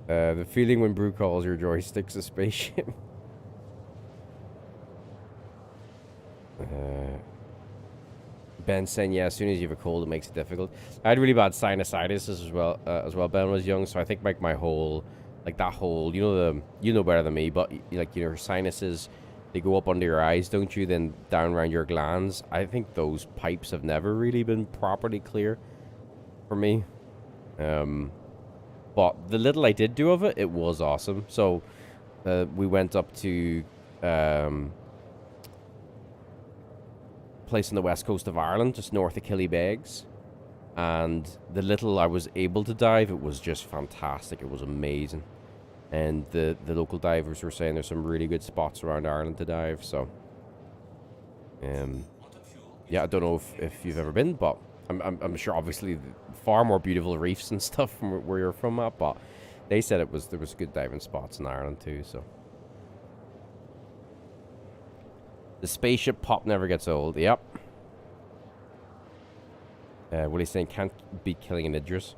the feeling when Brew calls your joysticks a spaceship. Ben saying, yeah, as soon as you have a cold, it makes it difficult. I had really bad sinusitis as well. Ben was young, so I think like my whole, like that whole, you know better than me, but like your sinuses, they go up under your eyes, don't you? Then down around your glands. I think those pipes have never really been properly clear for me. But the little I did do of it, it was awesome. So we went up to place on the west coast of Ireland, just north of Killybegs, and the little I was able to dive, it was just fantastic. It was amazing, and the local divers were saying there's some really good spots around Ireland to dive. So yeah, I don't know if you've ever been, but I'm sure obviously far more beautiful reefs and stuff from where you're from at, but they said there was good diving spots in Ireland too. So the spaceship pop never gets old. Yep. Willie's saying can't beat killing an Idris.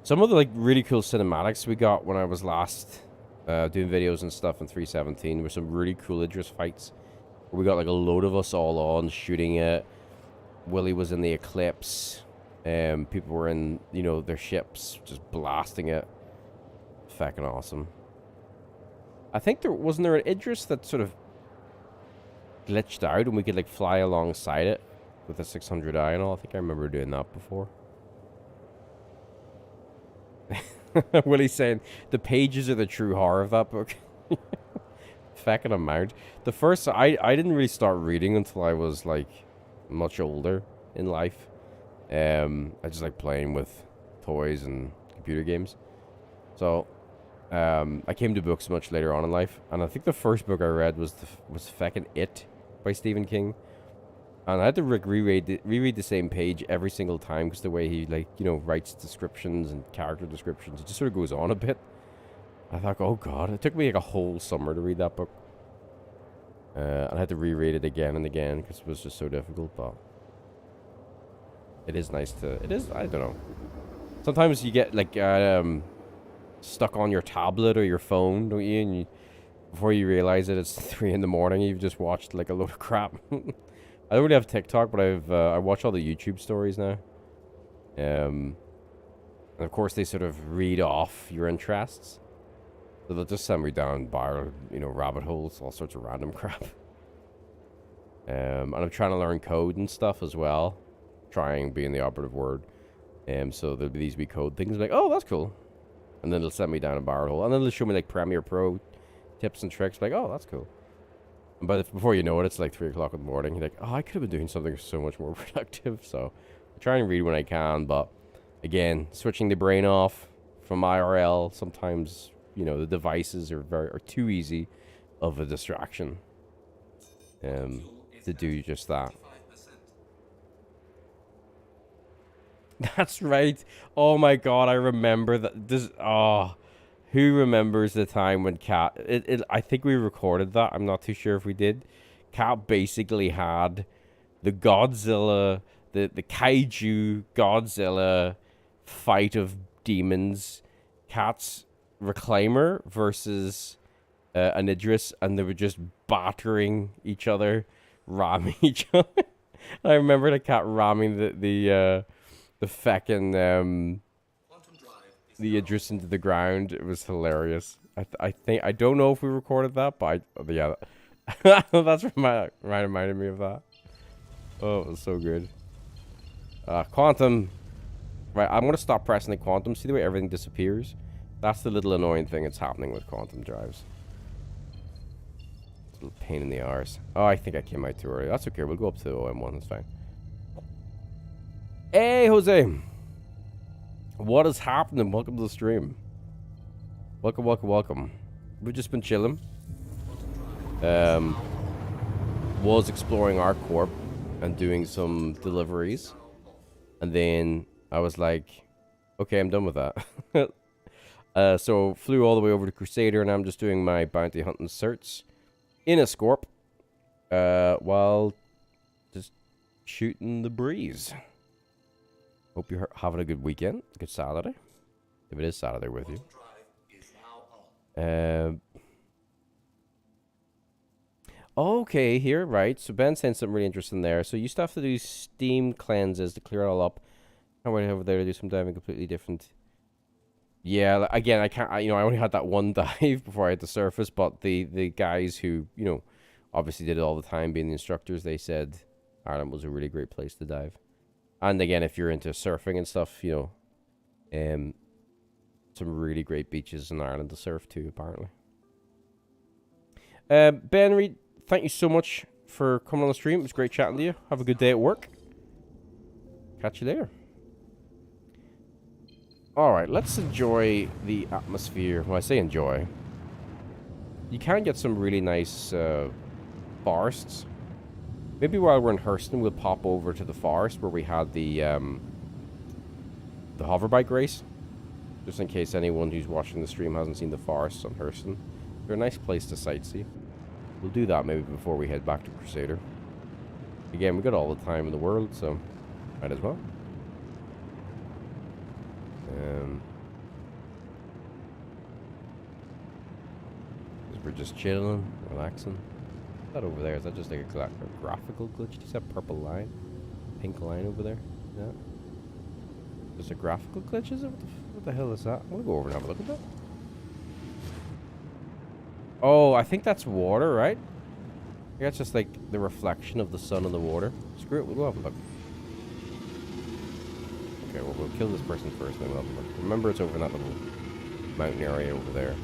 Some of the like really cool cinematics we got when I was last doing videos and stuff in 317 were some really cool Idris fights. We got like a load of us all on shooting it. Willie was in the Eclipse. People were in, you know, their ships just blasting it. Fucking awesome. I think wasn't there an Idris that sort of glitched out and we could like fly alongside it with a 600i and all. I think I remember doing that before. Willie's saying the pages are the true horror of that book. Fucking amount. The first I didn't really start reading until I was like much older in life. I just like playing with toys and computer games. So I came to books much later on in life, and I think the first book I read was fucking It by Stephen King. And I had to reread the same page every single time because the way he, like, you know, writes descriptions and character descriptions, it just sort of goes on a bit. I thought, oh god, it took me like a whole summer to read that book. I had to reread it again and again because it was just so difficult, but it is nice to, I don't know. Sometimes you get like stuck on your tablet or your phone, don't you? And before you realize it, it's 3 in the morning, you've just watched like a load of crap. I don't really have TikTok, but I watch all the YouTube stories now. And of course they sort of read off your interests. So they'll just send me down viral, you know, rabbit holes, all sorts of random crap. And I'm trying to learn code and stuff as well. Trying being the operative word. So there'll be these wee code things like, oh, that's cool. And then they'll send me down a barrel hole. And then they'll show me like Premiere Pro tips and tricks. Like, oh, that's cool. But before you know it, it's like 3 o'clock in the morning. You're like, oh, I could have been doing something so much more productive. So I try and read when I can. But again, switching the brain off from IRL, sometimes, you know, the devices are too easy of a distraction to do just that. 5%. That's right. Oh my god, I remember that. Who remembers the time when Cat... I think we recorded that. I'm not too sure if we did. Cat basically had the Godzilla... The kaiju Godzilla fight of demons. Cat's Reclaimer versus an Idris. And they were just battering each other. Ramming each other. I remember the Cat ramming the feckin'... the Idris into the ground. It was hilarious. I don't know if we recorded that, but yeah, that's reminded me of that. Oh, it was so good. Quantum. Right, I'm gonna stop pressing the quantum. See the way everything disappears? That's the little annoying thing that's happening with quantum drives. It's a little pain in the arse. Oh, I think I came out too early. That's okay. We'll go up to OM1. That's fine. Hey, Jose. What is happening? Welcome to the stream. Welcome, welcome, welcome. We've just been chilling. Was exploring ArcCorp and doing some deliveries. And then I was like, okay, I'm done with that. So flew all the way over to Crusader and I'm just doing my bounty hunting certs in a Scorp while just shooting the breeze. Hope you're having a good weekend. Good Saturday. If it is Saturday with you. Okay, here, right. So Ben saying something really interesting there. So you used to have to do steam cleanses to clear it all up. I went over there to do some diving completely different. Yeah, again, I can't, I only had that one dive before I had to surface, but the guys who, obviously did it all the time being the instructors, they said Ireland was a really great place to dive. And again, if you're into surfing and stuff, some really great beaches in Ireland to surf too, apparently. Ben Reed, thank you so much for coming on the stream. It was great chatting to you. Have a good day at work. Catch you later. Alright, let's enjoy the atmosphere. When I say enjoy, you can get some really nice forests. Maybe while we're in Hurston, we'll pop over to the forest where we had the hoverbike race. Just in case anyone who's watching the stream hasn't seen the forests on Hurston. They're a nice place to sightsee. We'll do that maybe before we head back to Crusader. Again, we got all the time in the world, so might as well. We're just chilling, relaxing. That over there, is that just like a graphical glitch? Just that purple line? Pink line over there? Yeah. There's a graphical glitch, is it? What the hell is that? I'm gonna go over and have a look at that. Oh, I think that's water, right? I think that's just like the reflection of the sun in the water. Screw it, we'll go have a look. Okay, well, we'll kill this person first, then we'll have a look. Remember, it's over in that little mountain area over there.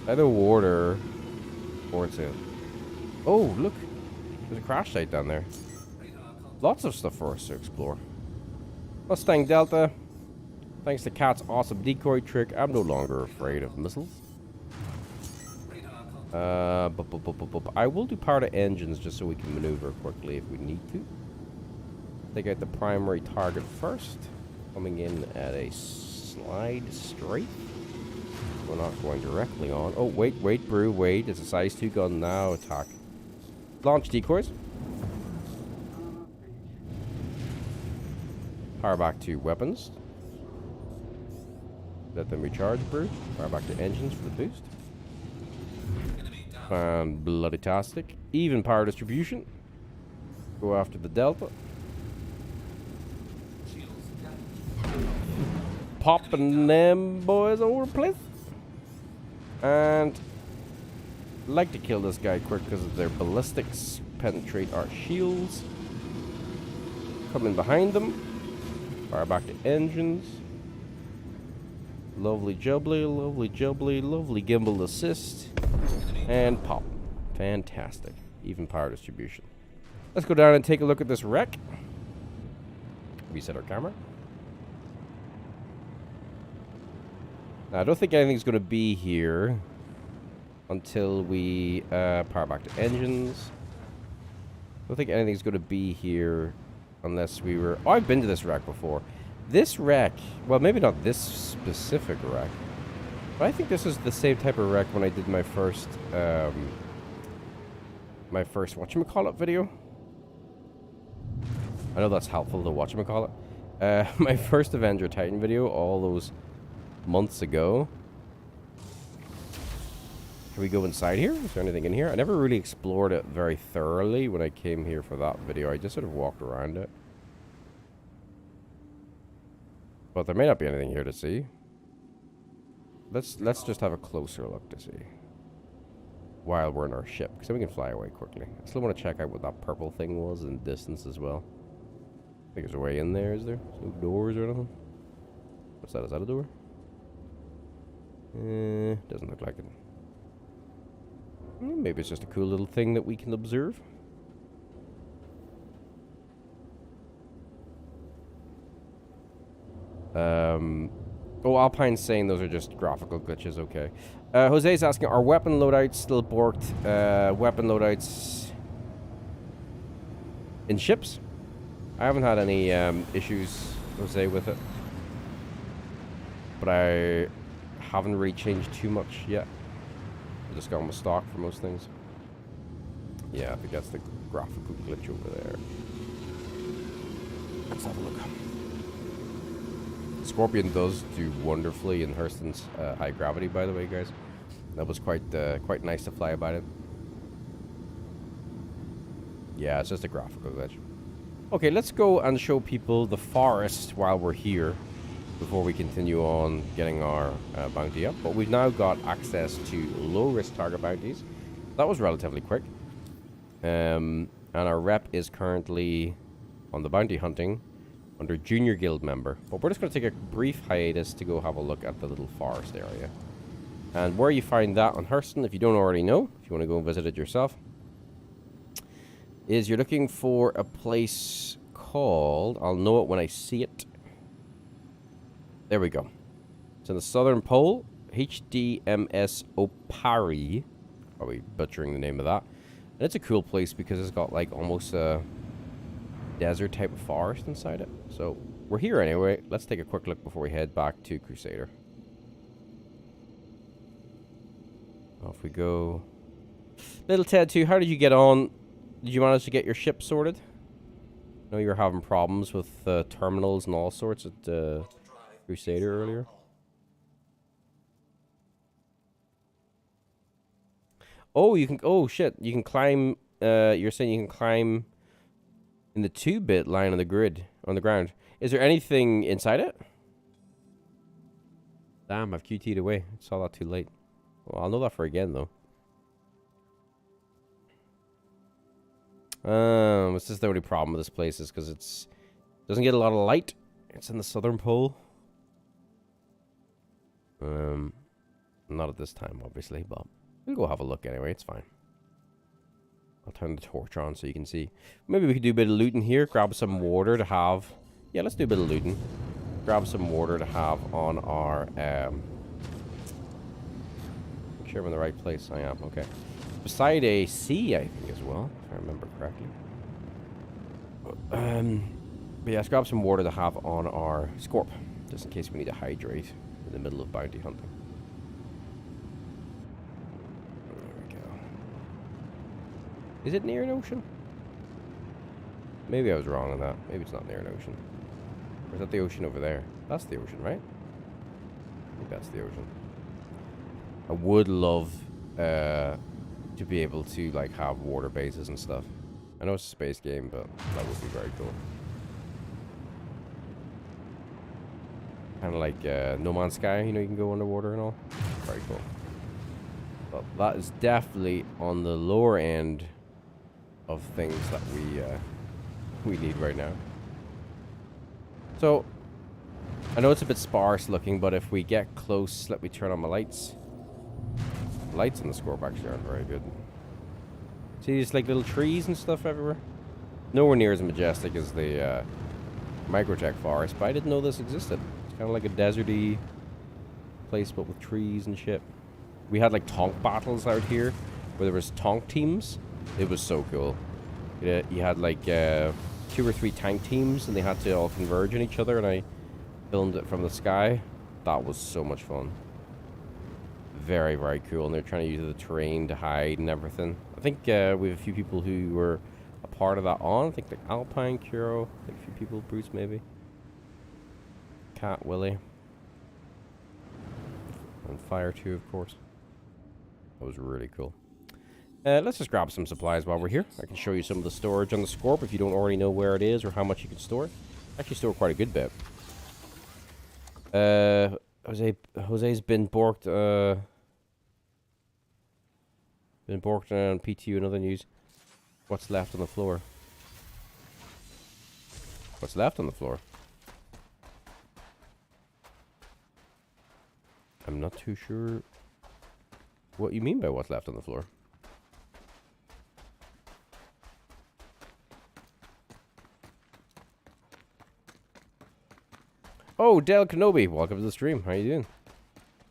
Either water, or it's a... Oh, look! There's a crash site down there. Lots of stuff for us to explore. Mustang Delta. Thanks to Cat's awesome decoy trick, I'm no longer afraid of missiles. I will do power to engines just so we can maneuver quickly if we need to. Take out the primary target first. Coming in at a slide straight. We're not going directly on. Oh, wait, Brew, wait. It's a size 2 gun now. Attack. Launch decoys. Power back to weapons. Let them recharge, Brew. Power back to engines for the boost. And bloody-tastic. Even power distribution. Go after the Delta. Popping them boys over the place. And like to kill this guy quick because of their ballistics penetrate our shields. Coming behind them. Fire back to engines. Lovely jubbly, lovely jubbly, lovely gimbal assist. And pop. Fantastic. Even power distribution. Let's go down and take a look at this wreck. Reset our camera. Now, I don't think anything's going to be here until we power back to engines. I don't think anything's going to be here unless we were... Oh, I've been to this wreck before. This wreck... Well, maybe not this specific wreck. But I think this is the same type of wreck when I did my first... whatchamacallit video. I know that's helpful to whatchamacallit. My first Avenger Titan video, all those months ago. Can we go inside here? Is there anything in here? I never really explored it very thoroughly when I came here for that video. I just sort of walked around it. But there may not be anything here to see. Let's just have a closer look to see. While we're in our ship. Because then we can fly away quickly. I still want to check out what that purple thing was in the distance as well. I think there's a way in there, is there? No doors or anything? What's that? Is that a door? Doesn't look like it. Maybe it's just a cool little thing that we can observe. Oh, Alpine's saying those are just graphical glitches, okay. Jose's asking, are weapon loadouts still borked? Weapon loadouts in ships? I haven't had any issues, Jose, with it. But I haven't really changed too much yet. I just gone with stock for most things. Yeah, I think that's the graphical glitch over there. Let's have a look. Scorpion does do wonderfully in Hurston's high gravity, by the way, guys. That was quite nice to fly about it. Yeah, it's just a graphical glitch. Okay, let's go and show people the forest while we're here before we continue on getting our bounty up. But we've now got access to low-risk target bounties. That was relatively quick. And our rep is currently on the bounty hunting under Junior Guild member. But we're just going to take a brief hiatus to go have a look at the little forest area. And where you find that on Hurston, if you don't already know, if you want to go and visit it yourself, is you're looking for a place called... I'll know it when I see it. There we go. It's in the southern pole. HDMS Opari. Probably butchering the name of that. And it's a cool place because it's got like almost a desert type of forest inside it. So we're here anyway. Let's take a quick look before we head back to Crusader. Off we go. Little Ted 2, how did you get on? Did you manage to get your ship sorted? I know you were having problems with terminals and all sorts at Crusader earlier. Oh, you can... Oh, shit. You can climb... you're saying you can climb in the 2-bit line of the grid. on the ground. Is there anything inside it? Damn, I've QT'd away. I saw that too late. Well, I'll know that for again, though. This is the only problem with this place is because it's doesn't get a lot of light. It's in the southern pole. Not at this time, obviously, but we'll go have a look anyway. It's fine. I'll turn the torch on so you can see. Maybe we could do a bit of looting here. Grab some water to have. Yeah, let's do a bit of looting. Grab some water to have on our. Make sure I'm in the right place. I am. Okay. Beside a sea, I think, as well, if I remember correctly. But yeah, let's grab some water to have on our Scorp, just in case we need to hydrate in the middle of bounty hunting. There we go. Is it near an ocean? Maybe I was wrong on that. Maybe it's not near an ocean. Or is that the ocean over there? That's the ocean, right? I think that's the ocean. I would love to be able to like have water bases and stuff. I know it's a space game, but that would be very cool. Kind of like No Man's Sky, you know, you can go underwater and all. Very cool. But that is definitely on the lower end of things that we need right now. So, I know it's a bit sparse looking, but if we get close, let me turn on my lights. Lights on the Scorp actually aren't very good. See these like little trees and stuff everywhere? Nowhere near as majestic as the Microtech forest, but I didn't know this existed. It's kind of like a deserty place, but with trees and shit. We had like tonk battles out here, where there was tonk teams. It was so cool. You had like 2 or 3 tank teams, and they had to all converge on each other, and I filmed it from the sky. That was so much fun. Very, very cool, and they're trying to use the terrain to hide and everything. I think we have a few people who were a part of that on. I think like Alpine, Kuro, I think a few people, Bruce maybe. Cat, Willie. And Fire 2, of course. That was really cool. Let's just grab some supplies while we're here. I can show you some of the storage on the Scorp if you don't already know where it is or how much you can store. Actually store quite a good bit. Jose's been borked on PTU and other news. What's left on the floor? What's left on the floor? I'm not too sure what you mean by what's left on the floor. Oh, Del Kenobi, welcome to the stream. How you doing?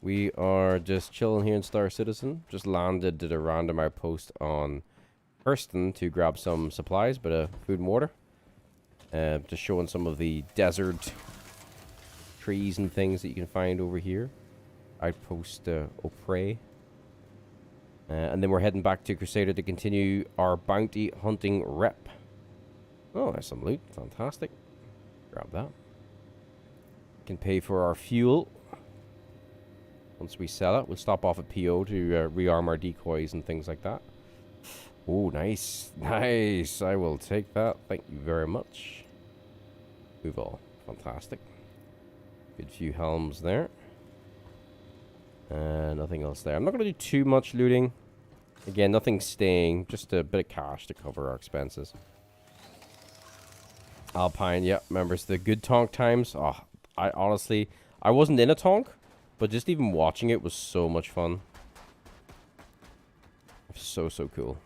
We are just chilling here in Star Citizen. Just landed, did a random outpost on Hurston to grab some supplies, bit of food and water. Just showing some of the desert trees and things that you can find over here. Outpost Opre. And then we're heading back to Crusader to continue our bounty hunting rep. Oh, there's some loot. Fantastic. Grab that. Can pay for our fuel. Once we sell it, we'll stop off at PO to rearm our decoys and things like that. Oh, nice. Nice. I will take that. Thank you very much. Move all. Fantastic. Good few helms there. Nothing else there. I'm not going to do too much looting. Again, nothing staying. Just a bit of cash to cover our expenses. Alpine, yeah. Remember, it's the good tonk times. Oh, I honestly... I wasn't in a tonk, but just even watching it was so much fun. So, so cool.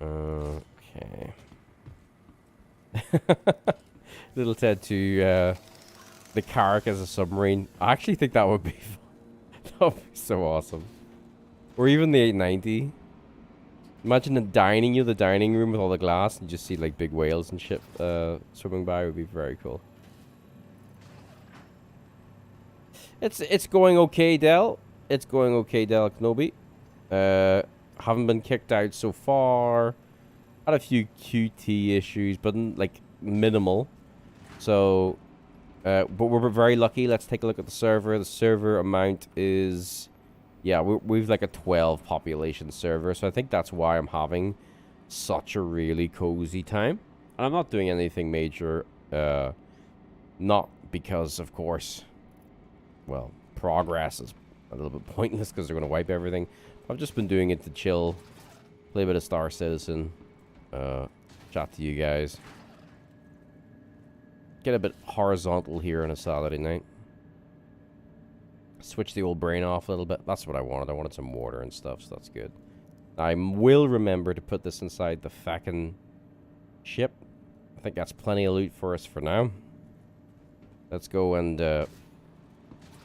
Okay. Little Ted to the Carrack as a submarine. I actually think that would be fun. That would be so awesome. Or even the 890. Imagine the dining room with all the glass, and you just see like big whales and shit swimming by. It would be very cool. It's going okay, Del. It's going okay, Del Kenobi. Haven't been kicked out so far. Had a few QT issues, but like minimal. So, but we're very lucky. Let's take a look at the server. The server amount is, yeah, we've like a 12 population server. So I think that's why I'm having such a really cozy time. I'm not doing anything major. Not because, of course, well, progress is a little bit pointless because they're going to wipe everything. I've just been doing it to chill, play a bit of Star Citizen, chat to you guys. Get a bit horizontal here on a Saturday night. Switch the old brain off a little bit. That's what I wanted. I wanted some water and stuff, so that's good. I will remember to put this inside the fucking ship. I think that's plenty of loot for us for now. Let's go and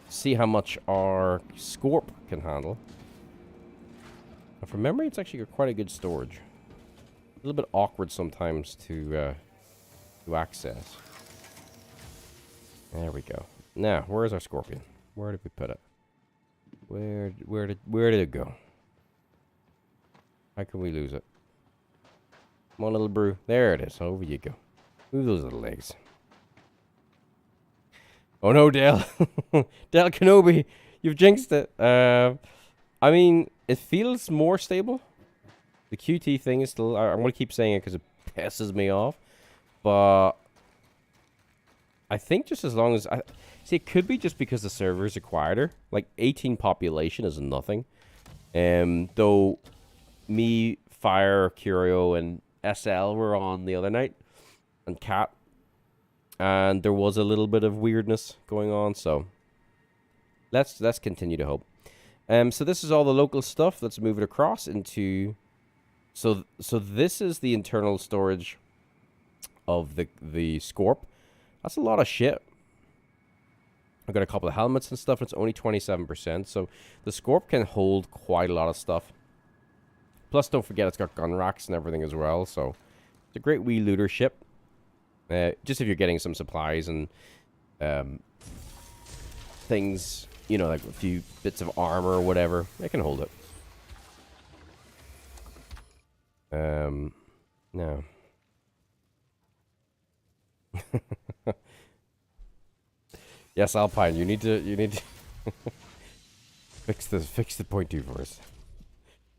see how much our Scorp can handle. Now, from memory, it's actually got quite a good storage. A little bit awkward sometimes to access. There we go. Now, where's our Scorpion? Where did we put it? Where did it go? How can we lose it? Come on, little brew. There it is. Over you go. Move those little legs. Oh no, Dale. Dale Kenobi. You've jinxed it. I mean, it feels more stable. The QT thing is still... I'm going to keep saying it because it pisses me off. But... I think just as long as... See, it could be just because the servers are quieter. Like, 18 population is nothing. Though... Me, Fire, Curio, and SL were on the other night. And Cat. And there was a little bit of weirdness going on, so... Let's continue to hope. So this is all the local stuff. Let's move it across into... So this is the internal storage of the Scorp. That's a lot of shit. I've got a couple of helmets and stuff. It's only 27%. So the Scorp can hold quite a lot of stuff. Plus, don't forget, it's got gun racks and everything as well. So it's a great wee looter ship. Just if you're getting some supplies and things, you know, like a few bits of armor or whatever, it can hold it. No. Yes, Alpine, you need to fix the point 2 for us.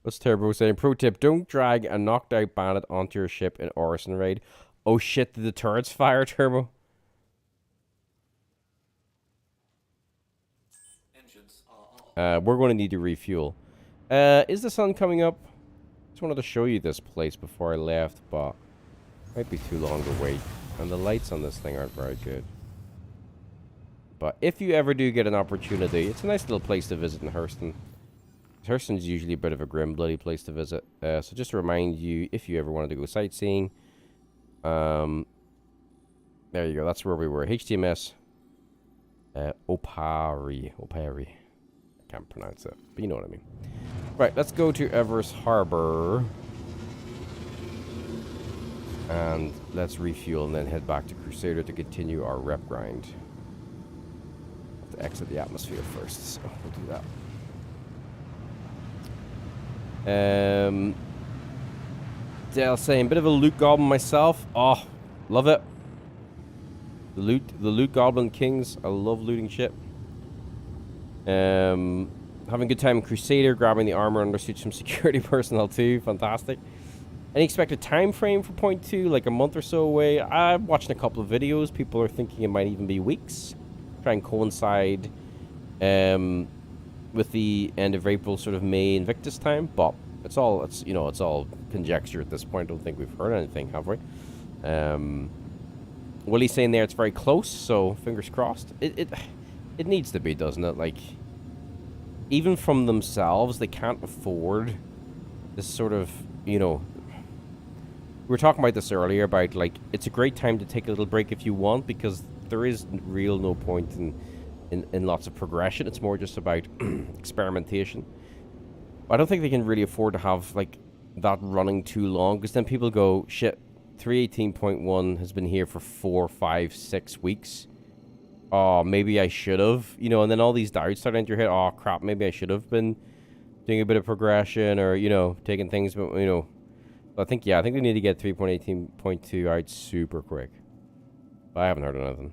What's Turbo saying? Pro tip, don't drag a knocked out bandit onto your ship in Orison raid. Oh shit, did the turrets fire, Turbo? Engines are on. We're going to need to refuel. Is the sun coming up? Just wanted to show you this place before I left, but might be too long to wait. And the lights on this thing aren't very good. But if you ever do get an opportunity, it's a nice little place to visit in Hurston. Hurston's usually a bit of a grim, bloody place to visit. So just to remind you, if you ever wanted to go sightseeing, there you go. That's where we were. HTMS Opari. I can't pronounce it, but you know what I mean. Right, let's go to Everest Harbor. And let's refuel and then head back to Crusader to continue our rep grind. Have to exit the atmosphere first, so we'll do that. Dale saying, bit of a loot goblin myself. Oh, love it. The loot goblin kings. I love looting shit. Having a good time in Crusader, grabbing the armor undersuit some security personnel too. Fantastic. Any expected time frame for point 2? Like a month or so away? I'm watching a couple of videos. People are thinking it might even be weeks. Try and coincide with the end of April, sort of May Invictus time. But it's all conjecture at this point. I don't think we've heard anything, have we? Willie's saying there it's very close, so fingers crossed. It needs to be, doesn't it? Like, even from themselves, they can't afford this sort of, you know... We were talking about this earlier, about, like, it's a great time to take a little break if you want, because there is no point in lots of progression. It's more just about experimentation. I don't think they can really afford to have, like, that running too long, because then people go, shit, 318.1 has been here for 4, 5, 6 weeks. Oh, maybe I should have, you know, and then all these doubts start into your head. Oh, crap, maybe I should have been doing a bit of progression or, you know, taking things, but, you know. I think we need to get 3.18.2 out super quick. But I haven't heard of anything.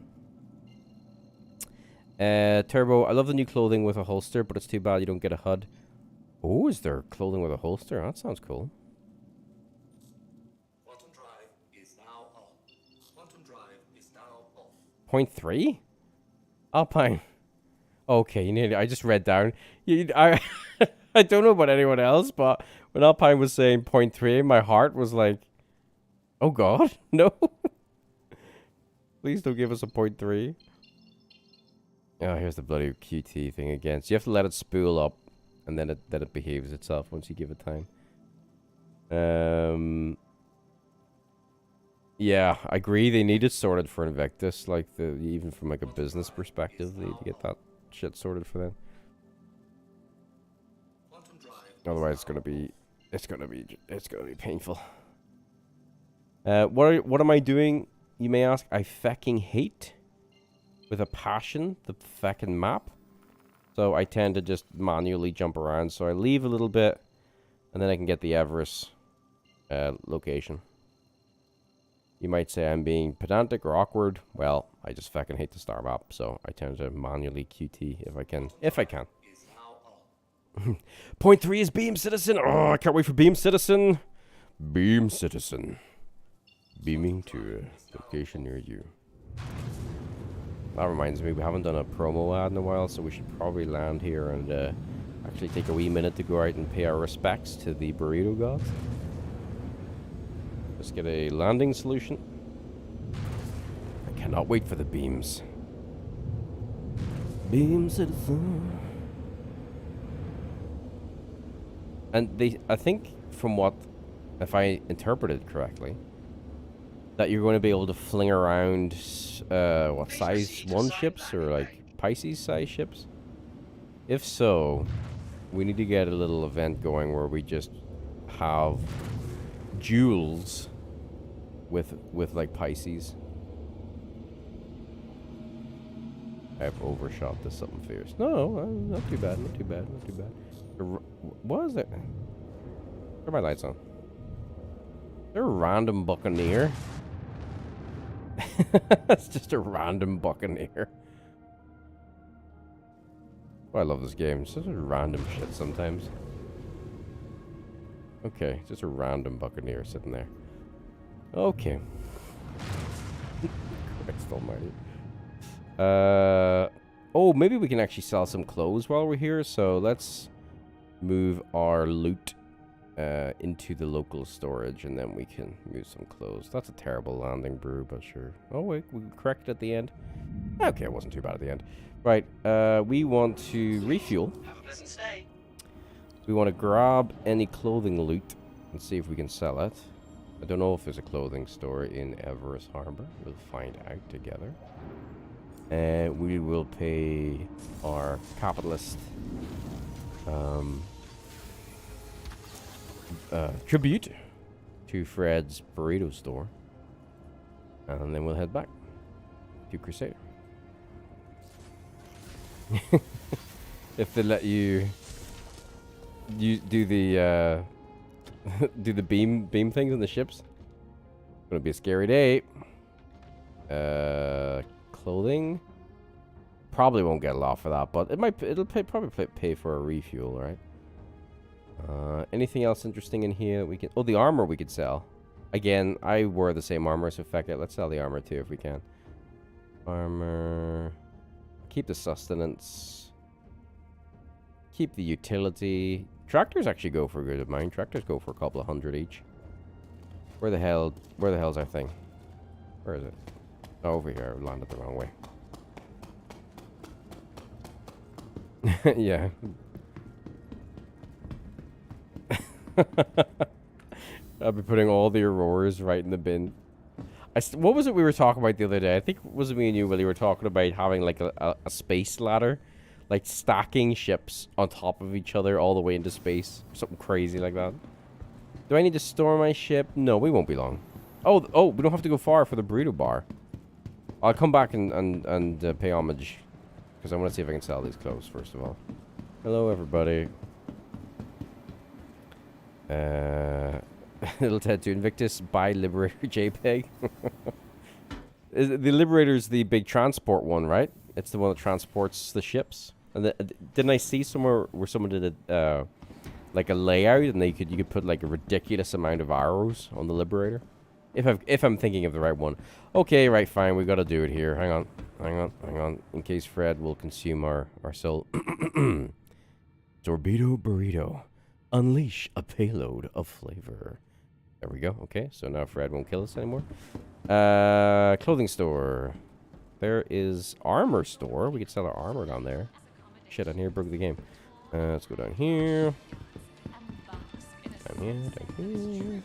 Turbo, I love the new clothing with a holster, but it's too bad you don't get a HUD. Oh, is there clothing with a holster? That sounds cool. Quantum drive is now on. 0.3? Alpine. Okay, you need. I just read down. I I don't know about anyone else, but when Alpine was saying 0.3, my heart was like, "Oh God, no! Please don't give us a 0.3." Oh, here's the bloody QT thing again. So you have to let it spool up, and then it behaves itself once you give it time. Yeah, I agree. They need it sorted for Invictus, like even from like a business perspective, they need to get that shit sorted for them. Quantum drive. Otherwise, it's gonna be painful. What am I doing? You may ask. I fecking hate, with a passion, the fecking map. So I tend to just manually jump around. So I leave a little bit, and then I can get the Everest location. You might say I'm being pedantic or awkward. Well, I just fucking hate the star map, so I tend to manually QT if I can. If I can. Is now on. 0.3 is Beam Citizen. Oh, I can't wait for Beam Citizen. Beam Citizen. Beaming to a location near you. That reminds me, we haven't done a promo ad in a while, so we should probably land here and actually take a wee minute to go out and pay our respects to the burrito gods. Let's get a landing solution. I cannot wait for the beams. Beam Citizen. And I think from what, if I interpreted correctly, that you're going to be able to fling around, what, size 1 ships or like Pisces size ships? If so, we need to get a little event going where we just have duels with like Pisces. I've overshot this something fierce. No, not too bad, not too bad, not too bad. What is it? Where are my lights on? They're a random buccaneer. It's just a random buccaneer. Oh, I love this game. It's just a random shit sometimes. Okay, just a random buccaneer sitting there. Okay. Christ almighty. Oh, maybe we can actually sell some clothes while we're here. So let's move our loot into the local storage, and then we can move some clothes. That's a terrible landing, brew, but sure. Oh wait, we corrected at the end. Okay, it wasn't too bad at the end. Right, we want to refuel. Have a pleasant stay. We want to grab any clothing loot and see if we can sell it. I don't know if there's a clothing store in Everest Harbor. We'll find out together. We will pay our capitalist tribute to Fred's burrito store, and then we'll head back to Crusader. If they let you do the do the beam things in the ships, it's gonna be a scary day. Clothing probably won't get a lot for that, but it'll probably pay for a refuel, right? Anything else interesting in here that we can... Oh, the armor we could sell. Again, I wear the same armor, so fuck it. Let's sell the armor too if we can. Armor. Keep the sustenance. Keep the utility. Tractors actually go for a good amount. Tractors go for a couple of hundred each. Where the hell's our thing? Where is it? Oh, over here. I landed the wrong way. Yeah. I'll be putting all the Auroras right in the bin. What was it we were talking about the other day? I think it was me and you, Willie, were talking about having like a space ladder. Like stacking ships on top of each other all the way into space. Something crazy like that. Do I need to store my ship? No, we won't be long. Oh, we don't have to go far for the burrito bar. I'll come back and pay homage. Because I want to see if I can sell these clothes, first of all. Hello, everybody. Little tattoo Invictus by Liberator JPEG. The Liberator's the big transport one, right? It's the one that transports the ships. And didn't I see somewhere where someone did like a layout, and you could put like a ridiculous amount of arrows on the Liberator? If I'm thinking of the right one. Okay, right, fine. We got to do it here. Hang on. In case Fred will consume our soul. Torpedo burrito. Unleash a payload of flavor. There we go. Okay, so now Fred won't kill us anymore. Clothing store. There is armor store. We could sell our armor down there. Shit, I nearly broke the game. Let's go down here. Down here.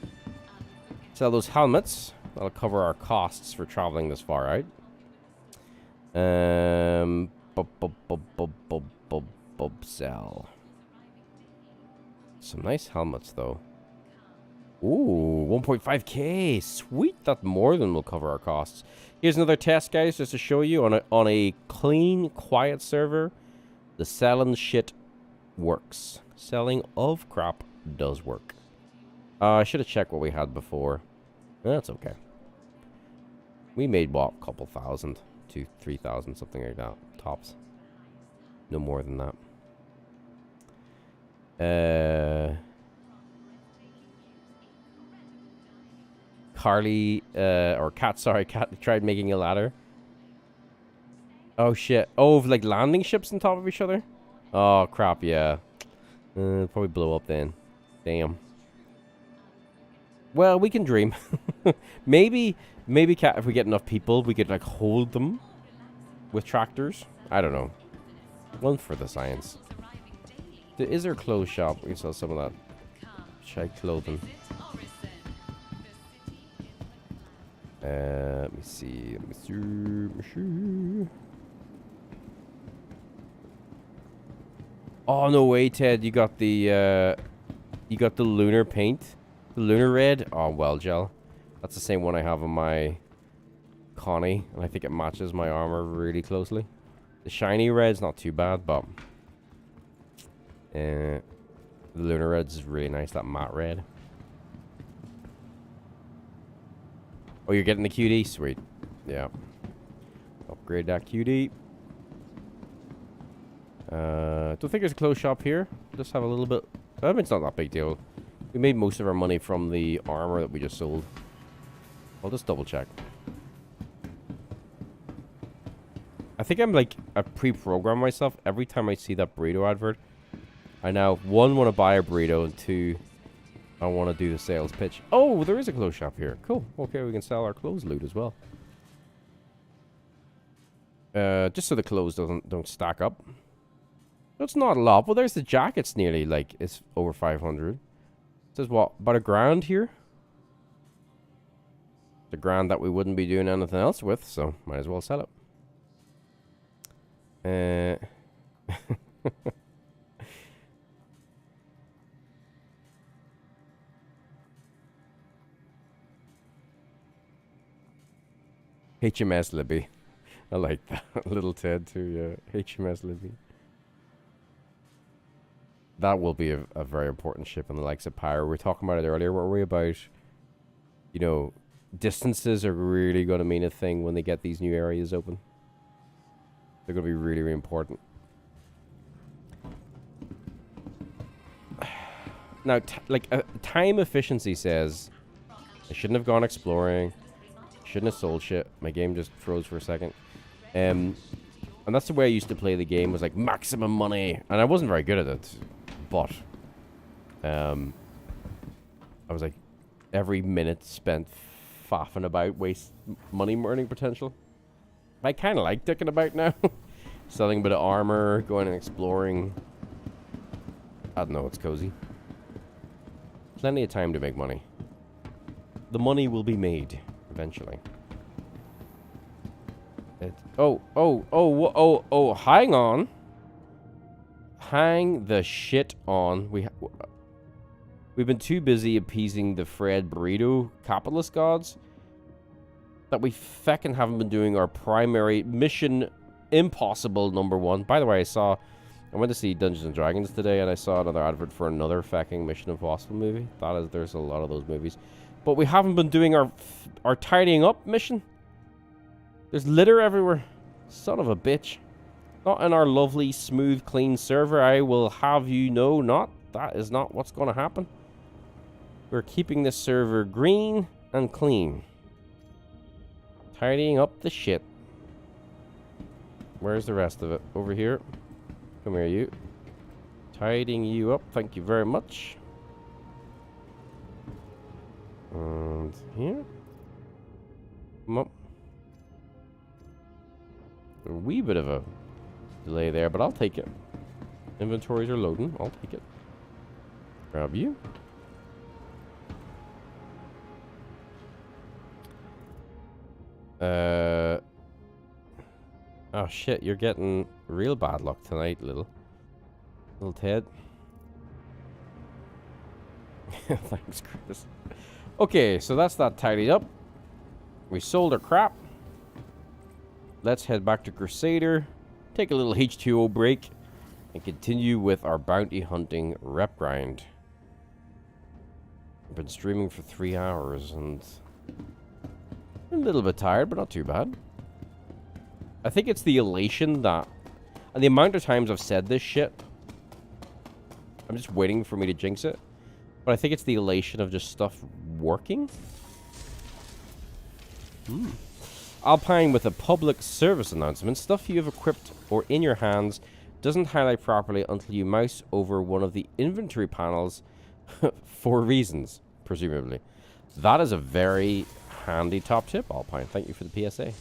Sell those helmets. That'll cover our costs for traveling this far out. Sell. Some nice helmets, though. Ooh, 1.5k. Sweet. That more than will cover our costs. Here's another test, guys, just to show you. On a clean, quiet server, the selling shit works. Selling of crap does work. I should have checked what we had before. That's okay. We made, what, a couple thousand? 2,000, 3,000, something like that. Tops. No more than that. Carly, or Cat, sorry, Cat tried making a ladder. Oh, shit. Oh, like landing ships on top of each other? Oh, crap, yeah. Probably blow up then. Damn. Well, we can dream. maybe, Cat, if we get enough people, we could, like, hold them with tractors. I don't know. One for the science. Is there a clothes shop? We can sell some of that shite clothing. Let me see. Oh, no way, Ted. You got the lunar paint? The lunar red? Oh, well, gel. That's the same one I have on my Connie, and I think it matches my armor really closely. The shiny red's not too bad, but the lunar red's really nice, that matte red. Oh, you're getting the QD? Sweet. Yeah. Upgrade that QD. Don't think there's a clothes shop here. Just have a little bit. I mean, it's not that big deal. We made most of our money from the armor that we just sold. I'll just double check. I think I'm like, I pre-programmed myself. Every time I see that burrito advert, I now, one, want to buy a burrito, and two, I want to do the sales pitch. Oh, there is a clothes shop here. Cool. Okay, we can sell our clothes loot as well. Just so the clothes don't stack up. That's not a lot. Well, there's the jackets nearly, like, it's over 500. It says what? About $1,000 here? The $1,000 that we wouldn't be doing anything else with, so might as well sell it. HMS Libby. I like that. Little Ted too, yeah. HMS Libby. That will be a very important ship in the likes of Pyro. We were talking about it earlier, weren't we? About, you know, distances are really going to mean a thing when they get these new areas open. They're going to be really, really important. Now, time efficiency says I shouldn't have gone exploring. Shouldn't have sold shit. My game just froze for a second. And that's the way I used to play the game, was like maximum money. And I wasn't very good at it. But I was like, every minute spent faffing about waste money earning potential. I kind of like dicking about now. Selling a bit of armor, going and exploring. I don't know, it's cozy. Plenty of time to make money. The money will be made eventually. Oh, hang on. Hang the shit on. We've been too busy appeasing the Fred Burrito capitalist gods that we feckin' haven't been doing our primary mission impossible #1. By the way, I went to see Dungeons and Dragons today, and I saw another advert for another fucking Mission Impossible movie. There's a lot of those movies. But we haven't been doing our tidying up mission. There's litter everywhere. Son of a bitch. Not in our lovely, smooth, clean server. I will have you know, that is not what's going to happen. We're keeping this server green. and clean. Tidying up the shit. Where's the rest of it? Over here. Come here, you. Tidying you up. Thank you very much. And here. Come up. A wee bit of a delay there, but I'll take it. Inventories are loading. I'll take it. Grab you. Oh shit, you're getting real bad luck tonight, little Ted. Thanks, Chris. Okay, so that's that tidied up. We sold our crap. Let's head back to Crusader, take a little H2O break, and continue with our bounty hunting rep grind. I've been streaming for 3 hours and I'm a little bit tired, but not too bad. I think it's the elation that, and the amount of times I've said this shit, I'm just waiting for me to jinx it. But I think it's the elation of just stuff working. Alpine with a public service announcement. Stuff you have equipped or in your hands doesn't highlight properly until you mouse over one of the inventory panels for reasons, presumably. That is a very handy top tip, Alpine. Thank you for the PSA.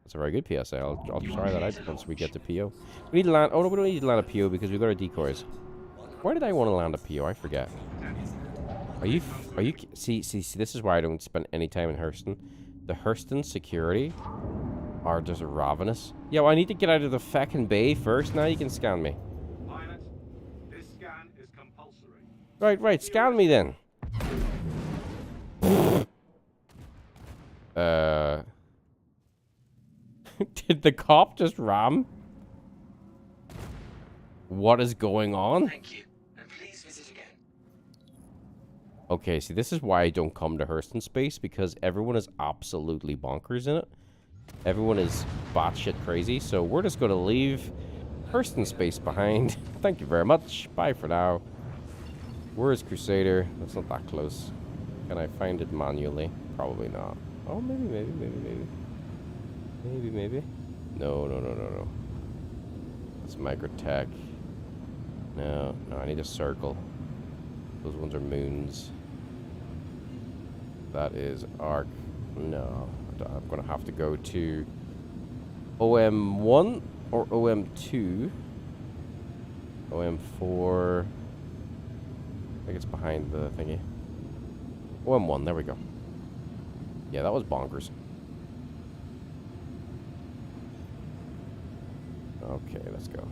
That's a very good PSA. I'll try that out once we get to PO. We need to land... Oh, no, we don't need to land a PO because we've got our decoys. Why did I want to land a PO? I forget. Are you... See, this is why I don't spend any time in Hurston. The Hurston security are just ravenous. Yo, I need to get out of the feckin' bay first. Now you can scan me. Pilot, this scan is compulsory. Right. Scan me then. Did the cop just ram? What is going on? Thank you, and please visit again. Okay, see, this is why I don't come to Hurston Space, because everyone is absolutely bonkers in it. Everyone is batshit crazy, so we're just going to leave Hurston Space behind. Thank you very much. Bye for now. Where is Crusader? That's not that close. Can I find it manually? Probably not. Oh, maybe. Maybe. No. That's Microtech. No, I need a circle. Those ones are moons. That is Arc. No, I'm gonna have to go to OM1 or OM2. OM4. I think it's behind the thingy. OM1, there we go. Yeah, that was bonkers. Okay, let's go.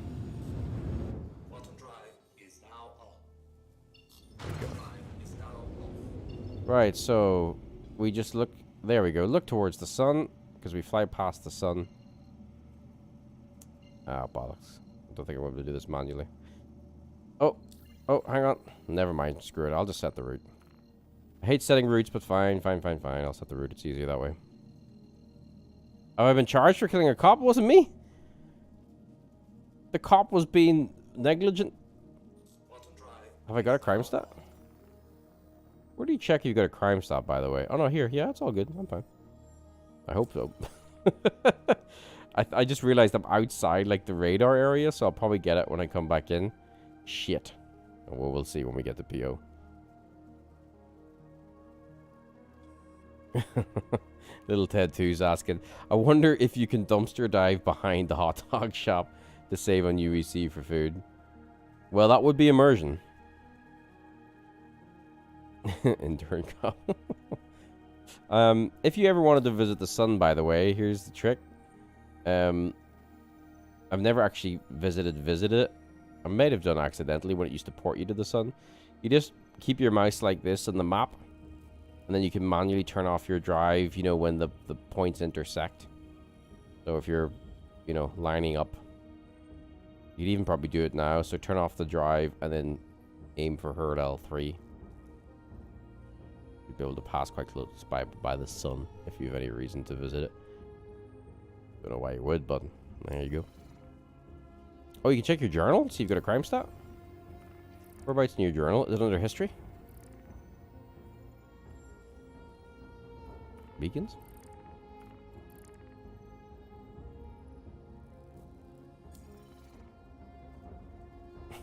Quantum drive is now on. There we go. Drive is now on. Right, so we just look. There we go. Look towards the sun because we fly past the sun. Ah, bollocks. I don't think I'm able to do this manually. Oh, hang on. Never mind. Screw it. I'll just set the route. I hate setting routes, but fine. I'll set the route. It's easier that way. Oh, I've been charged for killing a cop? It wasn't me. The cop was being negligent. Have I got a crime stat? Where do you check if you got a crime stat, by the way? Oh, no, here. Yeah, it's all good. I'm fine. I hope so. I just realized I'm outside, like, the radar area, so I'll probably get it when I come back in. Shit. Well, we'll see when we get to PO. Little Ted 2's asking, I wonder if you can dumpster dive behind the hot dog shop to save on UEC for food. Well, that would be immersion. Intern cop. If you ever wanted to visit the sun, by the way, here's the trick. I've never actually visited it. I might have done accidentally when it used to port you to the sun. You just keep your mouse like this on the map, and then you can manually turn off your drive, you know, when the points intersect. So if you're, you know, lining up, you'd even probably do it now. So turn off the drive and then aim for herd L3. You'd be able to pass quite close by the sun if you have any reason to visit it. Don't know why you would, but there you go. Oh, you can check your journal, see if you've got a crime stat. Whereabouts in your journal? Is it under history? Beacons?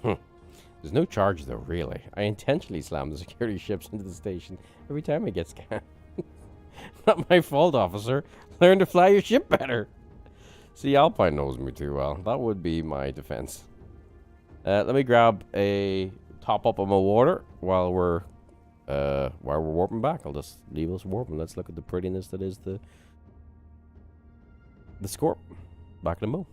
There's no charge though, really. I intentionally slam the security ships into the station every time I get scanned. Not my fault, officer. Learn to fly your ship better. See, Alpine knows me too well. That would be my defense. Let me grab a top up of my water while we're warping back. I'll just leave us warping. Let's look at the prettiness that is the Scorp. Back in a mo.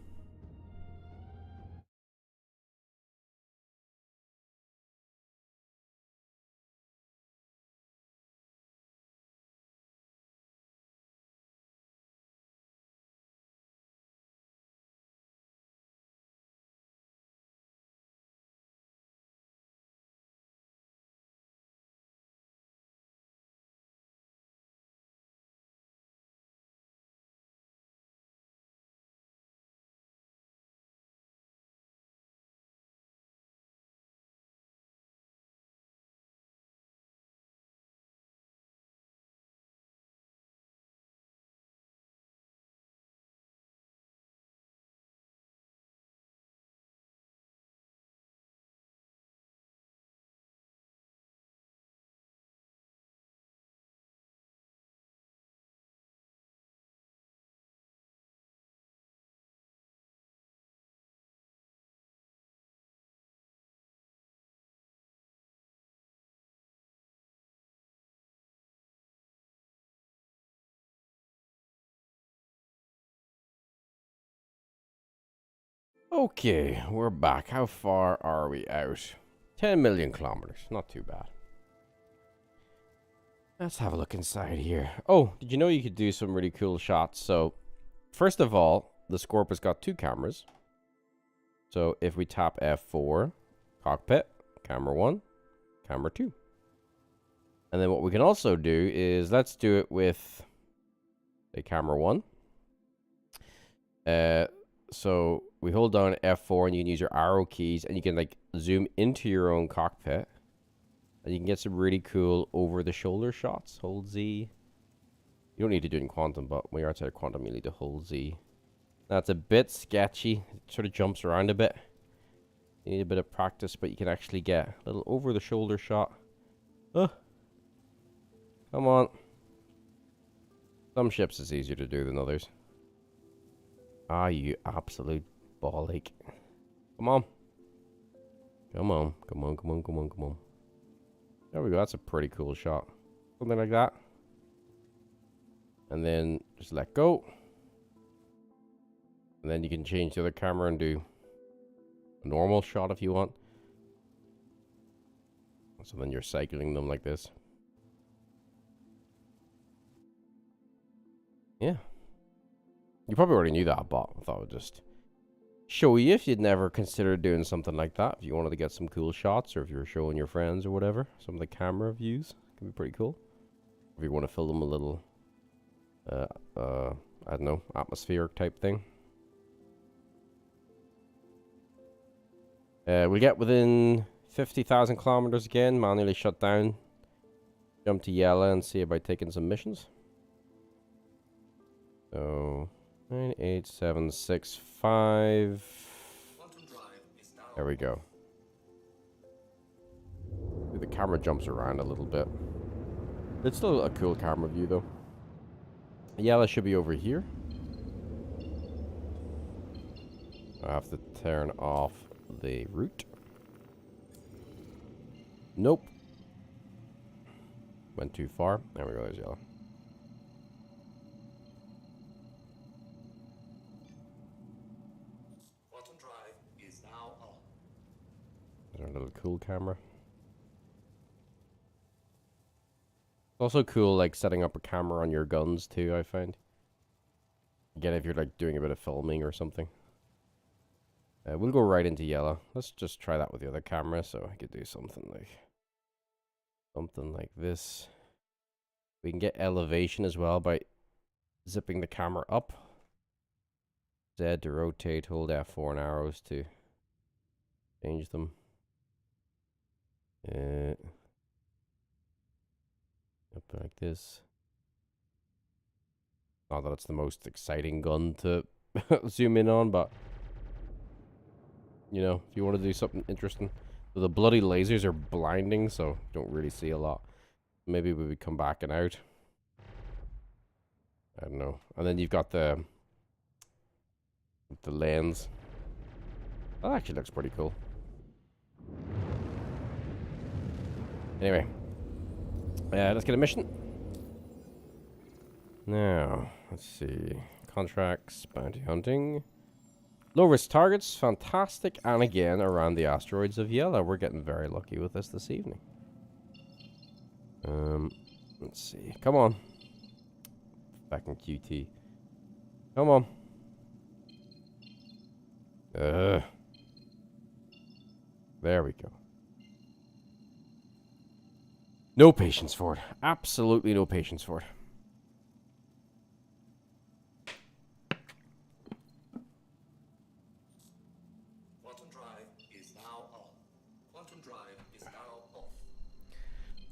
Okay, we're back. How far are we out? 10 million kilometers. Not too bad. Let's have a look inside here. Oh, did you know you could do some really cool shots? So, first of all, the Scorp has got 2 cameras. So, if we tap F4, cockpit, camera 1, camera 2. And then what we can also do is, let's do it with a camera 1. So we hold down F4 and you can use your arrow keys and you can like zoom into your own cockpit. And you can get some really cool over-the-shoulder shots. Hold Z. You don't need to do it in Quantum, but when you're outside of Quantum, you need to hold Z. That's a bit sketchy. It sort of jumps around a bit. You need a bit of practice, but you can actually get a little over-the-shoulder shot. Come on. Some ships is easier to do than others. Ah, you absolute ball ache. Come on. Come on. Come on, come on, come on, come on. There we go. That's a pretty cool shot. Something like that. And then just let go. And then you can change the other camera and do a normal shot if you want. So then you're cycling them like this. Yeah. You probably already knew that, but I thought I would just show you if you'd never considered doing something like that. If you wanted to get some cool shots, or if you were showing your friends or whatever, some of the camera views can be pretty cool. If you want to fill them a little, I don't know, atmospheric type thing. We'll get within 50,000 kilometers again, manually shut down, jump to Yela and see about taking some missions. So 98765. There we go. The camera jumps around a little bit. It's still a cool camera view though. Yela should be over here. I have to turn off the route. Nope. Went too far. There we go, there's Yela. There's our little cool camera. It's also cool, like, setting up a camera on your guns, too, I find. Again, if you're, like, doing a bit of filming or something. We'll go right into Yela. Let's just try that with the other camera, so I could do something like this. We can get elevation as well by zipping the camera up. Z to rotate, hold F4 and arrows to change them. Up like this. Not that it's the most exciting gun to zoom in on, but you know, if you want to do something interesting. So the bloody lasers are blinding, so you don't really see a lot. Maybe we would come back and out. I don't know. And then you've got the lens. That actually looks pretty cool. Anyway, let's get a mission. Now, let's see. Contracts, bounty hunting. Low risk targets, fantastic. And again, around the asteroids of Yela. We're getting very lucky with this evening. Let's see. Come on. Back in QT. Come on. There we go. No patience for it. Absolutely no patience for it. Quantum drive is now on. Quantum drive is now off.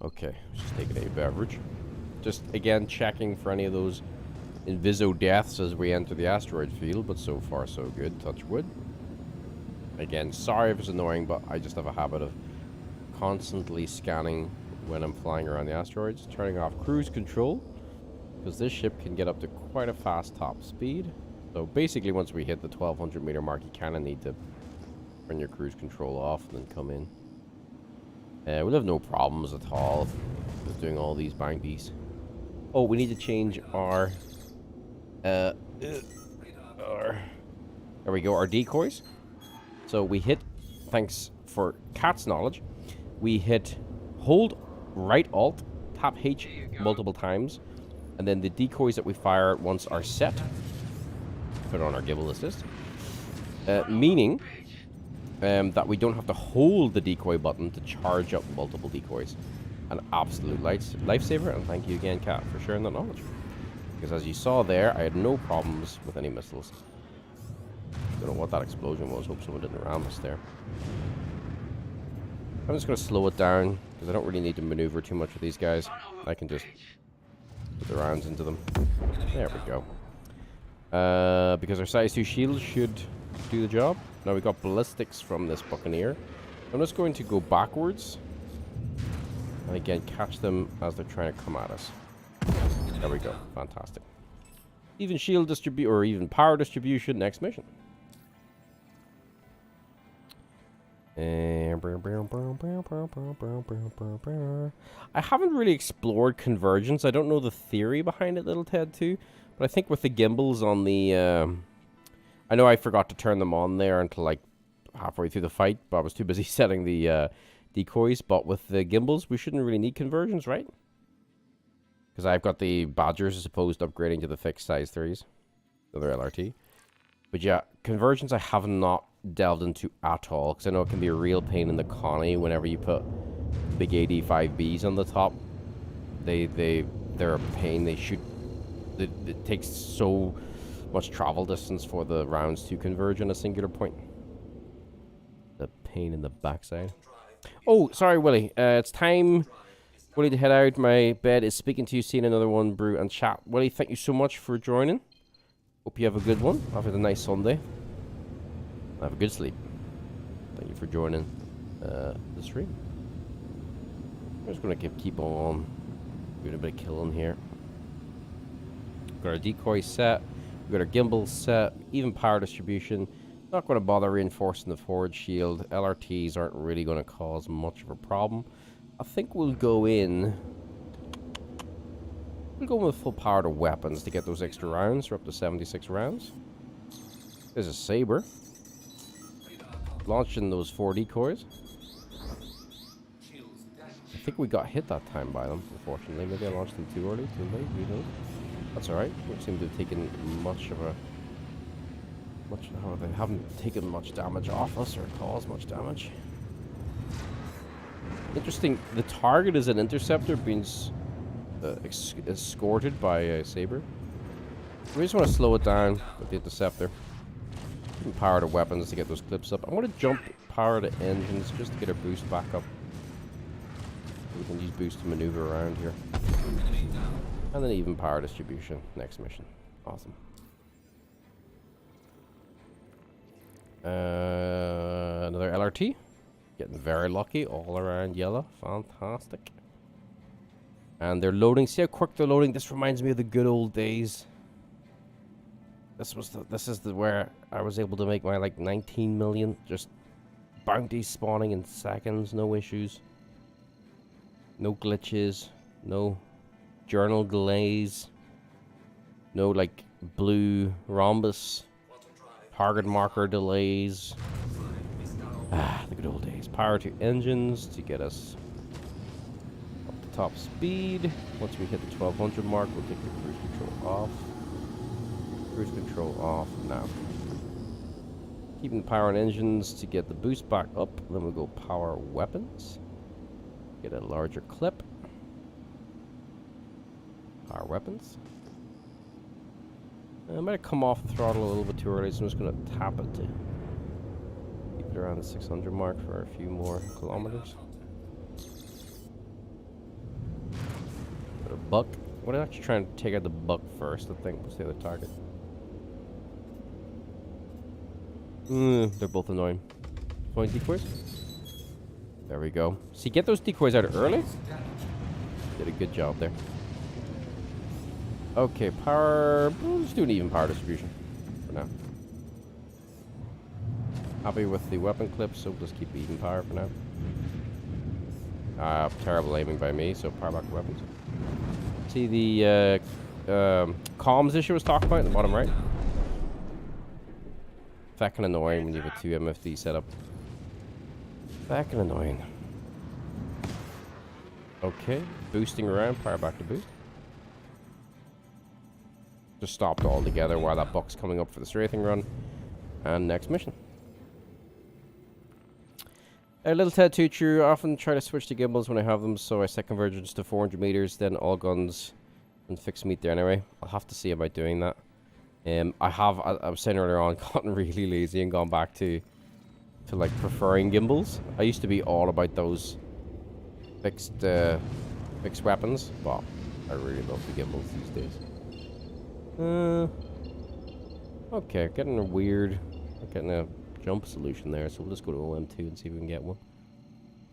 Okay, just taking a beverage. Just, again, checking for any of those Inviso deaths as we enter the asteroid field, but so far so good, touch wood. Again, sorry if it's annoying, but I just have a habit of constantly scanning when I'm flying around the asteroids, turning off cruise control, because this ship can get up to quite a fast top speed. So basically, once we hit the 1200 meter mark, you kind of need to turn your cruise control off and then come in. We'll have no problems at all with doing all these bounties. Oh, we need to change our there we go, our decoys. So we hit, thanks for Cat's knowledge, we hit hold right alt, tap H multiple times, and then the decoys that we fire once are set. Put on our gimbal assist. Meaning that we don't have to hold the decoy button to charge up multiple decoys. An absolute lifesaver, and thank you again, Cat, for sharing that knowledge. Because as you saw there, I had no problems with any missiles. Don't know what that explosion was. Hope someone didn't ram us there. I'm just going to slow it down, because I don't really need to maneuver too much with these guys. I can just put the rounds into them. There we go. Because our size 2 shield should do the job. Now we got ballistics from this Buccaneer. I'm just going to go backwards. And again, catch them as they're trying to come at us. There we go. Fantastic. Even shield distribute or even power distribution. Next mission. I haven't really explored convergence. I don't know the theory behind it, Little Ted, too. But I think with the gimbals on the... I know I forgot to turn them on there until like halfway through the fight, but I was too busy setting the decoys. But with the gimbals, we shouldn't really need convergence, right? Because I've got the Badgers as opposed to upgrading to the fixed size 3s. Another LRT. But yeah, convergence I have not delved into at all, because I know it can be a real pain in the Connie whenever you put big AD5Bs on the top. They're a pain. They shoot. It takes so much travel distance for the rounds to converge on a singular point. The pain in the backside. Oh, sorry, Willie. It's time, Willie, to head out. My bed is speaking to you. Seeing another one, brew and chat. Willie, thank you so much for joining. Hope you have a good one. Have a nice Sunday. Have a good sleep. Thank you for joining the stream. I'm just going to keep on doing a bit of killing here. Got our decoy set. We've got our gimbal set. Even power distribution. Not going to bother reinforcing the forward shield. LRTs aren't really going to cause much of a problem. I think we'll go in... We'll go with full power to weapons to get those extra rounds. We're up to 76 rounds. There's a Saber. Launching those 4 decoys. I think we got hit that time by them, unfortunately. Maybe I launched them too early, too late, we don't. That's alright. We seem to have taken much of a... they haven't taken much damage off us or caused much damage. Interesting, the target is an interceptor being escorted by a Saber. We just want to slow it down with the interceptor. Power to weapons to get those clips up. I want to jump power to engines just to get our boost back up. We can use boost to maneuver around here. And then even power distribution. Next mission. Awesome. Another LRT. Getting very lucky. All around yellow. Fantastic. And they're loading. See how quick they're loading? This reminds me of the good old days. This is where I was able to make my like 19 million. Just bounties spawning in seconds. No issues. No glitches. No journal delays. No like blue rhombus. Target marker delays. Ah, the good old days. Power to engines to get us up to top speed. Once we hit the 1200 mark, we'll take the cruise control off. Cruise control off now. Keeping the power on engines to get the boost back up. Then we'll go power weapons. Get a larger clip. Power weapons. I might have come off the throttle a little bit too early, so I'm just going to tap it to keep it around the 600 mark for a few more kilometers. Got a buck. What am I actually trying to take out the buck first? I think was the other target. They're both annoying. Point decoys. There we go. See, get those decoys out early. Did a good job there. Okay, power. We'll just do an even power distribution for now. Happy with the weapon clips, so we'll just keep even power for now. Terrible aiming by me, so power back to weapons. See the comms issue I was talking about in the bottom right? Fucking annoying when you have a 2 MFD setup. Fucking annoying. Okay, boosting around, power back to boost. Just stopped altogether while that buck's coming up for the strafing run. And next mission. A little Ted too true. I often try to switch to gimbals when I have them, so I set convergence to 400 meters, then all guns and fixed meet there anyway. I'll have to see about doing that. I was saying earlier on, gotten really lazy and gone back to like preferring gimbals. I used to be all about those fixed weapons, but I really love the gimbals these days. Okay, getting a jump solution there, so we'll just go to OM2 and see if we can get one.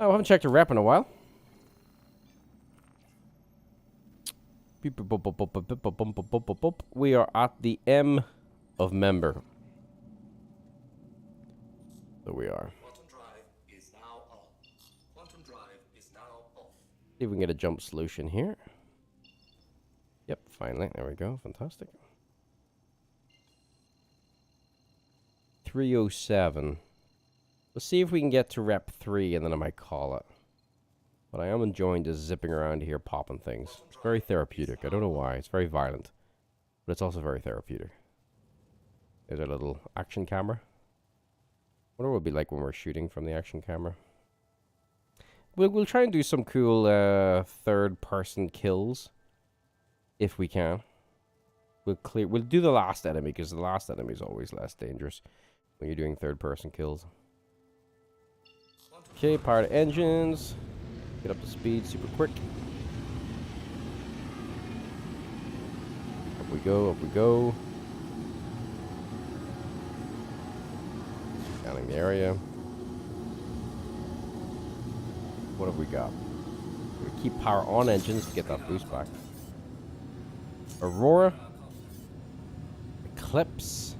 Oh, I haven't checked a rep in a while. We are at the M of member. So we are. Quantum drive is now on. Quantum drive is now off. See if we can get a jump solution here. Yep, finally. There we go. Fantastic. 307. Let's see if we can get to rep 3 and then I might call it. But I am enjoying just zipping around here popping things. It's very therapeutic. I don't know why. It's very violent. But it's also very therapeutic. There's a little action camera. I wonder what it would be like when we're shooting from the action camera. We'll try and do some cool third-person kills. If we can. We'll do the last enemy, because the last enemy is always less dangerous when you're doing third-person kills. Okay, power to engines. Get up to speed super quick. Up we go, up we go. Scanning the area. What have we got? We keep power on engines to get that boost back. Aurora. Eclipse.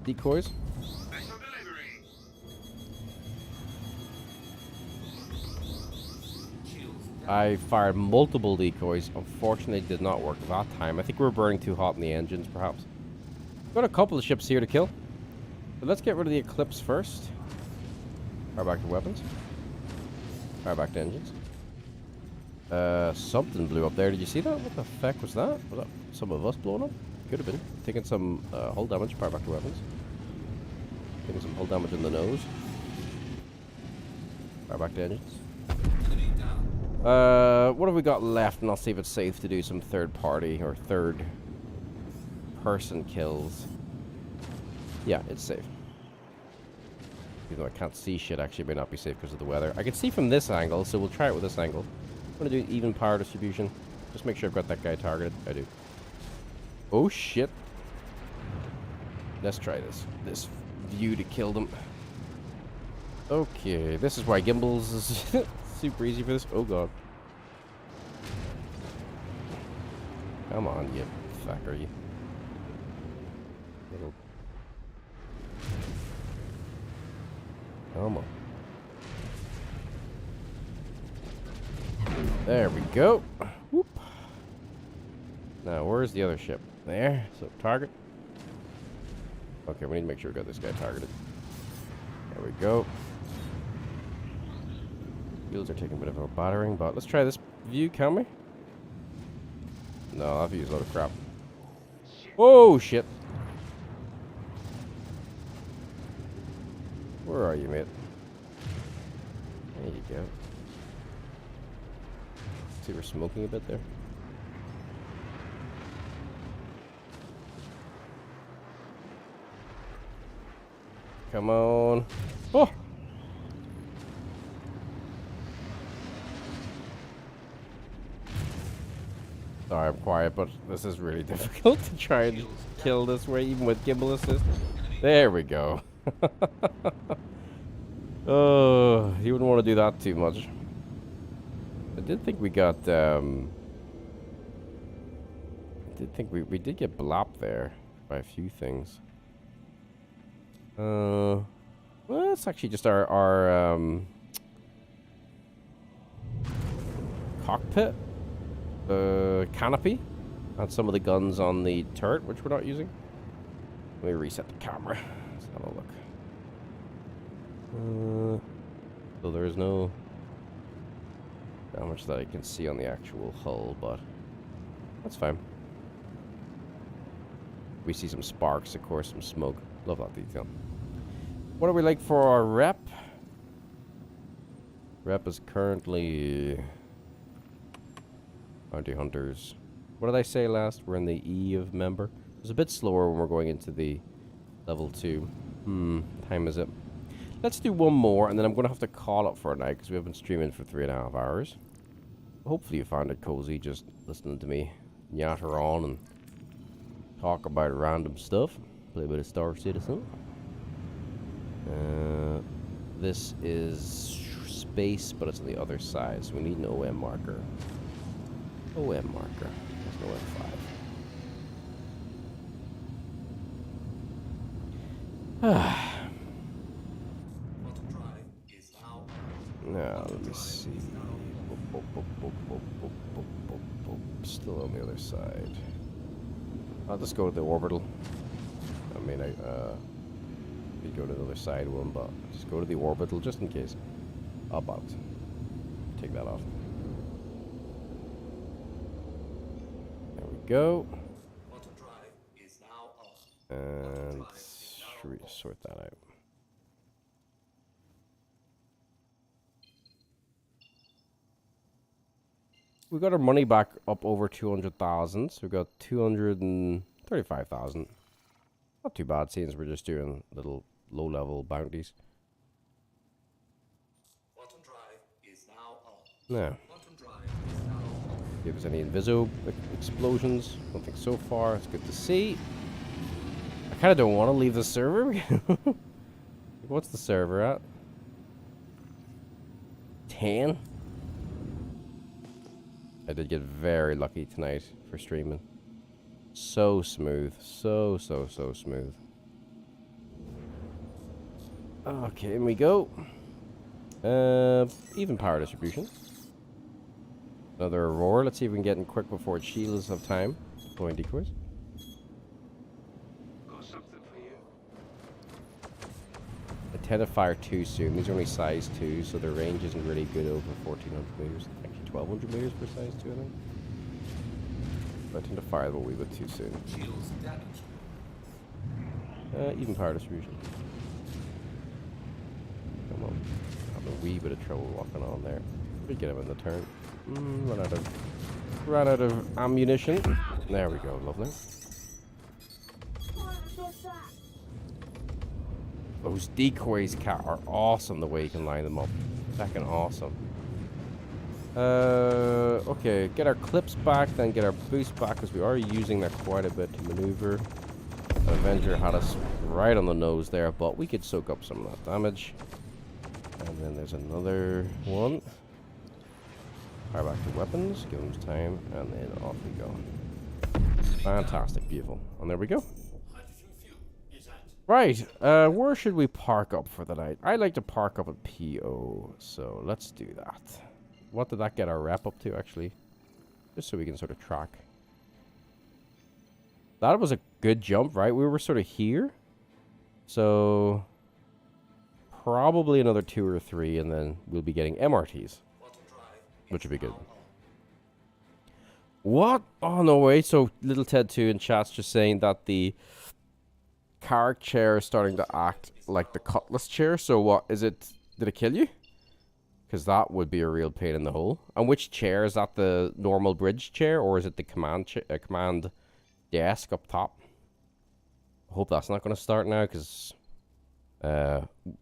Decoys. I fired multiple decoys. Unfortunately, did not work that time. I think we were burning too hot in the engines, perhaps. Got a couple of ships here to kill. But let's get rid of the Eclipse first. Fire back to weapons. Fire back to engines. Something blew up there. Did you see that? What the heck was that? Was that some of us blowing up? Could have been. Taking some hull damage. Fire back to weapons. Taking some hull damage in the nose. Fire back to engines. What have we got left? And I'll see if it's safe to do some third party or third person kills. Yeah, it's safe. Even though I can't see shit, actually it may not be safe because of the weather. I can see from this angle, so we'll try it with this angle. I'm going to do even power distribution. Just make sure I've got that guy targeted. I do. Oh shit. Let's try this view to kill them. Okay, this is why gimbals is super easy for this. Oh god. Come on, you fucker, you. Little. Come on. There we go. Whoop. Now, where's the other ship? There. So, target. Okay, we need to make sure we got this guy targeted. There we go. Wheels are taking a bit of a battering, but let's try this view, can we? No, that view's a load of crap. Oh, shit. Where are you, mate? There you go. See, we're smoking a bit there. Come on. Oh! Sorry, I'm quiet, but this is really difficult to try and kill this way, even with gimbal assist. There we go. Oh, you wouldn't want to do that too much. I did think we got, I did think we did get blopped there by a few things. Well, it's actually just our cockpit, canopy, and some of the guns on the turret, which we're not using. Let me reset the camera. Let's have a look. So there is no damage that I can see on the actual hull, but that's fine. We see some sparks, of course, some smoke. Love that detail. What are we like for our rep? Rep is currently Bounty Hunters. What did I say last? We're in the E of member. It's a bit slower when we're going into the level 2. Time is it? Let's do one more, and then I'm going to have to call it for a night, because we have been streaming for 3.5 hours. Hopefully you found it cozy, just listening to me yatter on and talk about random stuff. Play a bit of Star Citizen. This is space, but it's on the other side, so we need an OM marker. OM marker. There's no M5. Quantum drive is now on. Now, let me see. Still on the other side. I'll just go to the orbital. I mean, we go to the other side one, but just go to the orbital just in case. About. Take that off. There we go. Quantum drive is now on. And should we sort that out? We got our money back up over 200,000. So we got 235,000. Not too bad, since we're just doing little low-level bounties. Quantum drive is now on. Now, Quantum drive is now on. if there's any Inviso explosions, don't think so far. It's good to see. I kind of don't want to leave the server. What's the server at? 10? I did get very lucky tonight for streaming. So smooth. So smooth. Okay, in we go. Even power distribution. Another Aurora. Let's see if we can get in quick before it shields of time. Deploying decoys. Got something for you. I tend to fire too soon. These are only size 2, so their range isn't really good over 1,400 meters. Actually, 1,200 meters for size 2, I think. But I tend to fire them a wee bit too soon. Shields damaged. Even power distribution. Come on. Have a wee bit of trouble walking on there. We get him in the turn. Run out of ammunition. There we go. Lovely. Those decoys, Cat, are awesome the way you can line them up. Fucking awesome. Okay, get our clips back, then get our boost back, because we are using that quite a bit to maneuver. Avenger had us right on the nose there, but we could soak up some of that damage. And then there's another one. Fire back to weapons, give them time, and then off we go. Fantastic, beautiful. And there we go. Right, where should we park up for the night? I'd like to park up at PO, so let's do that. What did that get our rep up to, actually? Just so we can sort of track. That was a good jump, right? We were sort of here. So, probably another 2 or 3, and then we'll be getting MRTs. Which would be good. What? Oh, no way. So, Little Ted 2 in chat's just saying that the Carrick chair is starting to act like the Cutlass chair. So, what? Is it... Did it kill you? Because that would be a real pain in the hole. And which chair? Is that the normal bridge chair? Or is it the command desk up top? I hope that's not going to start now. Because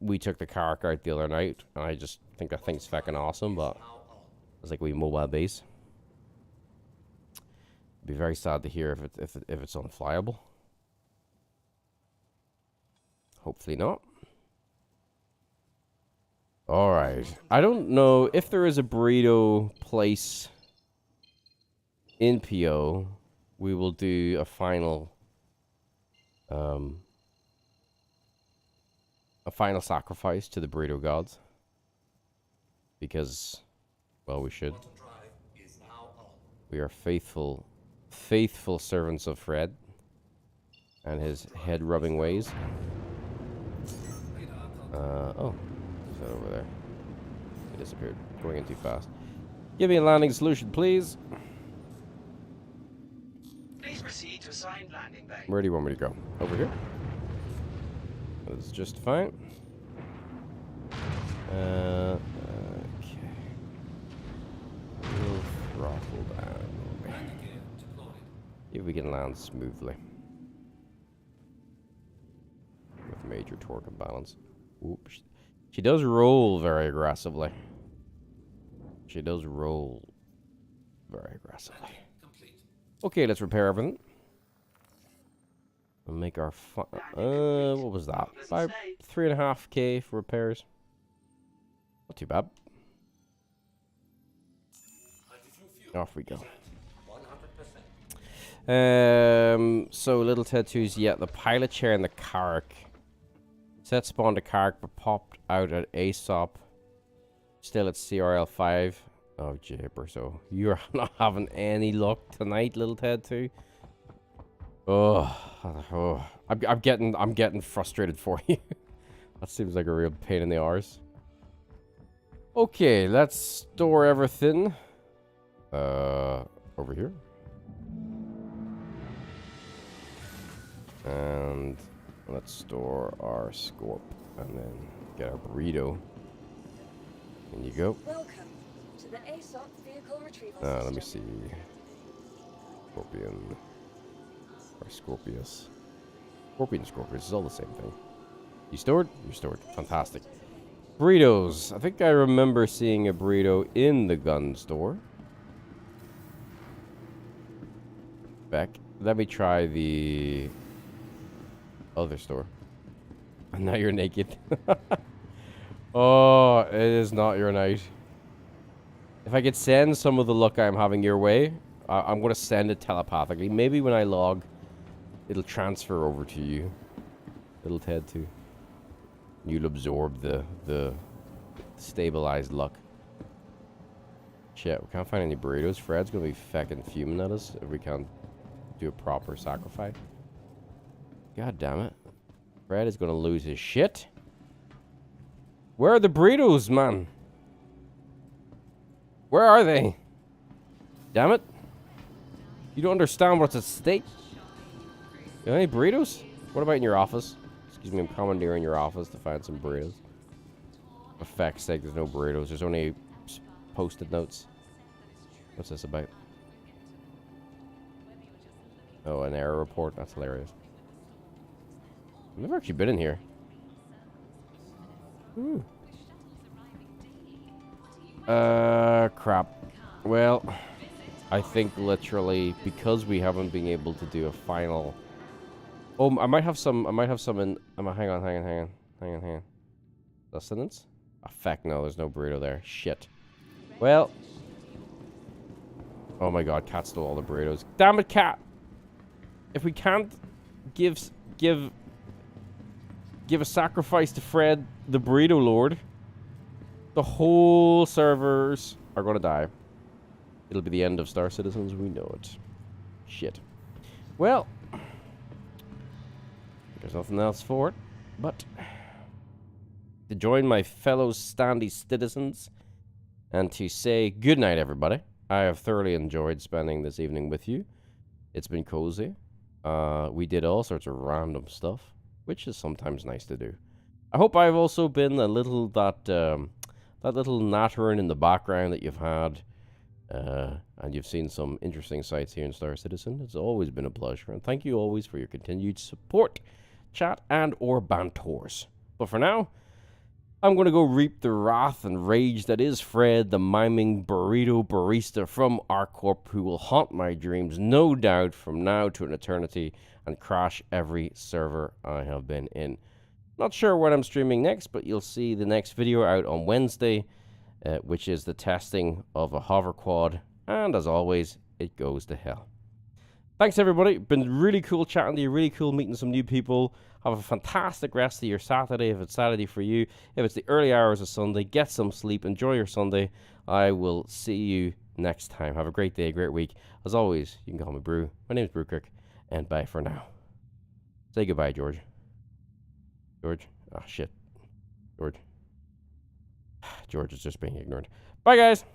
we took the Carrick out the other night. And I just think that thing's fucking awesome. But it's like we mobile base. It'd be very sad to hear if it's unflyable. Hopefully not. Alright. I don't know if there is a burrito place in PO. We will do a final sacrifice to the burrito gods. Because, well, we should. We are faithful servants of Fred and his head-rubbing ways. Oh. Over there. It disappeared. Going in too fast. Give me a landing solution, please. Please proceed to assigned landing bay. Where do you want me to go? Over here? That's just fine. Okay. We'll throttle down. If we can land smoothly. With major torque and balance. Oops. She does roll very aggressively. She does roll very aggressively. Okay, let's repair everything. We'll make our what was that? 3.5K for repairs. Not too bad. Off we go. So Little Ted 2's the pilot chair and the Carrick. Set spawned to Carrick but popped out at Aesop. Still at CRL 5. Oh jibber, so you're not having any luck tonight, Little Ted 2. Oh, I'm getting frustrated for you. That seems like a real pain in the arse. Okay, let's store everything. Over here. And let's store our Scorp and then get our burrito. In you go. Welcome to the ASOP vehicle retrieval system. Let me see. Scorpion. Or Scorpius. Scorpion, Scorpius is all the same thing. You stored? You're stored. Fantastic. Burritos. I think I remember seeing a burrito in the gun store. Back. Let me try the other store. And now you're naked. Oh, it is not your night. If I could send some of the luck I'm having your way, I'm going to send it telepathically. Maybe when I log, it'll transfer over to you. Little Ted too. You'll absorb the stabilized luck. Shit, we can't find any burritos. Fred's going to be feckin' fuming at us if we can't do a proper sacrifice. God damn it. Fred is going to lose his shit. Where are the burritos, man? Where are they? Damn it. You don't understand what's at stake. You have any burritos? What about in your office? Excuse me, I'm commandeering your office to find some burritos. For fact's sake, there's no burritos. There's only post-it notes. What's this about? Oh, an error report. That's hilarious. I've never actually been in here. Ooh. Crap. Well, I think literally because we haven't been able to do a final. Oh, I might have some in. Hang on. Sustenance? Oh, feck no, there's no burrito there. Shit. Well. Oh my god, Cat stole all the burritos. Damn it, Cat! If we can't give a sacrifice to Fred, the burrito lord, the whole servers are gonna die. It'll be the end of Star Citizens, we know it. Shit. Well, there's nothing else for it, but to join my fellow standy citizens and to say good night, everybody. I have thoroughly enjoyed spending this evening with you. It's been cozy. We did all sorts of random stuff, which is sometimes nice to do. I hope I've also been a little that little nattering in the background that you've had, and you've seen some interesting sights here in Star Citizen. It's always been a pleasure, and thank you always for your continued support, chat, and or bantors. But for now, I'm going to go reap the wrath and rage that is Fred, the miming burrito barista from ArcCorp, who will haunt my dreams, no doubt, from now to an eternity, and crash every server I have been in. Not sure when I'm streaming next, but you'll see the next video out on Wednesday, which is the testing of a hover quad, and as always, it goes to hell. Thanks, everybody. Been really cool chatting to you, really cool meeting some new people. Have a fantastic rest of your Saturday, if it's Saturday for you. If it's the early hours of Sunday, get some sleep, enjoy your Sunday. I will see you next time. Have a great day, great week. As always, you can call me Brew. My name is Brewcook, and bye for now. Say goodbye, George. George? Ah, shit. George. George is just being ignorant. Bye, guys.